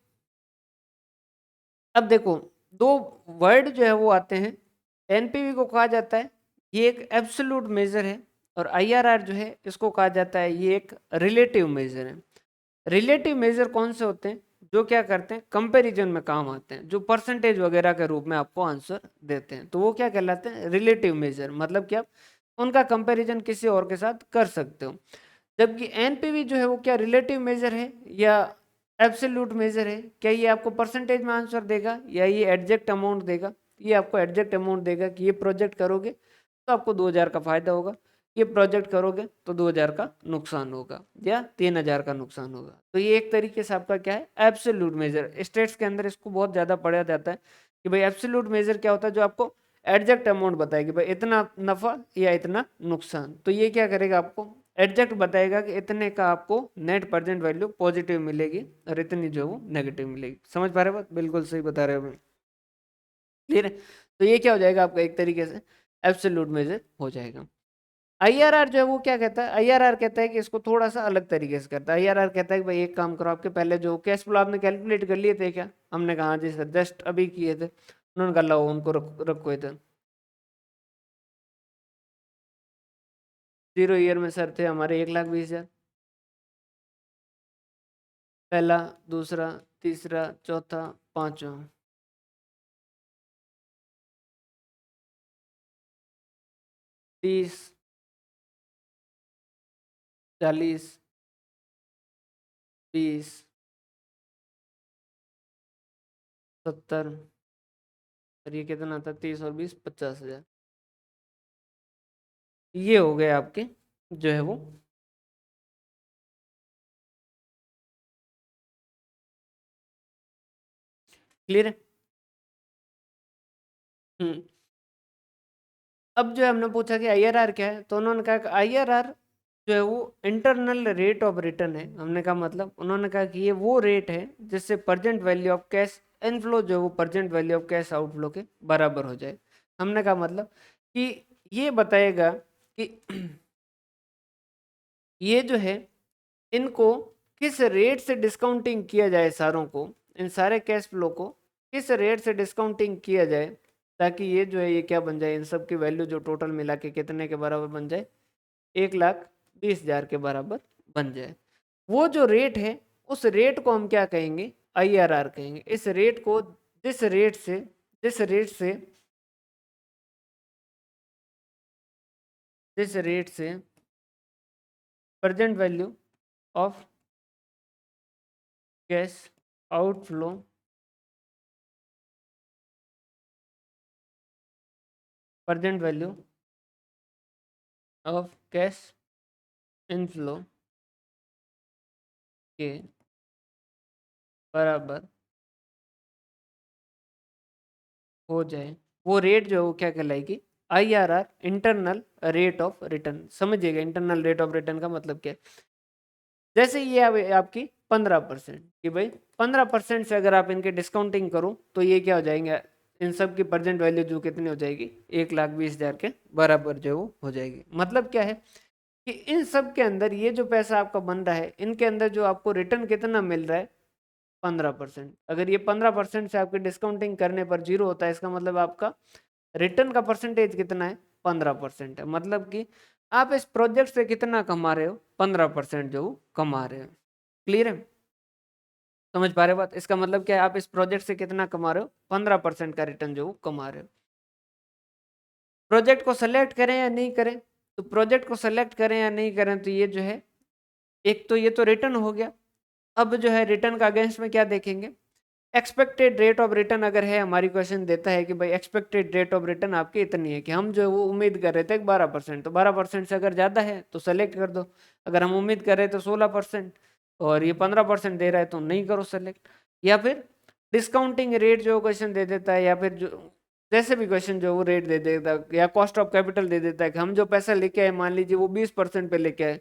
अब देखो दो वर्ड जो है वो आते हैं, एनपीवी को कहा जाता है ये एक एब्सोल्यूट मेजर है, और आईआरआर जो है इसको कहा जाता है ये एक रिलेटिव मेजर है। रिलेटिव मेजर कौन से होते हैं, जो क्या करते हैं कंपैरिजन में काम आते हैं, जो परसेंटेज वगैरह के रूप में आपको आंसर देते हैं, तो वो क्या कहलाते हैं रिलेटिव मेजर, मतलब कि आप उनका कंपैरिजन किसी और के साथ कर सकते हो। जबकि एनपीवी जो है वो क्या रिलेटिव मेजर है या एब्सोल्यूट मेजर है, क्या ये आपको परसेंटेज में आंसर देगा या ये एडजेक्ट अमाउंट देगा। ये आपको एडजेक्ट अमाउंट देगा कि ये प्रोजेक्ट करोगे तो आपको 2,000 का फायदा होगा, ये प्रोजेक्ट करोगे तो 2,000 का नुकसान होगा या 3,000 का नुकसान होगा। तो ये एक तरीके से आपका क्या है एब्सोल्यूट मेजर। स्टेट्स के अंदर इसको बहुत ज़्यादा पढ़ा जाता है कि भाई एब्सोल्यूट मेजर क्या होता है, जो आपको एडजेक्ट अमाउंट बताएगी भाई इतना नफा या इतना नुकसान। तो ये क्या करेगा आपको एग्जैक्ट बताएगा कि इतने का आपको नेट प्रेजेंट वैल्यू पॉजिटिव मिलेगी और इतनी जो है वो नेगेटिव मिलेगी। समझ पा रहे हो बात? बिल्कुल सही बता रहे हो मैं। क्लियर है? तो ये क्या हो जाएगा आपका एक तरीके से एब्सोल्यूट मेजर हो जाएगा। आईआरआर जो है वो क्या कहता है? आईआरआर कहता है कि इसको थोड़ा सा अलग तरीके से करता है। आईआरआर कहता है कि भाई एक काम करो, आपके पहले जो कैश फ्लो आपने कैलकुलेट कर लिए थे क्या? हमने कहा जी सर जस्ट अभी किए थे। उन्होंने कहा लो उनको रखो इधर। 0 ईयर में सर थे हमारे 1,20,000, पहला, दूसरा, तीसरा, चौथा, पांचवा। 30, 40, 20, 70, और ये कितना था? 30 और 20, 50,000। ये हो गए आपके जो है वो। क्लियर है? हम्म। अब जो है हमने पूछा कि आईआरआर क्या है, तो उन्होंने कहा कि आईआरआर जो है वो इंटरनल रेट ऑफ रिटर्न है। हमने कहा मतलब, उन्होंने कहा कि ये वो रेट है जिससे present value of cash inflow जो है वो present value of cash outflow के बराबर हो जाए। हमने कहा मतलब कि ये बताएगा कि ये जो है इनको किस रेट से डिस्काउंटिंग किया जाए, सारों को, इन सारे कैश फ्लो को किस रेट से डिस्काउंटिंग किया जाए ताकि ये जो है ये क्या बन जाए, इन सब की वैल्यू जो टोटल मिला के कितने के बराबर बन जाए? 1,20,000 के बराबर बन जाए। वो जो रेट है उस रेट को हम क्या कहेंगे? आईआरआर कहेंगे। इस रेट को जिस रेट से present value of cash outflow present value of cash inflow के बराबर हो जाए, वो रेट जो है वो क्या कहलाएगी? IRR, internal rate of return. समझिएगा इंटरनल रेट ऑफ रिटर्न का मतलब क्या है। जैसे ये आपकी 15% कि भाई 15% से अगर आप इनके डिस्काउंटिंग करो तो ये क्या हो जाएंगे? इन सब की प्रेजेंट वैल्यू जो कितनी हो जाएगी? 1,20,000 के बराबर जो वो हो जाएगी। मतलब क्या है कि इन सब के अंदर ये जो पैसा आपका बन रहा है, इनके अंदर जो आपको रिटर्न कितना मिल रहा है? 15%। अगर ये 15% से आपके डिस्काउंटिंग करने पर जीरो होता है, इसका मतलब आपका रिटर्न का परसेंटेज कितना है? 15% है। मतलब कि आप इस प्रोजेक्ट से कितना कमा रहे हो? 15% जो कमा रहे हो। क्लियर है? समझ पा रहे हो बात? इसका मतलब क्या है? आप इस प्रोजेक्ट से कितना कमा रहे हो? 15% का रिटर्न जो कमा रहे हो। प्रोजेक्ट को सेलेक्ट करें या नहीं करें, तो प्रोजेक्ट को सेलेक्ट करें या नहीं करें तो ये जो है, एक तो ये तो रिटर्न हो गया। अब जो है रिटर्न का अगेंस्ट में क्या देखेंगे? एक्सपेक्टेड रेट ऑफ रिटर्न अगर है, हमारी क्वेश्चन देता है कि भाई एक्सपेक्टेड रेट ऑफ रिटर्न आपकी इतनी है, कि हम जो है वो उम्मीद कर रहे थे 12%, तो 12% से अगर ज़्यादा है तो सेलेक्ट कर दो। अगर हम उम्मीद कर रहे तो 16% और ये 15% दे रहा है तो नहीं करो सेलेक्ट। या फिर डिस्काउंटिंग रेट जो क्वेश्चन दे देता है, या फिर जो जैसे भी क्वेश्चन जो वो रेट दे देता है, या कॉस्ट ऑफ कैपिटल दे देता है कि हम जो पैसा लेके आए मान लीजिए वो 20% पे लेके आए,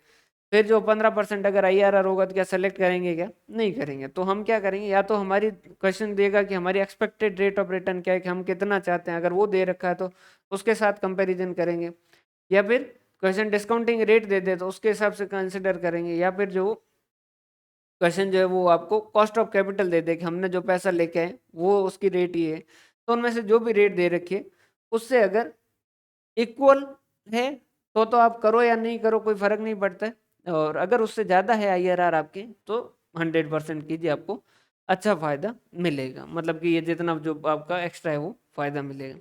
फिर जो 15% अगर आईआरआर होगा तो क्या सेलेक्ट करेंगे? क्या नहीं करेंगे। तो हम क्या करेंगे, या तो हमारी क्वेश्चन देगा कि हमारी एक्सपेक्टेड रेट ऑफ रिटर्न क्या है, कि हम कितना चाहते हैं, अगर वो दे रखा है तो उसके साथ कंपैरिजन करेंगे। या फिर क्वेश्चन डिस्काउंटिंग रेट दे दे तो उसके हिसाब से कंसिडर करेंगे। या फिर जो क्वेश्चन जो है वो आपको कॉस्ट ऑफ कैपिटल दे दे कि हमने जो पैसा लेके आए वो उसकी रेट ही है, तो उनमें से जो भी रेट दे रखी है उससे अगर इक्वल है तो आप करो या नहीं करो कोई फर्क नहीं पड़ता है। और अगर उससे ज़्यादा है आईआरआर आपके तो 100% कीजिए, आपको अच्छा फायदा मिलेगा। मतलब कि ये जितना जो आपका एक्स्ट्रा है वो फायदा मिलेगा।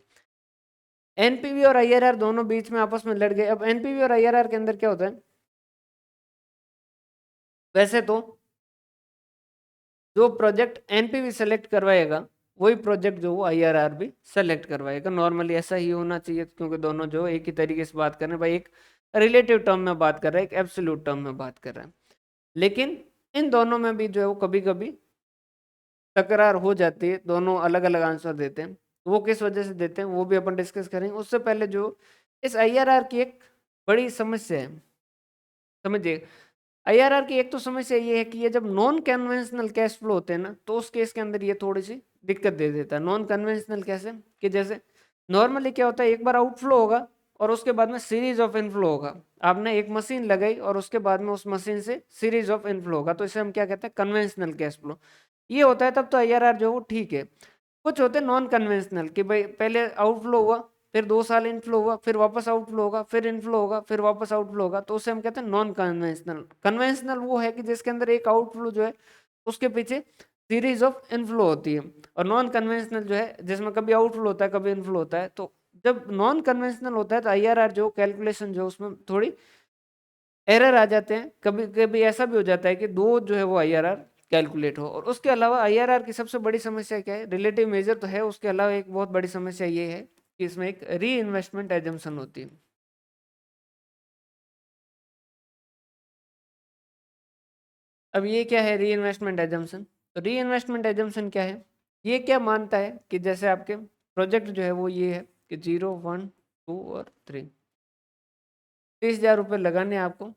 एनपीवी और आईआरआर दोनों बीच में आपस में लड़ गए। अब एनपीवी और आईआरआर के अंदर क्या होता है? वैसे तो जो प्रोजेक्ट एनपीवी सेलेक्ट करवाएगा वही प्रोजेक्ट जो वो आईआरआर भी सेलेक्ट करवाएगा। नॉर्मली ऐसा ही होना चाहिए, क्योंकि दोनों जो एक ही तरीके से बात कर रहे हैं भाई, एक रिलेटिव टर्म में बात कर रहा है, एक एब्सोल्यूट टर्म में बात कर रहा है। लेकिन इन दोनों में भी जो है वो कभी कभी तकरार हो जाती है, दोनों अलग अलग आंसर देते हैं। तो वो किस वजह से देते हैं वो भी अपन डिस्कस करेंगे। उससे पहले जो इस आईआरआर की एक बड़ी समस्या है, समझिए, आईआरआर की एक तो समस्या ये है कि ये जब नॉन कन्वेंशनल कैश फ्लो होते हैं ना, तो उस केस के अंदर ये थोड़ी सी दिक्कत दे देता है। नॉन कन्वेंशनल कैसे, कि जैसे नॉर्मली क्या होता है, एक बार आउटफ्लो होगा और उसके बाद में सीरीज ऑफ इनफ्लो होगा। आपने एक मशीन लगाई और उसके बाद में उस मशीन से सीरीज ऑफ इनफ्लो होगा, तो इसे हम क्या कहते हैं, कन्वेंशनल कैश फ्लो। ये होता है तब तो आईआरआर जो है वो ठीक है। कुछ होते हैं नॉन कन्वेंशनल, कि भाई पहले आउटफ्लो हुआ, फिर 2 साल इनफ्लो हुआ, फिर वापस आउटफ्लो होगा, फिर इनफ्लो होगा, फिर वापस आउटफ्लो होगा, तो उसे हम कहते हैं नॉन कन्वेंशनल। कन्वेंशनल वो है कि जिसके अंदर एक आउटफ्लो जो है उसके पीछे सीरीज ऑफ इनफ्लो होती है, और नॉन कन्वेंशनल जो है जिसमें कभी आउटफ्लो होता है कभी इनफ्लो होता है। तो जब नॉन कन्वेंशनल होता है तो आईआरआर जो कैलकुलेशन जो उसमें थोड़ी एरर आ जाते हैं। कभी कभी ऐसा भी हो जाता है कि दो जो है वो आईआरआर कैलकुलेट हो। और उसके अलावा आईआरआर की सबसे बड़ी समस्या क्या है, रिलेटिव मेजर तो है, उसके अलावा एक बहुत बड़ी समस्या ये है कि इसमें एक री इन्वेस्टमेंट एजम्पशन होती है। अब ये क्या है री इन्वेस्टमेंट एजम्पशन, तो री इन्वेस्टमेंट एजम्पशन क्या है, ये क्या मानता है कि जैसे आपके प्रोजेक्ट जो है वो ये है कि 0, 1, 2 और 3, 30,000 रुपये लगाने हैं आपको,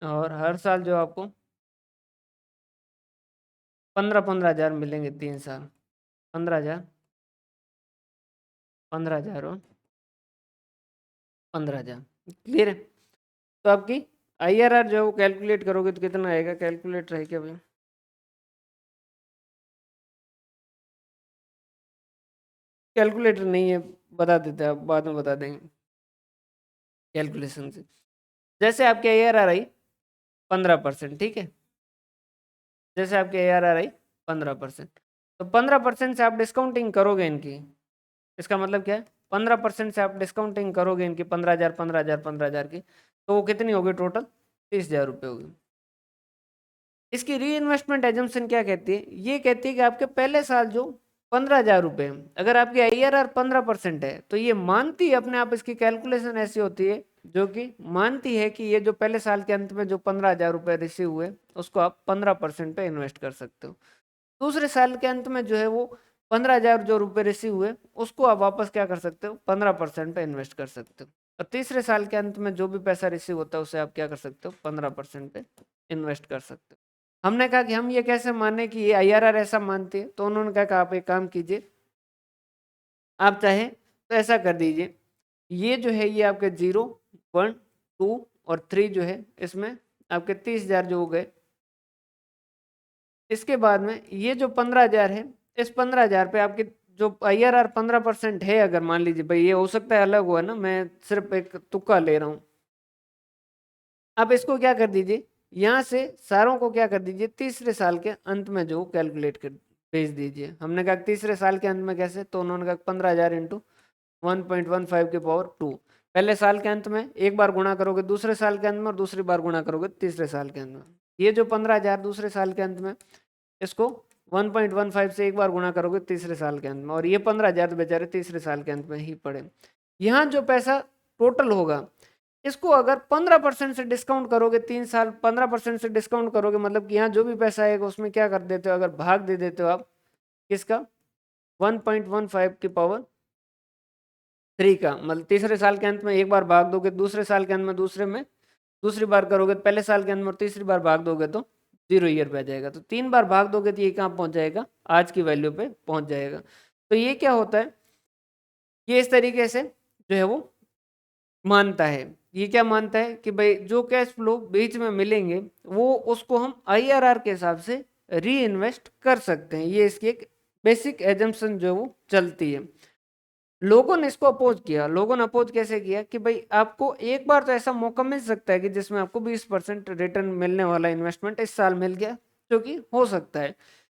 और हर साल जो आपको 15-15 हज़ार मिलेंगे, 3 साल, 15,000, 15,000 और 15,000। क्लियर है। तो आपकी आईआरआर जो है वो कैलकुलेट करोगे तो कितना आएगा, कैलकुलेटर है क्या भाई, कैलकुलेटर नहीं है, बता देते हैं, आप बाद में बता देंगे कैलकुलेशन से। जैसे आपके आईआरआर आई 15%, ठीक है, जैसे आपके आईआरआर आई 15%, तो 15% से आप डिस्काउंटिंग करोगे इनकी, इसका मतलब क्या है, 15% से आप डिस्काउंटिंग करोगे इनकी 15,000 15,000 15,000 की, तो वो कितनी होगी टोटल, 30,000 रुपये होगी। इसकी री इन्वेस्टमेंट एजम्पशन क्या कहती है, ये कहती है कि आपके पहले साल जो 15,000 रुपये, अगर आपकी आईआरआर 15% है तो ये मानती है अपने आप, इसकी कैलकुलेशन ऐसी होती है जो कि मानती है कि ये जो पहले साल के अंत में जो 15,000 रुपये रिसीव हुए उसको आप 15% पे इन्वेस्ट कर सकते हो। दूसरे साल के अंत में जो है वो 15,000 जो रुपये रिसीव हुए उसको आप वापस क्या कर सकते हो, 15% पे इन्वेस्ट कर सकते हो। और तीसरे साल के अंत में जो भी पैसा रिसीव होता है उसे आप क्या कर सकते हो, 15% पे इन्वेस्ट कर सकते हो। हमने कहा कि हम ये कैसे माने कि ये आईआरआर ऐसा मानती है, तो उन्होंने कहा कि आप एक काम कीजिए, आप चाहें तो ऐसा कर दीजिए, ये जो है ये आपके 0, 1, 2 और 3 जो है इसमें आपके 30,000 जो हो गए। इसके बाद में ये जो 15,000 है, इस 15,000 पे आपकी जो आईआरआर 15% है, अगर मान लीजिए भाई, ये हो सकता है अलग हुआ ना, मैं सिर्फ एक तुक्का ले रहा हूँ। आप इसको क्या कर दीजिए, यहाँ से सारों को क्या कर दीजिए, तीसरे साल के अंत में जो कैलकुलेट कर भेज दीजिए। हमने कहा तीसरे साल के अंत में कैसे, तो उन्होंने कहा 15,000 इंटू 1.15 के पावर 2, पहले साल के अंत में एक बार गुणा करोगे दूसरे साल के अंत में, और दूसरी बार गुणा करोगे तीसरे साल के अंत में। ये जो 15,000 दूसरे साल के अंत में, इसको 1.15 से एक बार गुणा करोगे तीसरे साल के अंत में, और ये 15,000 तो बेचारे तीसरे साल के अंत में ही पड़े। यहाँ जो पैसा टोटल होगा, इसको अगर 15% से डिस्काउंट करोगे, 3 साल 15% से डिस्काउंट करोगे, मतलब कि यहाँ जो भी पैसा आएगा उसमें क्या कर देते हो, अगर भाग दे देते हो आप किसका, 1.15 का, मतलब तीसरे साल के अंत में एक बार भाग दोगे, दूसरे साल के अंत में दूसरे में दूसरी बार करोगे, पहले साल के अंत में तीसरी बार भाग दोगे तो 0 ईयर पे आ जाएगा। तो 3 बार भाग दोगे तो ये कहाँ पहुंच जाएगा, आज की वैल्यू पे पहुंच जाएगा। तो ये क्या होता है, ये इस तरीके से जो है वो मानता है। ये क्या मानता है कि भाई जो कैश फ्लो बीच में मिलेंगे वो उसको हम आईआरआर के हिसाब से री इन्वेस्ट कर सकते हैं। ये इसकी एक बेसिक एजम्पशन जो है वो चलती है। लोगों ने इसको अपोज किया। लोगों ने अपोज कैसे किया कि भाई आपको एक बार तो ऐसा मौका मिल सकता है कि जिसमें आपको 20% रिटर्न मिलने वाला इन्वेस्टमेंट इस साल मिल गया, जो कि हो सकता है।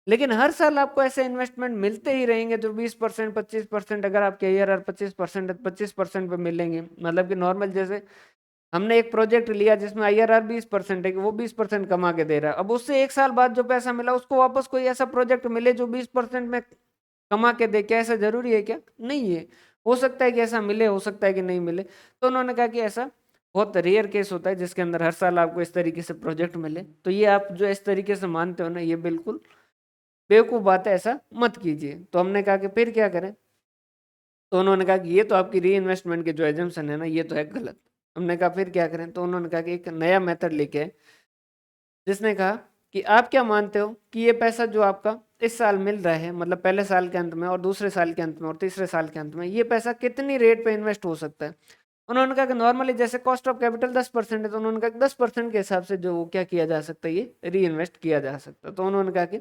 लेकिन हर साल आपको ऐसे इन्वेस्टमेंट मिलते ही रहेंगे जो 20% 25%, अगर आपके ईआरआर 25% 25% पे मिलेंगे, मतलब कि नॉर्मल जैसे हमने एक प्रोजेक्ट लिया जिसमें आईआरआर 20% है कि वो 20% कमा के दे रहा है, अब उससे एक साल बाद जो पैसा मिला उसको वापस कोई ऐसा प्रोजेक्ट मिले जो 20% में कमा के दे, क्या ऐसा जरूरी है क्या, नहीं है। हो सकता है कि ऐसा मिले, हो सकता है कि नहीं मिले। तो उन्होंने कहा कि ऐसा बहुत रेयर केस होता है जिसके अंदर हर साल आपको इस तरीके से प्रोजेक्ट मिले। तो ये आप जो इस तरीके से मानते हो ना, ये बिल्कुल बेवकूफ बात है, ऐसा मत कीजिए। तो हमने कहा कि फिर क्या करें, तो उन्होंने कहा कि ये तो आपकी री इन्वेस्टमेंट के जो एजम्पशन है ना, ये तो है गलत। हमने कहा फिर क्या करें, तो उन्होंने कहा कि एक नया मेथड लेके आए, जिसने कहा कि आप क्या मानते हो कि ये पैसा जो आपका इस साल मिल रहा है, मतलब पहले साल के अंत में और दूसरे साल के अंत में और तीसरे साल के अंत में, ये पैसा कितनी रेट पे इन्वेस्ट हो सकता है। उन्होंने कहा कि नॉर्मली जैसे कॉस्ट ऑफ कैपिटल 10% है, तो उन्होंने कहा कि 10% के हिसाब से जो वो क्या किया जा सकता है, ये री इन्वेस्ट किया जा सकता है। तो उन्होंने कहा कि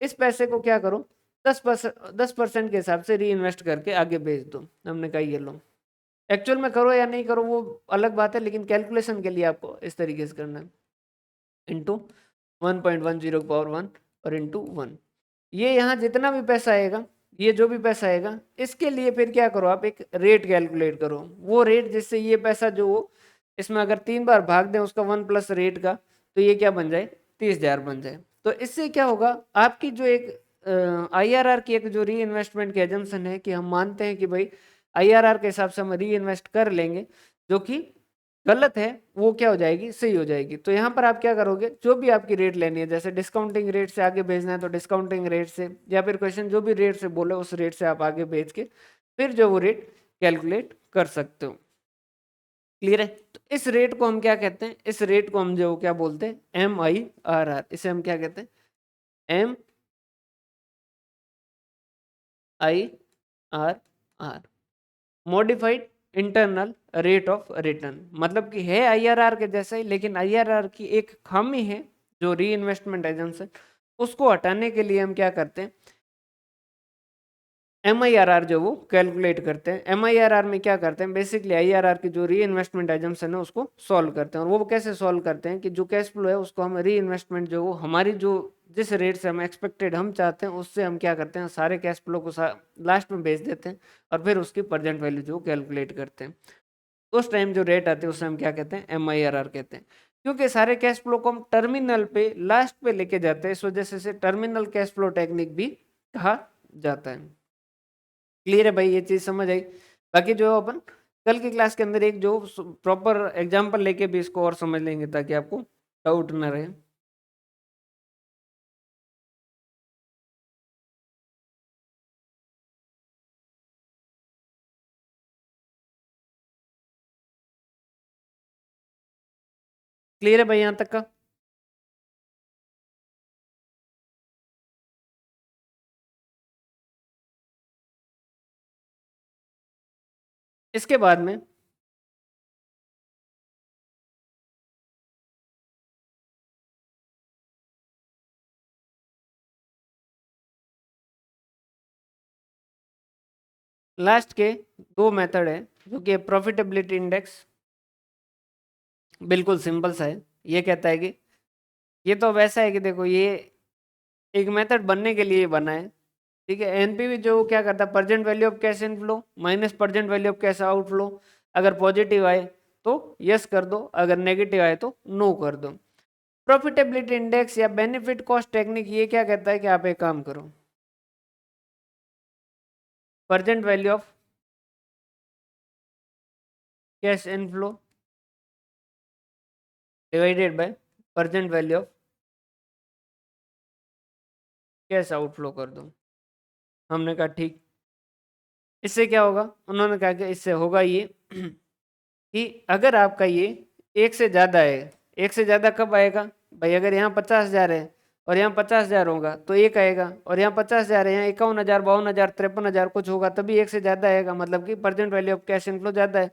इस पैसे को क्या करो, 10% के हिसाब से री इन्वेस्ट करके आगे भेज दो। हमने कहा ये लो, एक्चुअल में करो या नहीं करो वो अलग बात है, लेकिन कैलकुलेशन के लिए आपको इस तरीके से करना है, इंटू 1.10 और इंटू 1। ये यहाँ जितना भी पैसा आएगा, ये जो भी पैसा आएगा, इसके लिए फिर क्या करो, आप एक रेट कैलकुलेट करो, वो रेट जिससे ये पैसा जो हो, इसमें अगर 3 बार भाग दें उसका 1 प्लस रेट का, तो ये क्या बन जाए, 30,000 बन जाए। तो इससे क्या होगा, आपकी जो एक IRR की एक जो री इन्वेस्टमेंट की एजम्पशन है कि हम मानते हैं कि भाई IRR के हिसाब से हम री इन्वेस्ट कर लेंगे, जो कि गलत है, वो क्या हो जाएगी, सही हो जाएगी। तो यहाँ पर आप क्या करोगे, जो भी आपकी रेट लेनी है, जैसे डिस्काउंटिंग रेट से आगे भेजना है तो डिस्काउंटिंग रेट से, या फिर क्वेश्चन जो भी रेट से बोले उस रेट से आप आगे भेज के फिर जो वो रेट कैलकुलेट कर सकते हो। क्लियर है। तो इस रेट को हम क्या कहते हैं, इस रेट को हम जो क्या बोलते हैं, MIRR। इसे हम क्या कहते हैं, MIRR, modified internal rate of return. मतलब कि है IRR के जैसा ही, लेकिन IRR की एक खामी है, जो री इन्वेस्टमेंट एजेंशन, उसको हटाने के लिए हम क्या करते हैं, MIRR जो वो कैलकुलेट करते हैं। MIRR में क्या करते हैं, बेसिकली IRR की जो री इन्वेस्टमेंट एजम्पशन है उसको सॉल्व करते हैं। और वो कैसे सॉल्व करते हैं कि जो कैश फ्लो है उसको हम री इन्वेस्टमेंट जो वो हमारी जो जिस रेट से हम एक्सपेक्टेड हम चाहते हैं, उससे हम क्या करते हैं, सारे कैश फ्लो को लास्ट में भेज देते हैं और फिर उसकी प्रेजेंट वैल्यू जो कैलकुलेट करते हैं। उस टाइम जो रेट आती है उसे हम क्या कहते हैं, MIRR कहते हैं। क्योंकि सारे कैश फ्लो को हम टर्मिनल पे लास्ट पे लेके जाते हैं, इस वजह से इसे टर्मिनल कैश फ्लो टेक्निक भी कहा जाता है। क्लियर है भाई, ये चीज समझ आई। बाकी जो अपन कल की क्लास के अंदर एक जो प्रॉपर एग्जांपल लेके भी इसको और समझ लेंगे, ताकि आपको डाउट ना रहे। क्लियर है भाई यहाँ तक का। इसके बाद में लास्ट के 2 मेथड है, जो कि प्रॉफिटेबिलिटी इंडेक्स। बिल्कुल सिंपल सा है। ये कहता है कि ये तो वैसा है कि देखो, ये एक मेथड बनने के लिए बना है, ठीक है। NPV जो क्या करता है, present value of cash inflow minus present value of cash outflow. अगर पॉजिटिव आए तो यस कर दो, अगर नेगेटिव आए तो नो कर दो। प्रॉफिटेबिलिटी इंडेक्स या बेनिफिट कॉस्ट टेक्निक ये क्या कहता है कि आप एक काम करो, present value of cash inflow divided by present value of cash outflow कर दो। हमने कहा ठीक। इससे क्या होगा, उन्होंने कहा कि इससे होगा ये कि अगर आपका ये एक से ज़्यादा है, एक से ज़्यादा कब आएगा भाई, अगर यहाँ 50,000 है और यहाँ 50,000 होगा तो एक आएगा, और यहाँ 50,000 है, यहाँ 51,000, 52,000, 53,000 कुछ होगा, तभी एक से ज़्यादा आएगा, मतलब कि present value of cash inflow ज़्यादा है।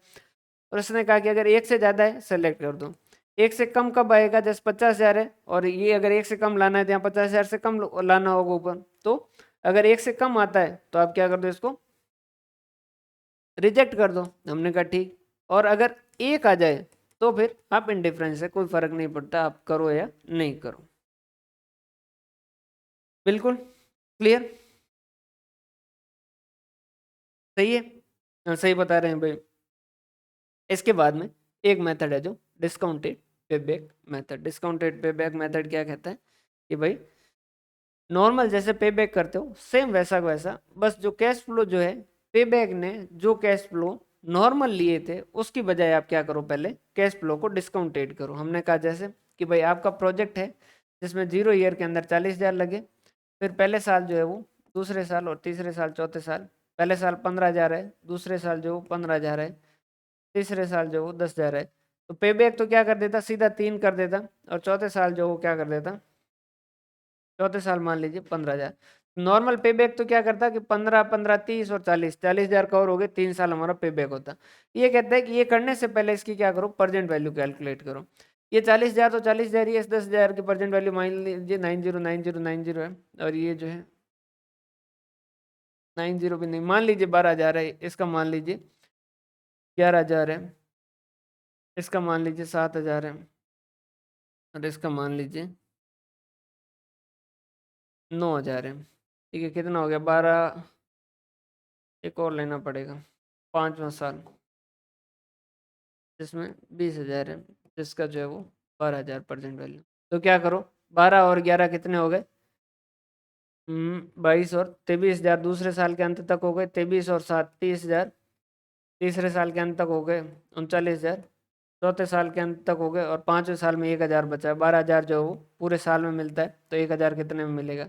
और उसने कहा कि अगर एक से ज़्यादा है सेलेक्ट कर दो। एक से कम कब आएगा, जैसे 50,000 है और ये अगर एक से कम लाना है तो यहाँ 50,000 से कम लाना होगा ऊपर। तो अगर एक से कम आता है तो आप क्या कर दो, इसको रिजेक्ट कर दो। हमने कहा ठीक। और अगर एक आ जाए तो फिर आप इंडिफरेंस है, कोई फर्क नहीं पड़ता आप करो या नहीं करो। बिल्कुल क्लियर, सही है। सही बता रहे हैं भाई। इसके बाद में एक मेथड है जो discounted payback method. Discounted payback method क्या कहता है कि भाई नॉर्मल जैसे पे बैक करते हो सेम वैसा का वैसा, बस जो कैश फ्लो जो है, पे बैक ने जो कैश फ्लो नॉर्मल लिए थे उसकी बजाय आप क्या करो, पहले कैश फ्लो को डिस्काउंटेड करो। हमने कहा जैसे कि भाई आपका प्रोजेक्ट है जिसमें 0 ईयर के अंदर 40,000 लगे, फिर पहले साल जो है वो, दूसरे साल और तीसरे साल चौथे साल, पहले साल 15,000 है, दूसरे साल जो 15,000 है, तीसरे साल जो वो 10,000 है, तो पे बैक तो क्या कर देता, सीधा 3 कर देता, और चौथे साल जो वो क्या कर देता, चौथे साल मान लीजिए 15,000। नॉर्मल पे बैक तो क्या करता कि 15 15 30 और 40,000 कवर हो गए, 3 साल हमारा पे बैक होता। ये कहता है कि ये करने से पहले इसकी क्या करो, प्रेजेंट वैल्यू कैलकुलेट करो। ये 40,000 तो 40,000 ही है, इस 10,000 की प्रेजेंट वैल्यू मान लीजिए 909090 है, और ये जो है 90 भी नहीं, मान लीजिए 12,000 है, इसका मान लीजिए 11,000 है, इसका मान लीजिए 7,000 है, और इसका मान लीजिए 9,000 है। ठीक है, कितना हो गया 12, एक और लेना पड़ेगा, 5वां साल, जिसमें 20,000 है, जिसका जो है वो 12,000 प्रेजेंट वैल्यू। तो क्या करो, 12 और 11 कितने हो गए, 22 और 23,000 दूसरे साल के अंत तक हो गए, 23 और 7 30,000 तीसरे साल के अंत तक हो गए, 39,000 चौथे साल के अंत तक हो गए, और 5वें साल में 1,000 बचा है। 12,000 जो है वो पूरे साल में मिलता है, तो 1,000 कितने में मिलेगा।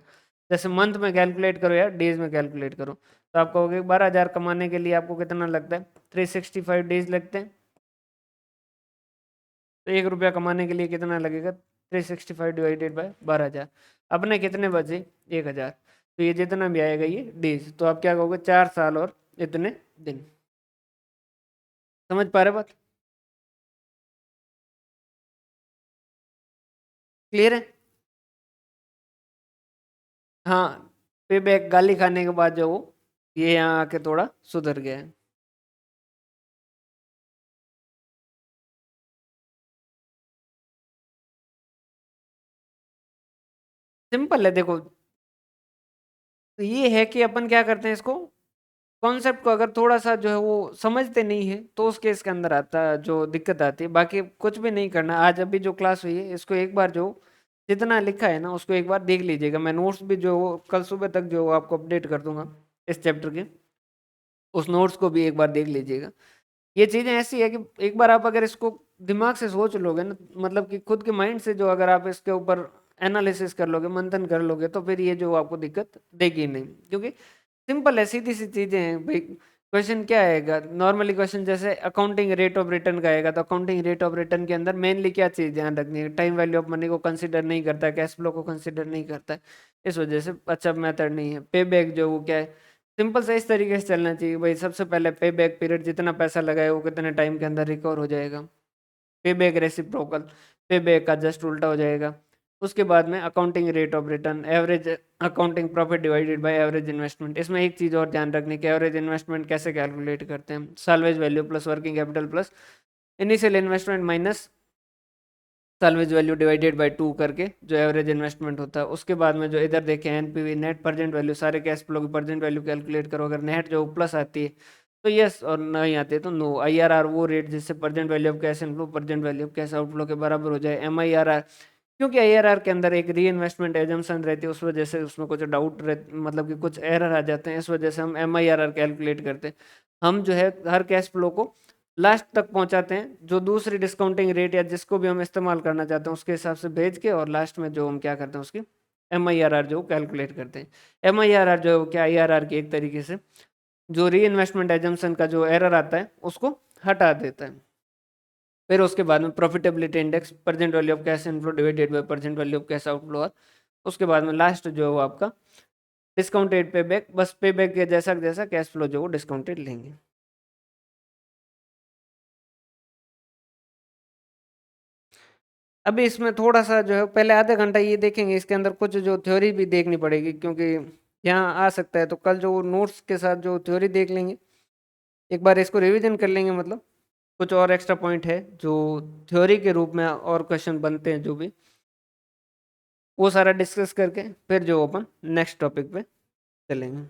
जैसे मंथ में कैलकुलेट करो या डेज में कैलकुलेट करो, तो आप कहोगे 12,000 कमाने के लिए आपको कितना लगता है, 365 डेज लगते हैं। तो 1 रुपया कमाने के लिए कितना लगेगा, 365 डिवाइडेड बाय 12,000। अपने कितने बचे, 1,000। तो ये जितना भी आएगा ये डेज, तो आप क्या कहोगे, 4 साल और इतने दिन। समझ पा रहे बात, क्लियर है। हाँ, पे बैक गाली खाने के बाद जो वो ये यहाँ आके थोड़ा सुधर गया है। सिंपल है, देखो तो ये है कि अपन क्या करते हैं, इसको कॉन्सेप्ट को अगर थोड़ा सा जो है वो समझते नहीं है, तो उस केस के अंदर आता है जो दिक्कत आती है। बाकी कुछ भी नहीं करना, आज अभी जो क्लास हुई है इसको एक बार जो जितना लिखा है ना उसको एक बार देख लीजिएगा। मैं नोट्स भी जो वो कल सुबह तक जो आपको अपडेट कर दूंगा इस चैप्टर के, उस नोट्स को भी एक बार देख लीजिएगा। ये चीज़ें ऐसी है कि एक बार आप अगर इसको दिमाग से सोच लोगे ना, मतलब कि खुद के माइंड से जो अगर आप इसके ऊपर एनालिसिस कर लोगे, मंथन कर लोगे, तो फिर ये जो आपको दिक्कत देगी नहीं, क्योंकि सिंपल है, सीधी सी चीजें हैं भाई। क्वेश्चन क्या आएगा, नॉर्मली क्वेश्चन जैसे अकाउंटिंग रेट ऑफ रिटर्न का आएगा, तो अकाउंटिंग रेट ऑफ रिटर्न के अंदर मेनली क्या चीज ध्यान रखनी है, टाइम वैल्यू ऑफ मनी को कंसीडर नहीं करता है, कैश फ्लो को कंसीडर नहीं करता है, इस वजह से अच्छा मेथड नहीं है। पे बैक जो वो क्या है, सिंपल से इस तरीके से चलना चाहिए भाई। सबसे पहले पे बैक पीरियड, जितना पैसा लगाए वो कितने टाइम के अंदर रिकवर हो जाएगा, पे बैक रेसिप्रोकल, पे बैक का जस्ट उल्टा हो जाएगा। उसके बाद में accounting rate of return, average accounting profit divided by average investment. इसमें एक चीज़ और ध्यान रखने की, एवरेज इन्वेस्टमेंट कैसे कैलकुलेट करते हैं, salvage value plus working capital plus initial investment minus salvage value divided by 2 करके जो एवरेज इन्वेस्टमेंट होता है। उसके बाद में जो इधर देखें एनपीवी, नेट प्रेजेंट वैल्यू, सारे कैश फ्लो की प्रेजेंट वैल्यू कैलकुलेट करो। अगर नेट जो प्लस आती है तो यस, और नहीं आती है तो नो। आईआरआर वो रेट जिससे present value of cash inflow present value of cash outflow के बराबर हो जाए। एमआईआरआर, क्योंकि आईआरआर के अंदर एक री इन्वेस्टमेंट एजम्पशन रहती है, उस वजह से उसमें कुछ डाउट मतलब कि कुछ एरर आ जाते हैं, इस वजह से हम एमआईआरआर कैलकुलेट करते हैं। हम जो है हर कैश फ्लो को लास्ट तक पहुंचाते हैं, जो दूसरी डिस्काउंटिंग रेट या जिसको भी हम इस्तेमाल करना चाहते हैं उसके हिसाब से भेज के, और लास्ट में जो हम क्या करते हैं उसकी एमआईआरआर जो कैलकुलेट करते हैं। एमआईआरआर जो है वो क्या, आईआरआर की एक तरीके से जो री इन्वेस्टमेंट एजम्पशन का जो एरर आता है उसको हटा देता है। फिर उसके बाद में profitability index, present value of cash inflow divided by present value of cash outflow, और उसके बाद में लास्ट जो है वो आपका डिस्काउंटेड पे बैक, बस पे बैक के जैसा जैसा कैश फ्लो जो वो डिस्काउंटेड लेंगे। अभी इसमें थोड़ा सा जो है पहले आधा घंटा ये देखेंगे, इसके अंदर कुछ जो थ्योरी भी देखनी पड़ेगी, क्योंकि यहाँ आ सकता है, तो कल जो नोट्स के साथ जो थ्योरी देख लेंगे, एक बार इसको रिवीजन कर लेंगे। मतलब कुछ और एक्स्ट्रा पॉइंट है जो थ्योरी के रूप में और क्वेश्चन बनते हैं जो भी, वो सारा डिस्कस करके फिर जो अपन नेक्स्ट टॉपिक पे चलेंगे।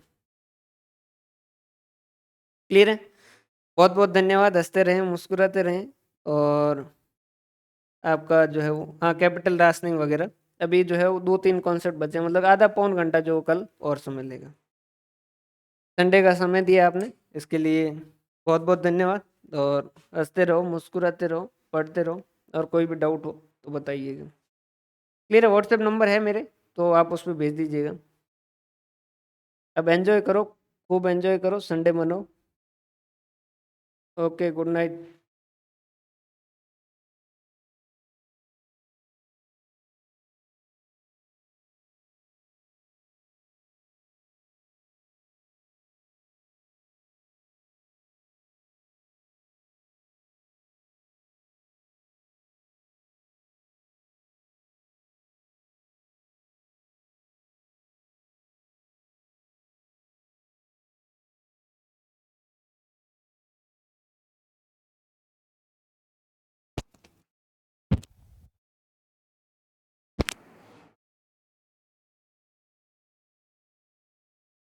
क्लियर है, बहुत बहुत धन्यवाद। हंसते रहें, मुस्कुराते रहें, और आपका जो है वो हाँ कैपिटल राशनिंग वगैरह, अभी जो है वो 2-3 कॉन्सेप्ट बचे हैं, मतलब आधा पौन घंटा जो कल और समय लेगा। संडे का समय दिया आपने, इसके लिए बहुत बहुत धन्यवाद। और हंसते रहो, मुस्कुराते रहो, पढ़ते रहो, और कोई भी डाउट हो तो बताइएगा। क्लियर है, व्हाट्सएप नंबर है मेरे, तो आप उस पर भेज दीजिएगा। अब एंजॉय करो, खूब एंजॉय करो, संडे मनो। Okay, good night.